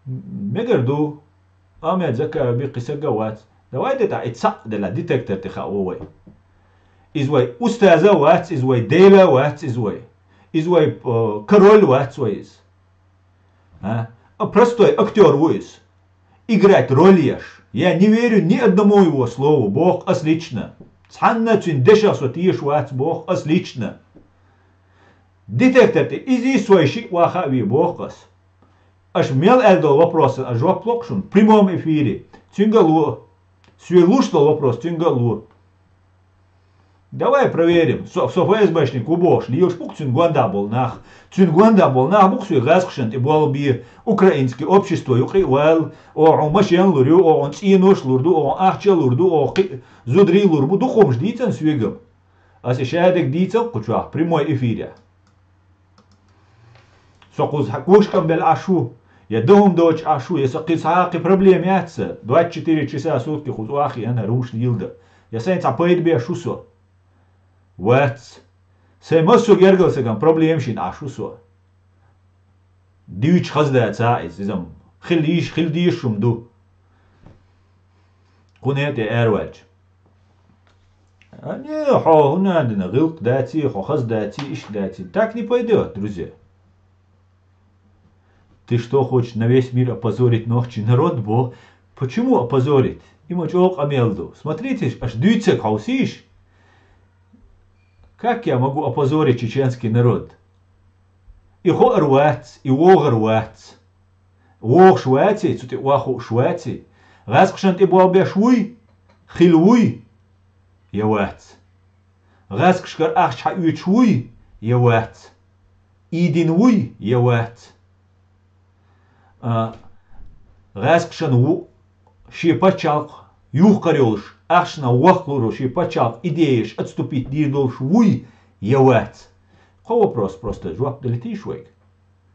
Мегарду. Ахмед Закаев би қисагавац. Давайте это ицак дела детектор тихаовой. Извой устаза вац, извой дела вац, извой король вац вац. Простой актер вац. Играть роль ешь. Я не верю ни одному его слову. Бог отлично. Цанна чин деша сотиш вац, Бог отлично. Детектор ты изи свой шик вахави Бог ас. Аж мел элдо вопросы, аж воплокшун в прямом эфире. Цингалу. Сверлушный вопрос, тингалур. Давай проверим. Со ФСБшник убош. Лиош пук цюнгуанда был нах. Цюнгуанда был нах. Бук свой газкшент и был би украинское общество. Юкривал. О машин лурю. О он цинуш лурду. О ахча лурду. О зудри лурбу. Духом ждицен свигом. А сейчас дицен кучах. Прямой эфире. Сокуз хакушкам бел ашу. Я дом дочь ашу, я сакисаки проблем яца. 24 часа в сутки хузуахи, она руш лилда. Ja sen apăit bia șuso. Wets. Se măsu gergăl se cam problem și a șuso. Diuci hazdeața, zizam, khildish shumdu. Kunete erwelch. Не, хо, надо, гылк дати, хохаз дати, иш дати. Так не пойдет, друзья. Ты что, хочешь на весь мир опозорить ногчий народ, бо? Почему опозорить? Ему чок амелду. Смотрите, аж дюйце хаусиш. Как я могу опозорить чеченский народ? И хо рвать, и вог рвать. Вог швати, цути ваху швати. Раскшант и буалбе швуй, хилвуй. Яват. Раскшкар ахча учуй, яват. Идинвуй, яват. Раскшан шипачалк, юхкарёлш, ахшна вахлуру шипачалк, идеешь отступить дирдолш вуй, яват. Какой вопрос просто, жвак долетишь вейк.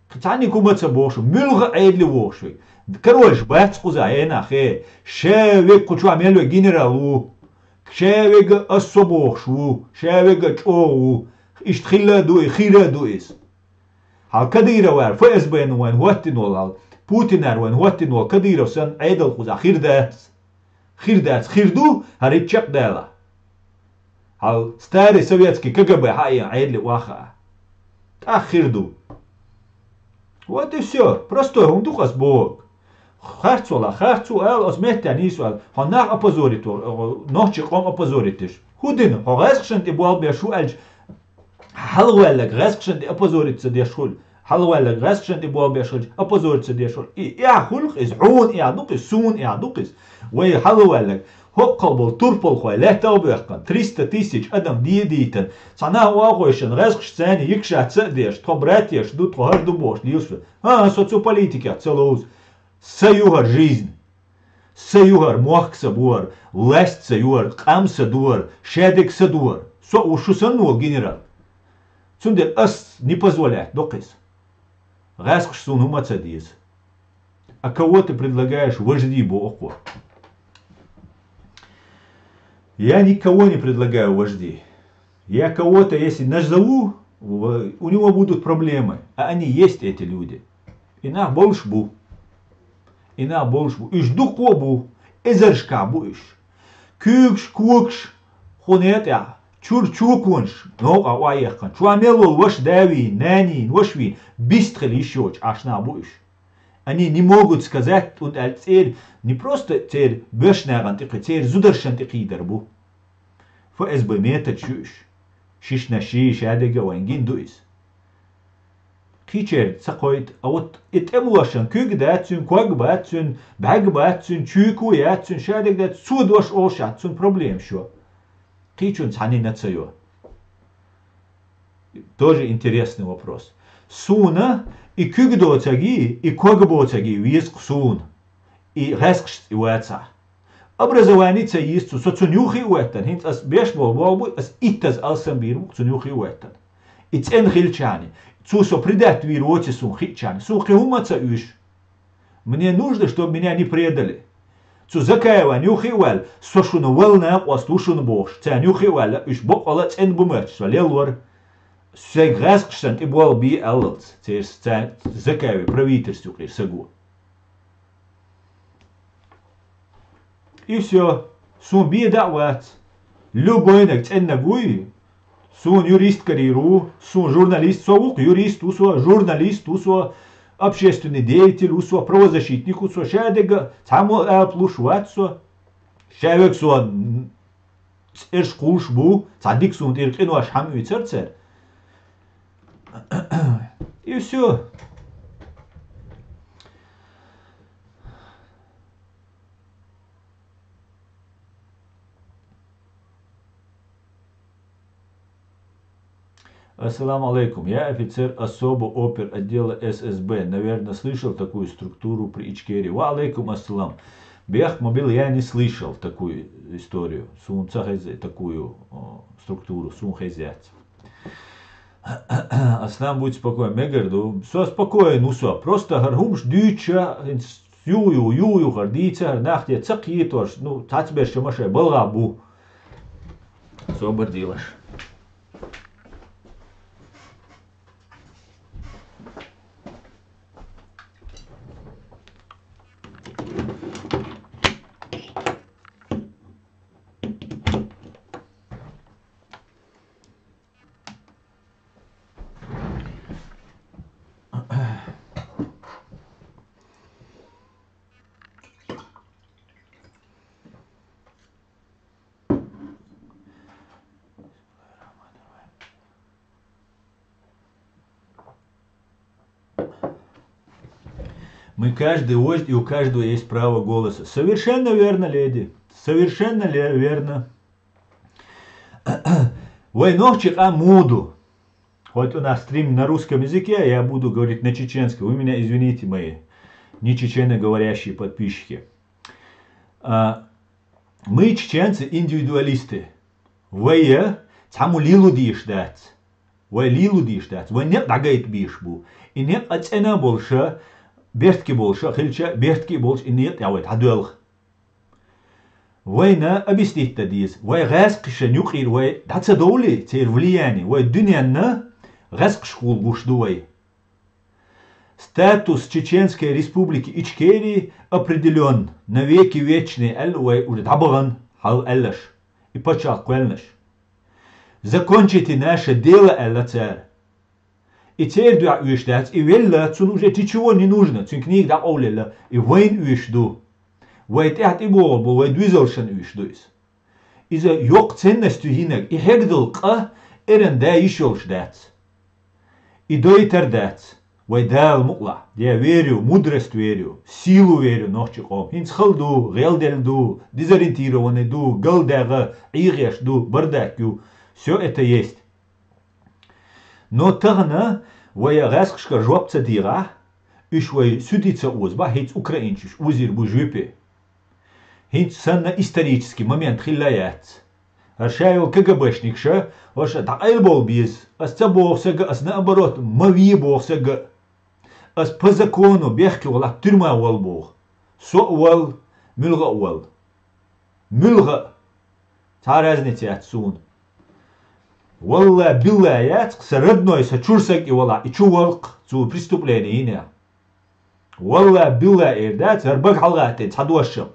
Хотя куматься бошу, мюлга эйдли вошвейк. Короче, бэц куза, хе, шевек кучу амелю генералу. Шевега особохшу, шевега чоу, иштхилла дуи, хира дуис. Хал кадира вар, ФСБ нуан, хуаттинол хал, Путинар ван, хуаттинол, кадира сан, айдал куза, хирдац. Хирдац, хирду, харичак дела. Хал старый советский КГБ, хайя, айдли ваха. Так хирду. Вот и все, простой, он духас бог. Харцу, эл, осметян исуал, ханах опозориту, ночи ком опозоритиш. Худин, хогасшанти буал бешу альч, халвеллек, гасшанти опозорится дешхул, халвеллек, гасшанти буал бешул, опозорится дешхул. И хулх из хун, дукис, сун, дукис, вей халвеллек, хоккалбол, турпол хой, лехтал бехкан, 300 тысяч адам диедитен, сана уагойшен, гасшцени, якша цедеш, тобратеш, дут хогарду бош, лилшу, социополитики, целоуз. Саюгар жизнь, саюгар мохкса буар, лесть саюгар, камса дуар, шедекса дуар. Со ушусанул генерал. Цунде ас не позволяет, докис. Раскш сун умацадис. А кого ты предлагаешь вожди богу? Я никого не предлагаю вожди. Я кого-то, если назову, у него будут проблемы. А они есть, эти люди. И на большбу. И на большбу. И жду кобу. Эзершка буш. Кюкш, кукш. Хунет я. Чур-чукунш. Но ауаехкан. Чуамелул ваш дави, нани, вашвин. Бистхел еще ашна буш. Они не могут сказать, und теперь не просто теперь бешнаган, теперь зудершан тикидербу. ФСБ мета чуш. Шишнаши шадега вангин дуис. Кичер сакойт, а вот этемуашан кюг датсун, кваг батсун, баг батсун, чуку ятсун, шадег дат судваш ошатсун проблем шо. Кичун цани нацайо. Тоже интересный вопрос. Суна и кюг доцаги, и кваг боцаги, виск сун. И рескшт и уэца. Образование есть, соцунюхи уэтан, хинц ас бешбол, волбу, ас иттаз алсамбиру, цунюхи уэтан. И цен хильчани. Цусо предать вироте сун хильчани. Сун хиумаца уж. Мне нужно, чтобы меня не предали. Цу закаева нюхи уэл, сошуну уэлна, ослушуну бош. Ца нюхи уэл, уж бок ола цен бумэч, свалелвар. Сэ граскшан и буал би эллц. Ца закаева правительству клиш сагу. И все. Сун би дават. Любой нак цен нагуи. Сун юрист карьеру, сун журналист, совук юрист, усо журналист, усо общественный деятель, усо правозащитник, усо шадега, само плушватсо, шавек со эршкулшбу, цадик сун иркину ашхамви церцер. И все. Ассаламу алейкум. Я офицер особо опер отдела ССБ. Наверное, слышал такую структуру при Ичкерии. Ва алейкум ассалам. Бех мобил я не слышал такую историю. Сун такую структуру. Сун хезят. Аслам будет спокоен. Мегарду. Все спокойно. Все. Просто гаргумш дюча. Юю гордиться. Нахте цакитош. Ну, тацбеш шамаше. Балгабу. Собор делаешь. Мы каждый вождь, и у каждого есть право голоса. Совершенно верно, леди. Совершенно верно. Войновчик Амуду. Хоть у нас стрим на русском языке, я буду говорить на чеченском. Вы меня извините, мои не чеченоговорящие подписчики. Мы, чеченцы, индивидуалисты. Вы цаму лилу диштац. Вы лилу диштац. Вы не дагает бишбу. И не ацена больше. Бертки больше, хильча, бертки больше, и нет, я вот, адуэлх. Война объяснить тадиз. Вой рэскша нюхир, вой, даться доли, цер влияние, вой дунянна, рэскшкул гушдуй. Статус Чеченской Республики Ичкерии определен на веки вечные, эль-вой, уже табаган, хал эллаш, и почал квельнаш. Закончите наше дело, элла-цер. И теперь дуа уйштать, и велла, цун уже ничего не нужно, цун книг да олела, и войн уйшду. Войт эхт и болбу, войт визолшен уйшдуйс. И за йог ценностью хинек, и хегдл ка, эрен да ишол ждать. И дойтер дать, вой дал мукла, я верю, мудрость верю, силу верю, нохчиком, хинц халду, гелдельду, дезориентированный ду, галдага, игеш ду, бардакю, все это есть. Но тогда, вая раскшка жопца дира, иш вай судиться озба, хейц украинчиш, узир бужюпе. Хейц санна исторический момент хилляяц. Аршайл КГБшникша, ваша тайл бол без, ас цабовсага, ас наоборот, мави бовсага. Ас по закону бехки вала тюрьма вал бог. Со вал, мюлга вал. Мюлга. Та разница отсюн. Валла билаят, средной сочурсак и вала, и чувалк, цу преступление ине. Валла билла эрдат, арбак халгатен, цадуашем.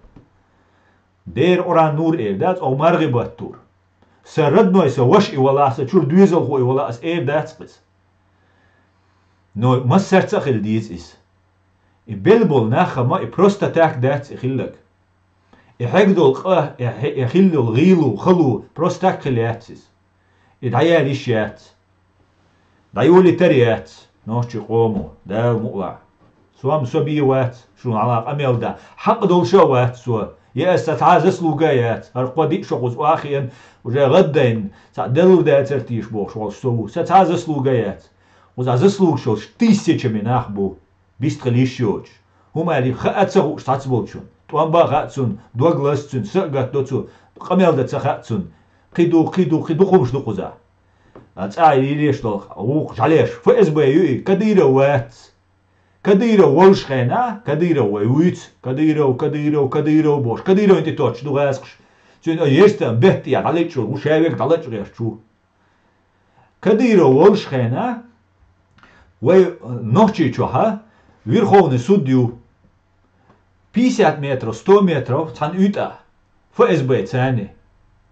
Дер оран нур эрдат, о маргибат тур. Средной саваш и вала, сочур двизал ху и вала, ас эрдат спис. Но массерцах элдиз ис. И белбол нахама, и просто так дат ихиллак. И хэгдол qa, и хиллул гилу, халу, просто так хилятсис. И дая лишат, даю литариат, ночи қому, да мула. Суам собиеват, шун алак амелда, хак долшават суа, я статаза слугаят, арқвадик шокус уахиен, уже гаддайн, садел да цертиш бог шол стову, статаза слугаят. Уза заслуг шол тысячами нахбу, бистр лишоч. Хумали хаатсаху штатсболчун, туамба хатсун, два гласцун, сагат доцу, амелда цахатсун. قيدو خمش دقوزا أتعي ليش دول أوق جاليش فإسبوع يوي كديرة وات كديرة والش خينا كديرة ويويت كديرة بوش كديرة أنت توش دو غاسكش سين يستم بهتي عليك شو وشايفك عليك شو كديرة والش خينا وي نوتشي شوها ويرخون سوديو 50 метров 100 метров تان يوتا فإسبوع ثاني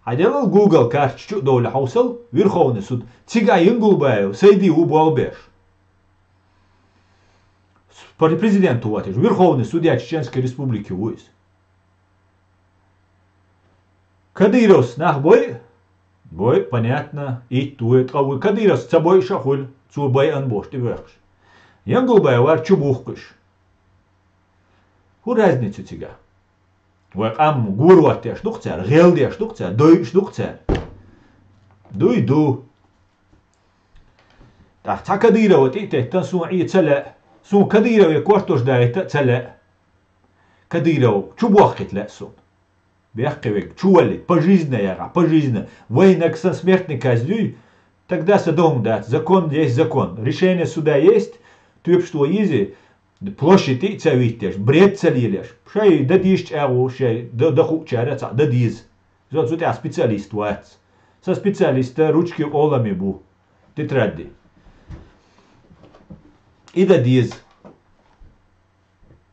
هذا جوجل كارت شو دولة حوصل ويرخون سود تيجا ينقل بايو سيدي وبالبيش пари президенту ватиш Верховный судья Чеченской Республики войс. Кадырос нах бой понятно и тует кавы Кадырос цабой шахуль цубай анбош ты верхш. Янгул бай вар чубухкыш. Ху разницу тига. Вак ам гурват я штукцер, гел я штукцер, дой штукцер. Дуй ду. Так Кадырова ты тансу и цела. Сун Кадыров я квартош дайта цела. Кадыров чубухкет лесун. Бяхкевик чуали пожизненно. Война к смертной казнью. Тогда садом дать. Закон есть закон. Решение суда есть. Ты что изи. Площадь и цавитешь. Бред целилешь. Шай дадишь эгу, шай даху чараца, дадиз. Зот сюда специалист вац. Со специалиста ручки олами бу. Тетради. И да диз.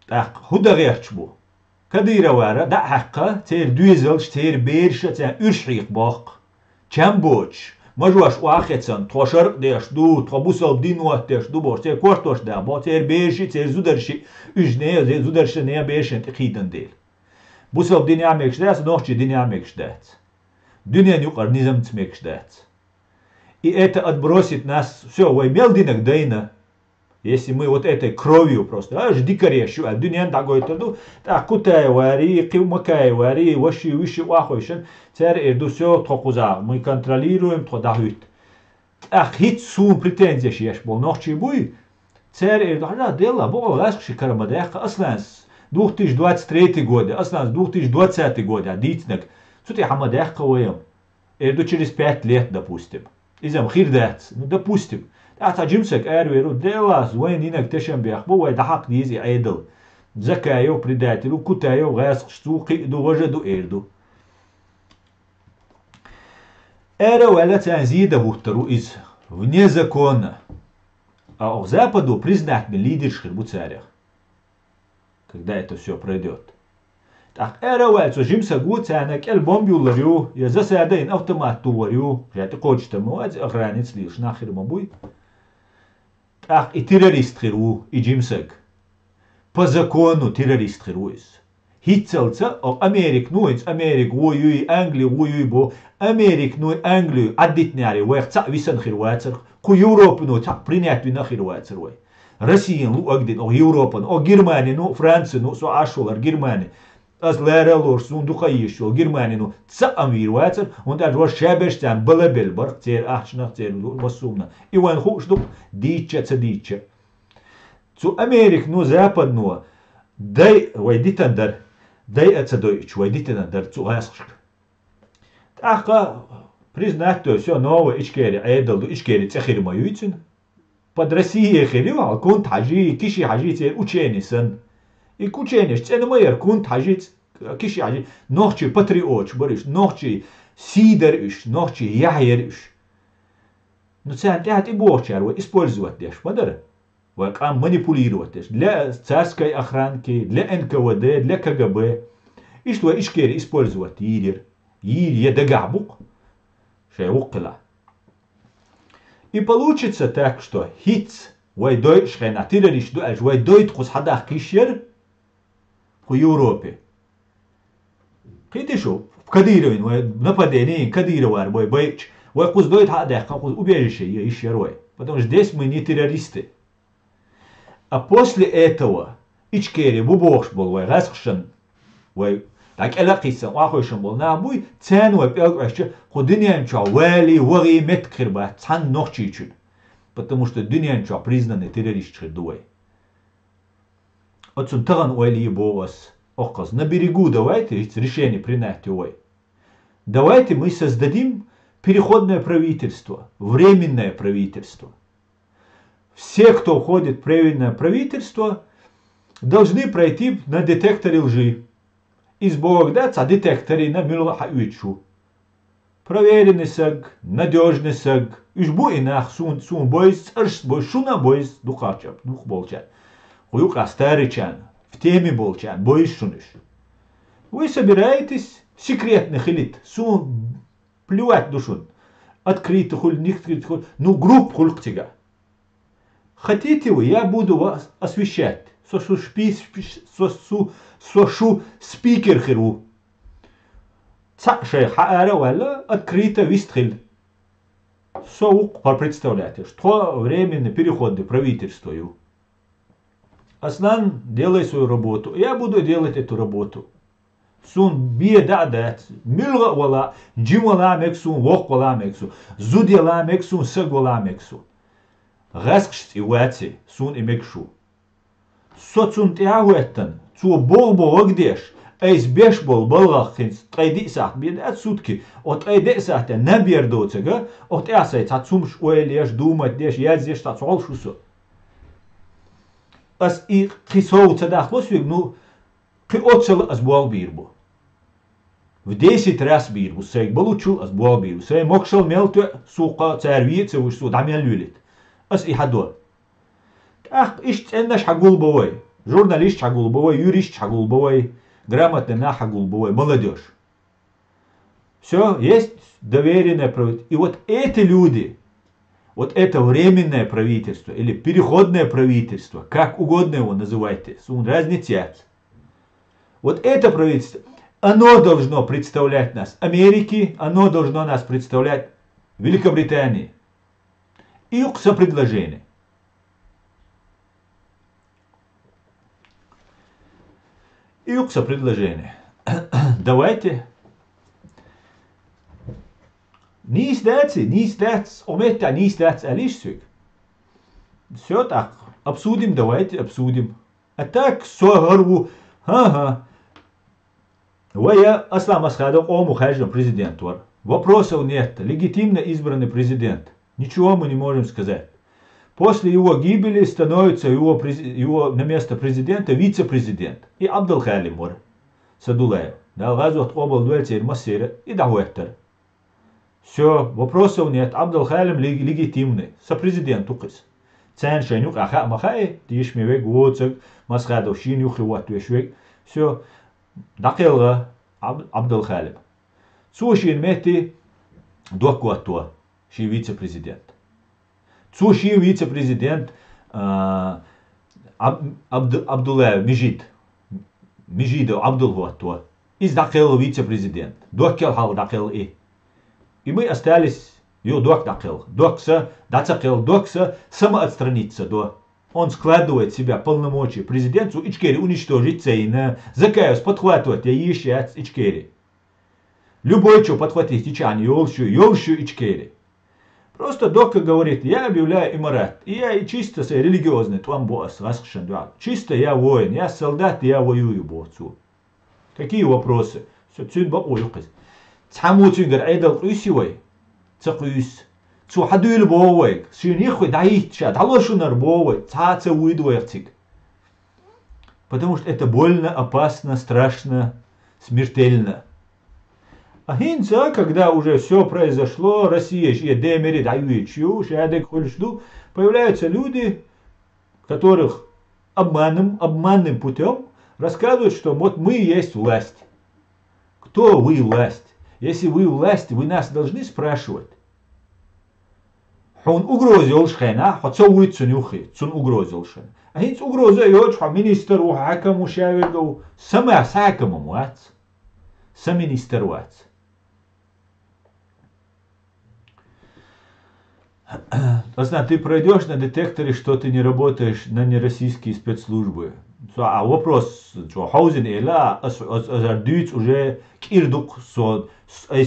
Так, худагерч бу. Кадира вара, да хакка, тер дуизелш, тер берша, тер уршрик бак. Чем боч? Мажуаш уахетсан, тошар деш ду, тхабусал динуат деш ду бош, тер кортош да, ба тер берши, тер зударши, ужне, зударши не бершен тхидан дел. Бусал динамикш дес, нохчи динамикш дес. Дюня нюкар низам цмекш дес. И это отбросит нас, все, вой мелдинок дайна. Если мы вот этой кровью просто, аж дикарешу, а дюнян такой то, так кутай вари, кимакай вари, ваши виши вахойшен, цер эрду все токуза, мы контролируем то дахут. Ах, хит сум претензия шеш бол, нохчи буй, цер эрду, да, дела, бол, лашкши карамадеха, асланс, 2023 года, асланс, 2020 года, дитнак, сути хамадеха воем, эрду через 5 лет, допустим. Изам хирдец, ну, допустим. Атаджимсек эрверу делас вен инак тешем бяхбу вай дахак дизи айдл. Закаё предателю кутаё гас штуки дугожеду эрду. Эра валя цензида бухтару из вне закона. А к Западу признать лидерших в царях. Когда это все пройдет. Так эра валя цожимсек гуцанак эль бомбюларю, я засадайн автомат туварю, я ты хочешь там охранец лишь нахер мабуй. Ах, и террорист хиру, и джимсек. По закону террорист хируис. Хитцелца, о Америк нуиц, Америк воюй, Англию воюй, бо Америк нуй Англию, аддитняри, вэх ца висан хируацер, ку Европу ну ца принять вина хируацер, вэй. Россия ну агдин, о Европа, о Германия, ну Франция, ну со ашулар, Германия. As lärarlor sun dukhayishol Germaninu tsa amvirwatser und er was schäbestan belebelbar ter achsnach ter wasumna и ван хушдук дича цадича zu Amerik nu Запад nu дай вайдитандар дай ацадойч вайдитандар zu асшк таха признать то все новое ичкери айдал ичкери цехир маюйцин под Россией хелива кон тажи киши хажи тер учени сан и кученеш цены майер кун тажиц киши ажи нохчи патриот бориш нохчи сидериш нохчи яхериш но цен тят и бочар использовать деш подар вакам манипулировать деш для царской охранки для НКВД для КГБ и что ишкери использовать ирир едагабук шеукла и получится так что хиц вайдой шхенатириш до аж вайдой тхус хадах кишер в Европе. Хитишу в Кадировин, нападение Кадирова, бой бойч, вой куздойт хадах, как убежище ищи рой. Потому что здесь мы не террористы. А после этого ичкери бубош был, вой расхшен, вой так элакисан, вахойшен был на буй, цен вой пелгваще, худинянча вали, вари меткирба, цан нохчичун. Потому что дунянча признаны террористы дуой. Отсюда таган уайли бовас оказ. На берегу давайте решение принять ой. Давайте мы создадим переходное правительство, временное правительство. Все, кто входит в временное правительство, должны пройти на детекторе лжи. Из Богдаца детекторе на Милхаючу. Проверенный саг, надежный саг. Ишбу инах сун бойс, бой шуна бойс духачап, дух болчат. Хуюк Астаричан, в теме болчан, боишшуниш. Вы собираетесь секретных элит, сун плевать душун, открытый хуль, не открытый хуль, ну групп хулктига. Хотите вы, я буду вас освещать, сошу спикер хиру. Цакшай хаара вала открыто вистхил. Соук представляете, что временный переходный правительству. Аслан, делай свою работу. Я буду делать эту работу. Сун биедадат, милга вала, джимала мексун, вох вала мексу, зудела мексун, сегвала мексу. Раскшт и вати, сун и мекшу. Соцун тяуэттан, цу болбо вагдеш, эйс беш бол болгахинс, трейди сахт, биедат сутки, от трейди сахт, не бьердоцега, от ясай, цацумш уэлеш, думать деш, ядзеш, цацол шусо. As ik gesouwd zag was ik nu geotsel als boal bierbo. В 10 раз бир, усей получу, ас буал бир, усей мокшал мелту сука царвицы, уж су дамян люлит. Ас и хадо. Ах, ищ ценнаш хагул бовой. Журналист хагул бовой, юрист хагул бовой, грамотный на хагул бовой, молодежь. Все, есть доверенное правительство. И вот эти люди, вот это временное правительство или переходное правительство, как угодно его называйте, разница. Вот это правительство, оно должно представлять нас Америке, оно должно нас представлять Великобритании. И укса предложение. И укса предложение. Давайте. Не издаться, умейте, не издаться, а лишь все так, обсудим, давайте обсудим. А так, согорву, ага. Я Аслам Асхадов, о мухаджам президент. Вопросов нет, легитимно избранный президент. Ничего мы не можем сказать. После его гибели становится его на место президента вице-президент. И Абдул Халим Садулаев. Далгазу обл дуэльцер массира и дахуэттер. Все, вопросов нет. Абдул Халим легитимный. Сопрезидент укис. Цен шенюк аха махай, тишмевек, воцек, масхадов шинюх и вот вешвек. Все. Дакелга Абдул Халим. Цушин мети докуатуа. Ши вице-президент. Цуши вице-президент Абдулаев Мижидов Абдул Хуатуа. Из дакел вице-президент. Докел хал дакел и. И мы остались, ее док дакел. Докса, дацакел, докса самоотстраниться до. Он складывает в себя полномочия президенту ичкери уничтожить цейна, закаясь подхватывать, я ищет ичкери. Любой, что подхватить ичан, елшу ичкери. Просто док говорит, я объявляю имарат, и я и чисто религиозный, твам босс, расхшен, чисто я воин, я солдат, я воюю, боцу. Какие вопросы? Все, цюн ба ойкыз. Цаму цюнгер айдал күйсивай, цакүйс. Цу хадуйл бовай, сюнихвай даитча, далошунар бовай, цаца уидуэрцик. Потому что это больно, опасно, страшно, смертельно. А хинца, когда уже все произошло, Россия и демери даюичью, шадек хульшду, появляются люди, которых обманным путем рассказывают, что вот мы есть власть. Кто вы власть? Если вы власть, вы нас должны спрашивать. Он угрозил шхена, хотя вы цунюхи, цун угрозил шхен. А хинц угроза йоч, министр ухакам шавергау, сама сакаму муац, министр вац. Ты пройдешь на детекторе, что ты не работаешь на нероссийские спецслужбы. А вопрос, что хаузен эла, азардуец уже кирдук,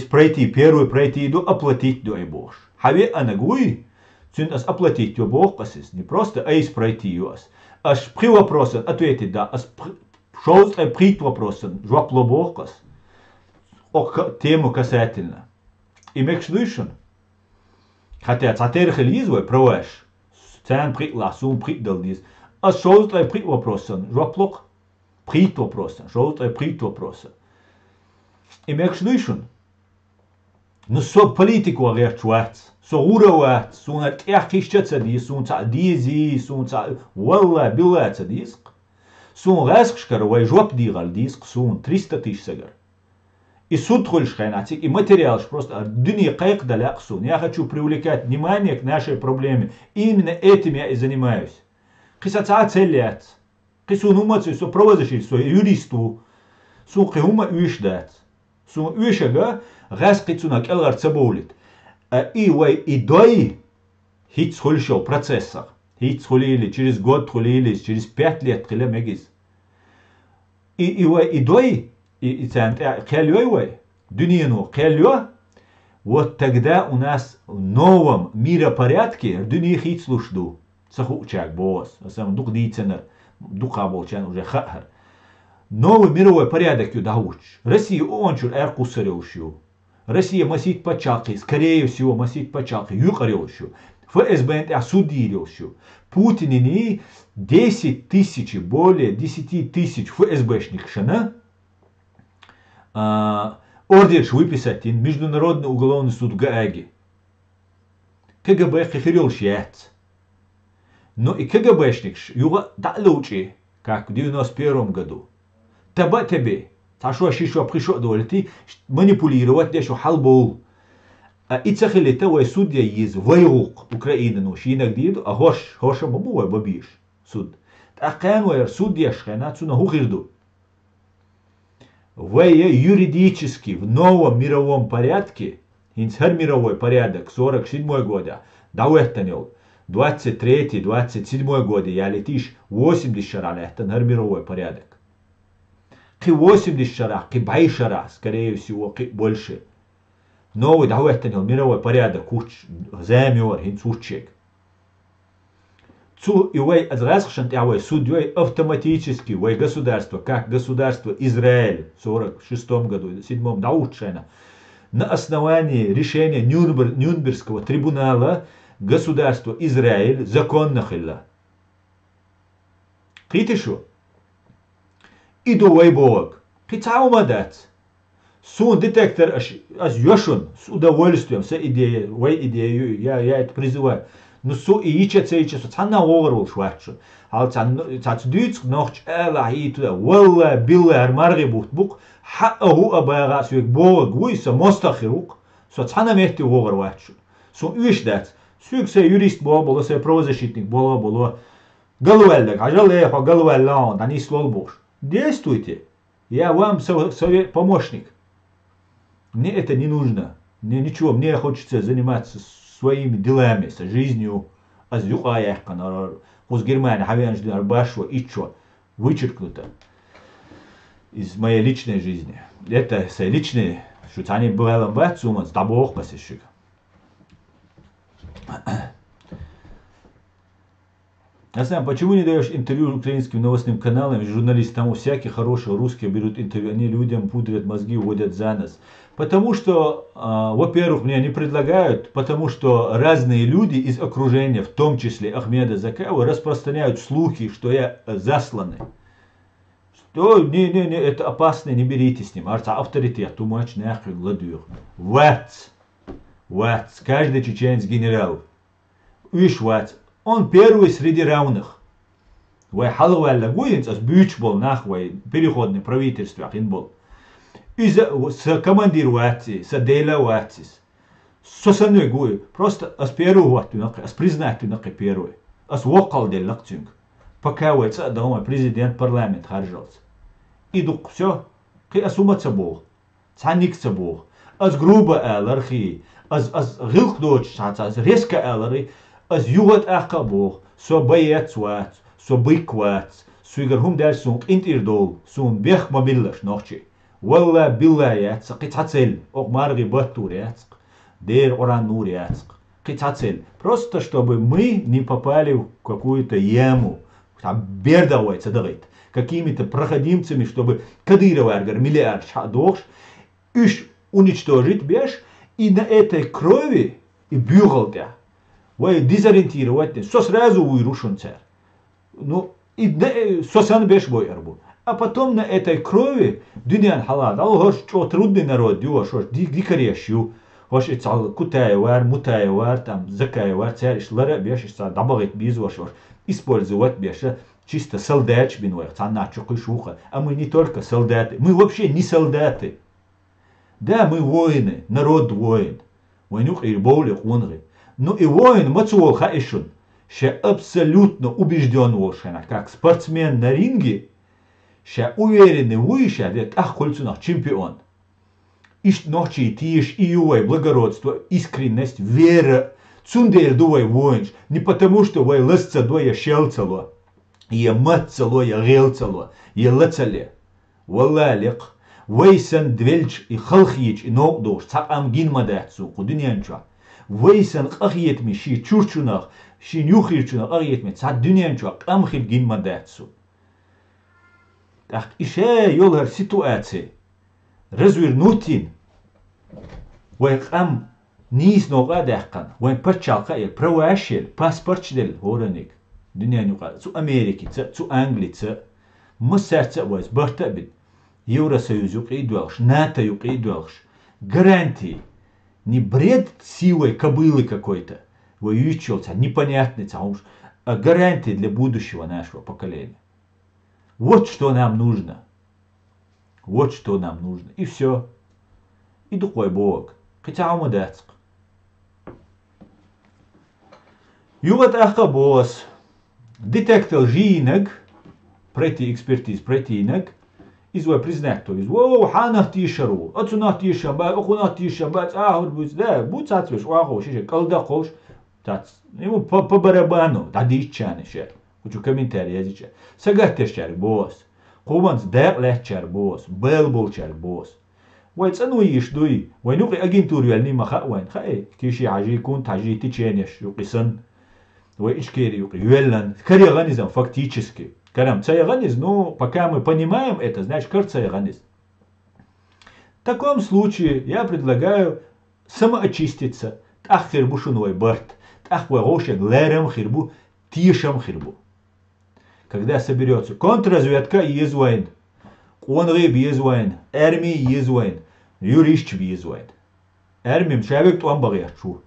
пройти, первый пройти, оплатить до айбош. Хаве анагуй, цюн ас оплатить до бог, не просто айс пройти юас. Аж при вопросе ответить да, ас шоус прит вопросен, жвапло бог, тему касательно. И мекшлюшен. Хотя цатерх лизвой провеш, цен притла, сум притдал диз. А шоус прит вопросен, жваплок прит вопросен, шоус прит вопросен. И мекшлюшен. Ну со политику агерчуац, со уравац, сун тяхкищаца диз, сун ца дизи, сун ца валла билаца диск. Сун расхшкар вай жвап дигал диск, сун 300 тысяч сагар. И суд хольшхайнатик, и материал, просто дни кайк даляксун. Я хочу привлекать внимание к нашей проблеме. Именно этим я и занимаюсь. Кисаца целят. Кисун умацию, со провозишь, со юристу. Сун киума уишдат. Сун уишага, газ кицунак элгар цаболит. И вай и дой хит схольшо в процессах. Хит схолили, через год схолили, через 5 лет хиле мегис. И вай и дой и центр кельёй, дюнину кельё, вот тогда у нас в новом миропорядке дюни хит слушду. Сахучак босс, сам дух диценер, духа болчан уже хахар. Новый мировой порядок юдауч. Россия ончур эркусаревщу. Россия масит почалки, скорее всего масит почалки, юкаревщу. ФСБ осудилевщу. Путин 10 тысяч, более 10 тысяч ФСБшник шана. ордерш выписать in Международный уголовный суд в Гааге. КГБ хихирёлш яц. Но и КГБшникш юга далучи, как в 91 году. Таба тебе, ташо шишо пришо долти манипулировать дешу халбол. А и цахили того судья из войрук Украины, ну шинак диду, а хоша бабуа бабиш суд. Такан войр судья шхена цуна хухирду. Юридически в новом мировом порядке, инцер мировой порядок 47 года, дауэттанил, 23-27 года, я летишь 80 шара, это мировой порядок. Ки 80 шара, ки 20 шара, скорее всего, ки больше. Новый дауэттанил мировой порядок, замер, инцучек. Цу и вой разрешен явой судьей автоматически вой государство, как государство Израиль в 46 году, 7 научено, на основании решения Нюрнбергского трибунала государство Израиль законно хилла. Критишу. Иду вой бог. Китау мадат. Сун детектор аж ёшун с удовольствием, с идеей, вой идею, я это призываю. Ну су и ичаце цанна оорул швачу. Ал цац дюц нохч эла и туда валла билла армарги бук хау абага сюк бог гуйса мостахирук. Со цанна мехти оор вачу. Су уишдат сюк се юрист боло се правозащитник боло галуэллек ажале по галуэллаун да не слолбуш. Действуйте. Я вам совет помощник. Мне это не нужно. Мне ничего, мне хочется заниматься своими делами, с жизнью, а с юхаяхкана, с Германии, хавянжди, арбашо, ичо, вычеркнуто из моей личной жизни. Это личные, что они были бать, сумма, с тобой посещик. Я знаю, почему не даешь интервью украинским новостным каналам, журналистам, у всяких хороших русских берут интервью, они людям пудрят мозги, уводят за нос. Потому что, во-первых, мне не предлагают, потому что разные люди из окружения, в том числе Ахмеда Закаева, распространяют слухи, что я засланный. Что, не, это опасно, не берите с ним. Авторитет, тумач, нахуй, гладух. Вац, каждый чеченец генерал. Иш вац. Он первый среди равных. Вай халуэлла гуинц, ас бюч был нахуй, переходный правительство, ахин был. И с командир ватси, с дейла ватсис. Сосаной гуи, просто ас первый вату, ас признать нака первый. Ас вокал дел лактюнг. Пока вайца дома президент парламент харжался. И дук все, ки ас умаца бог, цаникца бог. Ас грубо элархи, ас гилк доч, ас резко элархи. As juhat akabor, so bayet swat, so bikwat, so igerhum der sunk intirdol, sun bech mobillash noche. Walla billayat, qitacel, og margi батурят, дер оранурят, qitacel. Просто чтобы мы не попали в какую-то яму, там бердавается давит, какими-то проходимцами, чтобы Кадырова аргар миллиард шадош, иш уничтожить беш, и на этой крови и бюгалда. Вай дезориентировать, со сразу уйрушен царь. Ну, и сосан беш бой арбу. А потом на этой крови дюнян халат, а хош что трудный народ, дюа хош дикарещу, хош ицал кутаевар, мутаевар, там закаевар, царь шлара беш ицал дабагит бизу хош использовать беша чисто солдач бинуэх, цаначок и шуха. А мы не только солдаты, мы вообще не солдаты. Да, мы воины, народ воин. Войнух и боли хунры. Но и воин мацуол хаишун, ше абсолютно убежден волшена, как спортсмен на ринге, ше уверенный выше, ведь ахольцунах чемпион. Ишь ночи тишь и ювай благородство, искренность, вера, цундер дувай воинш, не потому что вай лысца дуя щелцало, я мацало, я гелцало, я лацале. Валалик, вайсан двельч и халхич и нокдош, цакам гин мадацу, кудынянча. Вейсан ахиетми ши чурчунах, ши нюхирчунах ахиетми, цад дюнянчуак амхил гин мадацу. Так, ише йолгар ситуации. Развернутин. Вейкам низ нога дахкан. Вейн парчалка ел, правашел, паспортчдел хораник. Дюнянюка, цу Америки, цу Англии, цу. Мусарца вайс, бартабит. Евросоюз юкидуэлш, НАТО юкидуэлш. Гарантии. Не бред силой кобылы какой-то, воюющего, непонятный, а гарантии для будущего нашего поколения. Вот что нам нужно. Вот что нам нужно. И все. И духой Бог. Хотя мы дацк. Юват ахабос. Детектор жинок. Пройти экспертиз, пройти инок. Извой признак, то есть, воу, ханах тишару, отцунах тишамбат, охунах тишамбат, будь, да, будь сатвиш, уаху, шише, колда колш, ему по барабану, да диччаны шер, хочу комментарий языча. Сагатер шер босс, хуманс дэр лэх шер босс, белбол шер босс. Вай цану иш дуй, вай нуки агентуру ялни маха вайн, хай, киши хажи кун, тажи тиченеш, юкисан, вай ишкери юки, юэллан, кариганизм фактически. Карам цаяганез, ну, пока мы понимаем это, значит, кар цаяганез. В таком случае я предлагаю самоочиститься. Тах хирбу шуной барт, тах вагошек лерем хирбу, тишам хирбу. Когда соберется контрразведка езвайн, конрыб езвайн, армия езвайн, юрищ езвайн. Армиям шавик туам багячу.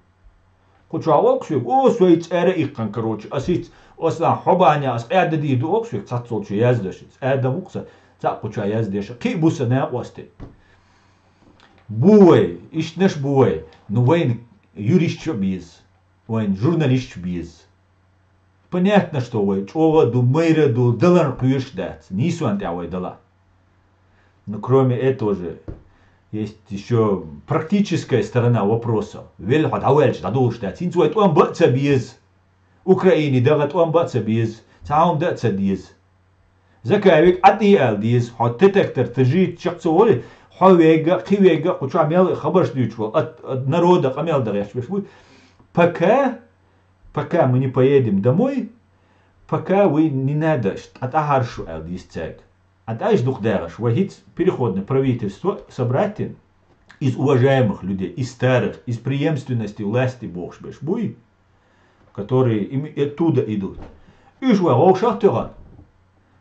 Куча оксвик, о, свои царе их короче, асиц. Осла хобаня ас эда диду оксвик цацолчу яздашит. Эда мукса цапуча яздеша. Ки буса не осте. Буй, ишнеш буй. Ну вайн юрист без. Вайн журналист без. Понятно, что вай чова ду мейра ду далар куеш дать. Нису антявай дала. Но кроме этого же есть еще практическая сторона вопроса. Вельхат ауэльч дадуш дать. Синцуай туам баца без. Украине дагат он баца без, саум даца диз. Закавик атиал диз, хот детектор тажит шахцоли, хавега, хивега, куча мел хабарш дючвал от народа камел дагаш бешвуй. Пока мы не поедем домой, пока вы не надо атахаршу ал диз цег. Аташ духдагаш, вахит переходное правительство собрать из уважаемых людей, из старых, из преемственности власти бог бешвуй, которые оттуда идут. И жуа шахтера.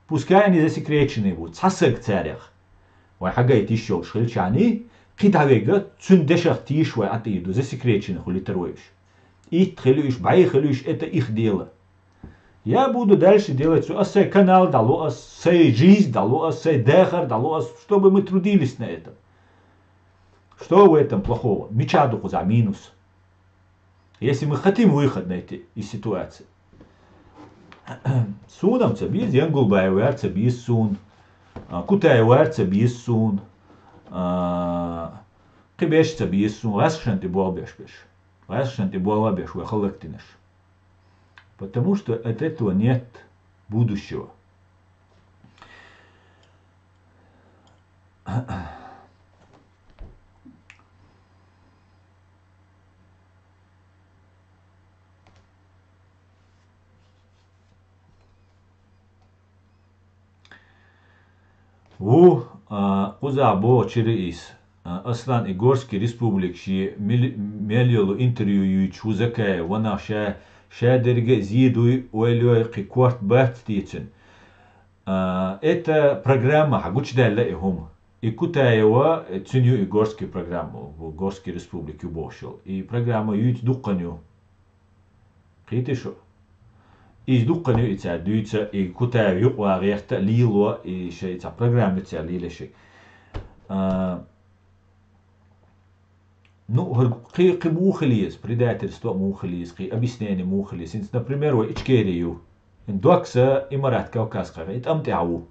Пускай они засекречены будут. Сасек царях. Вай хагай тишел шельчани. Китавега цундешах тишвай атиду. Засекреченных улитаруешь. И тхелюш, байхелюш, это их дело. Я буду дальше делать сей канал, дало сей жизнь, дало сей дехар, дало, чтобы мы трудились на этом. Что в этом плохого? Мечаду за минус. Если мы хотим выход найти из ситуации. Сунам цабиз, янгулбай вар цабиз сун. Кутай вар цабиз сун. Кибеш цабиз сун. Расшанти буалбешбеш. Расшанти буалбеш вахалактинеш. Потому что от этого нет будущего. Ву кузабо через Аслан и Горский республик ши мелиолу интервью ючу закая вона шадерге зиду уэлюэ кикварт баттицен. Это программа хагучдалла ихум. И кутаева ценю и Горский программу в Горской республике бошел. И программа ють дуканю. Критишо. Из дукканю ица дүйца и кутая юква рехта лило и ше ица программа ица лилешек. Ну, ки мухалиес, предательство мухалиес, ки объяснение мухалиес. Например, во Ичкерию. Дуакса имарат Кавказка, это амтяу.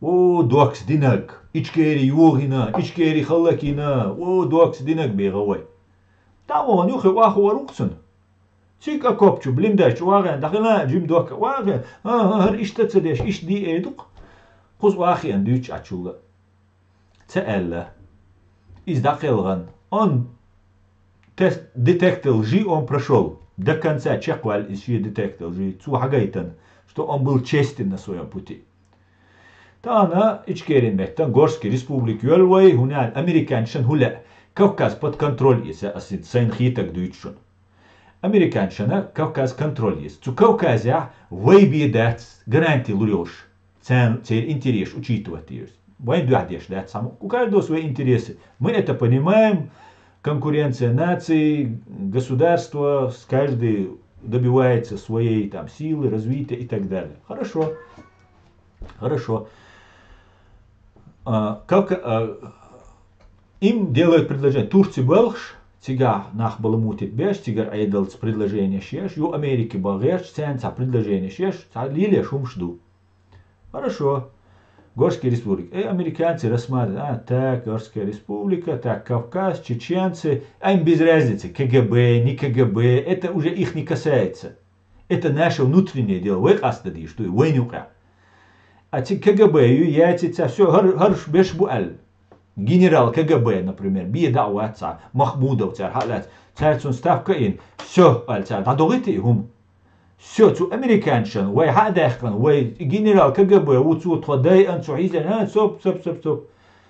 О, дуакс динак. Ичкери югина, ичкери халакина. О, дуакс динак бегавай. Там он юхи ваху варуксун. Сика копчу, блиндаш, варен, дахина, джим дока, варен, ишта цедеш, иш ди эдук. Куз вахиан дүйч ачула. Цаэлла. Из дахилган. Он тест детектор лжи, он прошел. До конца чекваль из детектор лжи. Цу хагайтан, что он был честен на своем пути. Тана Ичкерин Мехтан, Горский республик Юэлвай, хунян, американшан хуля. Кавказ под контроль есть, асид сайн хитак дүйчшун. Американшана Кавказ контроль есть. Цу Кавказя вайбиедать гарантии лурёш. Цен интерес учитывать есть. У каждого свои интересы. Мы это понимаем. Конкуренция наций, государства, каждый добивается своей там силы, развития и так далее. Хорошо. Хорошо. Им делают предложение. Турция Белш, тига нах баламутит беш, тигар айдалц предложение шеш, ю Америки балгеш, ценца предложение шеш, лилия шум жду. Хорошо. Горская республика. Американцы рассматривают, так, Горская республика, так, Кавказ, чеченцы, а им без разницы, КГБ, не КГБ, это уже их не касается. Это наше внутреннее дело. Вы астади, что войнука. А те КГБ, яйца, все, гарш беш буаль. Генерал КГБ, например, биедауатца, Махмудов, царь, халят, царь ставка ин, все, альцар, надолите им. Все, цу американшан, вай хадахкан, вай генерал КГБ, уцу тладай, анцу хизян, стоп.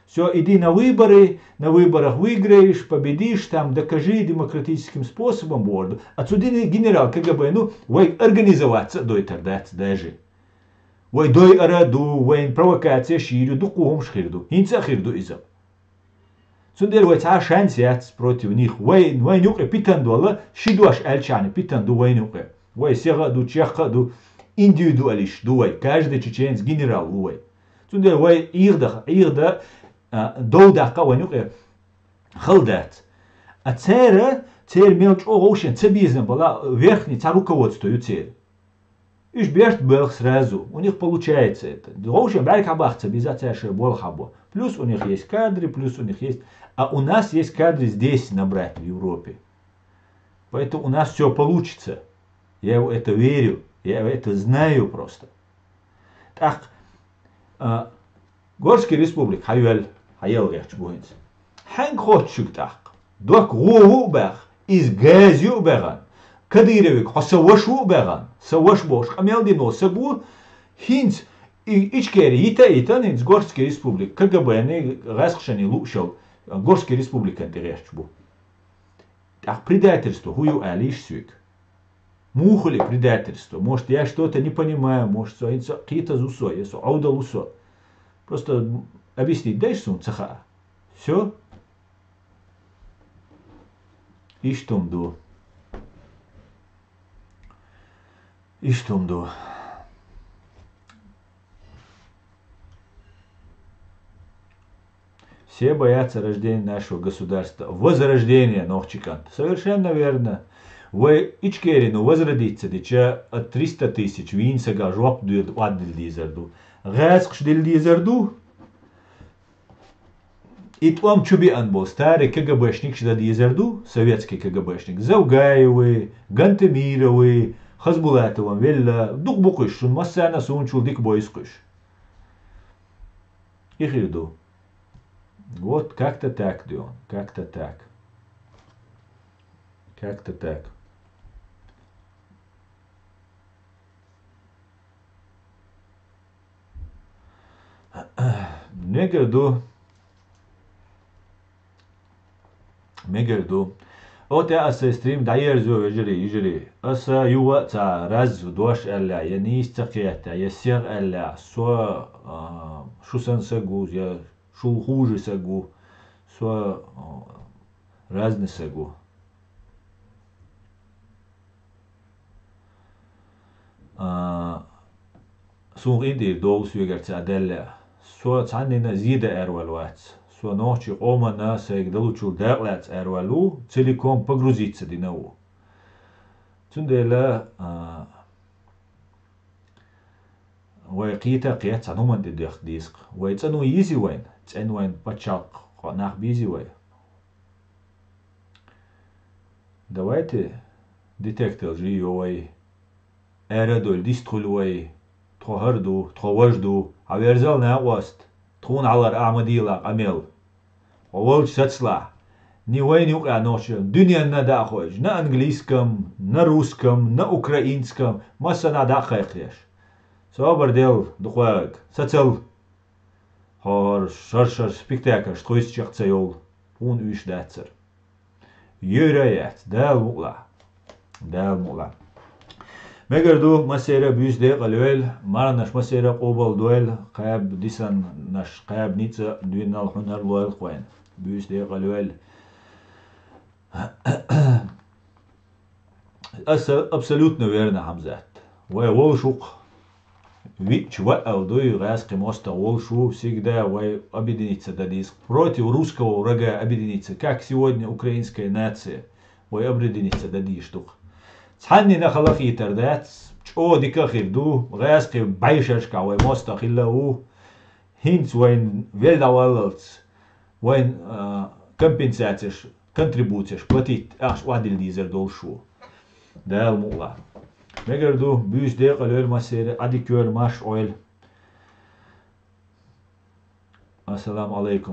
Все, иди на выборах выиграешь, победишь, там докажи демократическим способом борду. Отсюда генерал КГБ, ну, вай организоваться, дой тогда даже. Вай дой араду, вай провокация ширю, дукуом шхирду, инца хирду изам. Сундер вай ца шансиац против них, вай нюке питандуала, шидуаш эльчане, питанду вай нюке. Вай сегаду, чехаду, индивидуалиш, дуай, каждый чеченец генерал, уай. Сундер вай ирда, доудаха вай нюке, халдат. А цера, мелч оушен, цебизм была верхний, ца руководство ю церь. Иш бешт белх сразу, у них получается это. Оушен брайк хабах, цебизация бол хабо. Плюс у них есть кадры, плюс у них есть... А у нас есть кадры здесь набрать, в Европе. Поэтому у нас все получится. Я в это верю, я это знаю просто. Так, Горская республика, хайел речь будет. Хэнг хотчук так, док руву бэх, из газю бэран, кадыровик, хосавашу бэран, саваш бош, хамелдино сагу, хинц, ичкери, ита, из Горской республики, КГБ, не расхшани лучшел, Горская республика, это речь будет. Так, предательство, хую алиш сюк. Мухали предательство. Может, я что-то не понимаю, может, какие-то зусо, если аудал усо. Просто объяснить, дай сум цаха. Все. Иштумду. Все боятся рождения нашего государства. Возрождения, Нохчикант. Совершенно верно. Вы ичкерину возродиться, дича от 300 тысяч, винсага, жоп дуэдл дизерду. Гаск шдил дизерду. И том чубиан был старый КГБшник, шда дизерду, советский КГБшник. Завгаевы, Гантемировы, Хазбулатовым, велла, дук букыш, шун массана сунчул дик бойскыш. Их иду. Вот как-то так, Дион, как-то так. Как-то так. Мегерду. От аса стрим дайерзу ежели. Аса юва ца раз дош элла, я не истакета, я сер элла, со шусан сагу, я шул хуже сагу, со разный сагу. Сун инди доус вегарца аделла. Со цаннина зида эрвалвац. Со ночи ома наса игдалучул дерлац эрвалу, целиком погрузиться динау. Цундела вайкита кият цануман дидях диск. Вай цану изи вайн, цен вайн пачак, нах бизи вай. Давайте детектор жиёвай. Эрадол диструлвай. تخهردو تخوجدو عويرزال ناقوست تخون على أعمديلا عمل وولج ستسلا ني وين يوقع نوش دنيا نا خوش نا انجليسكم نا روسكم نا اوكراينسكم ما سنا داخيخيش صابر ديل دخواك ستسل هار شرشر سبيكتاكر شتويس شخصيول اون ويش داتسر يرايات دال مقلا Megerdu masera büyüzde kalıyor. Marnaş masera qobal duel. Kayab disan naş kayab nitsa düğünal hunar loyal koyan. Büyüzde kalıyor. Абсолютно верно, Хамзат. Вай волшук. Чувак, газ моста волшу всегда вай объединиться дадис. Против русского врага объединиться. Как сегодня украинская нация. Вай объединиться дадис штук. Цханни нахалах итардат. Чо дика хирду. Газ байшашка вай моста хиллау. Хинц вайн велдавалалц. Вайн компенсациеш, контрибуциеш платить. Аш вадил дизер долшу. Дәл мула. Мегерду büyüzde kalıyor masere adi kör maş oil. Assalamu alaikum.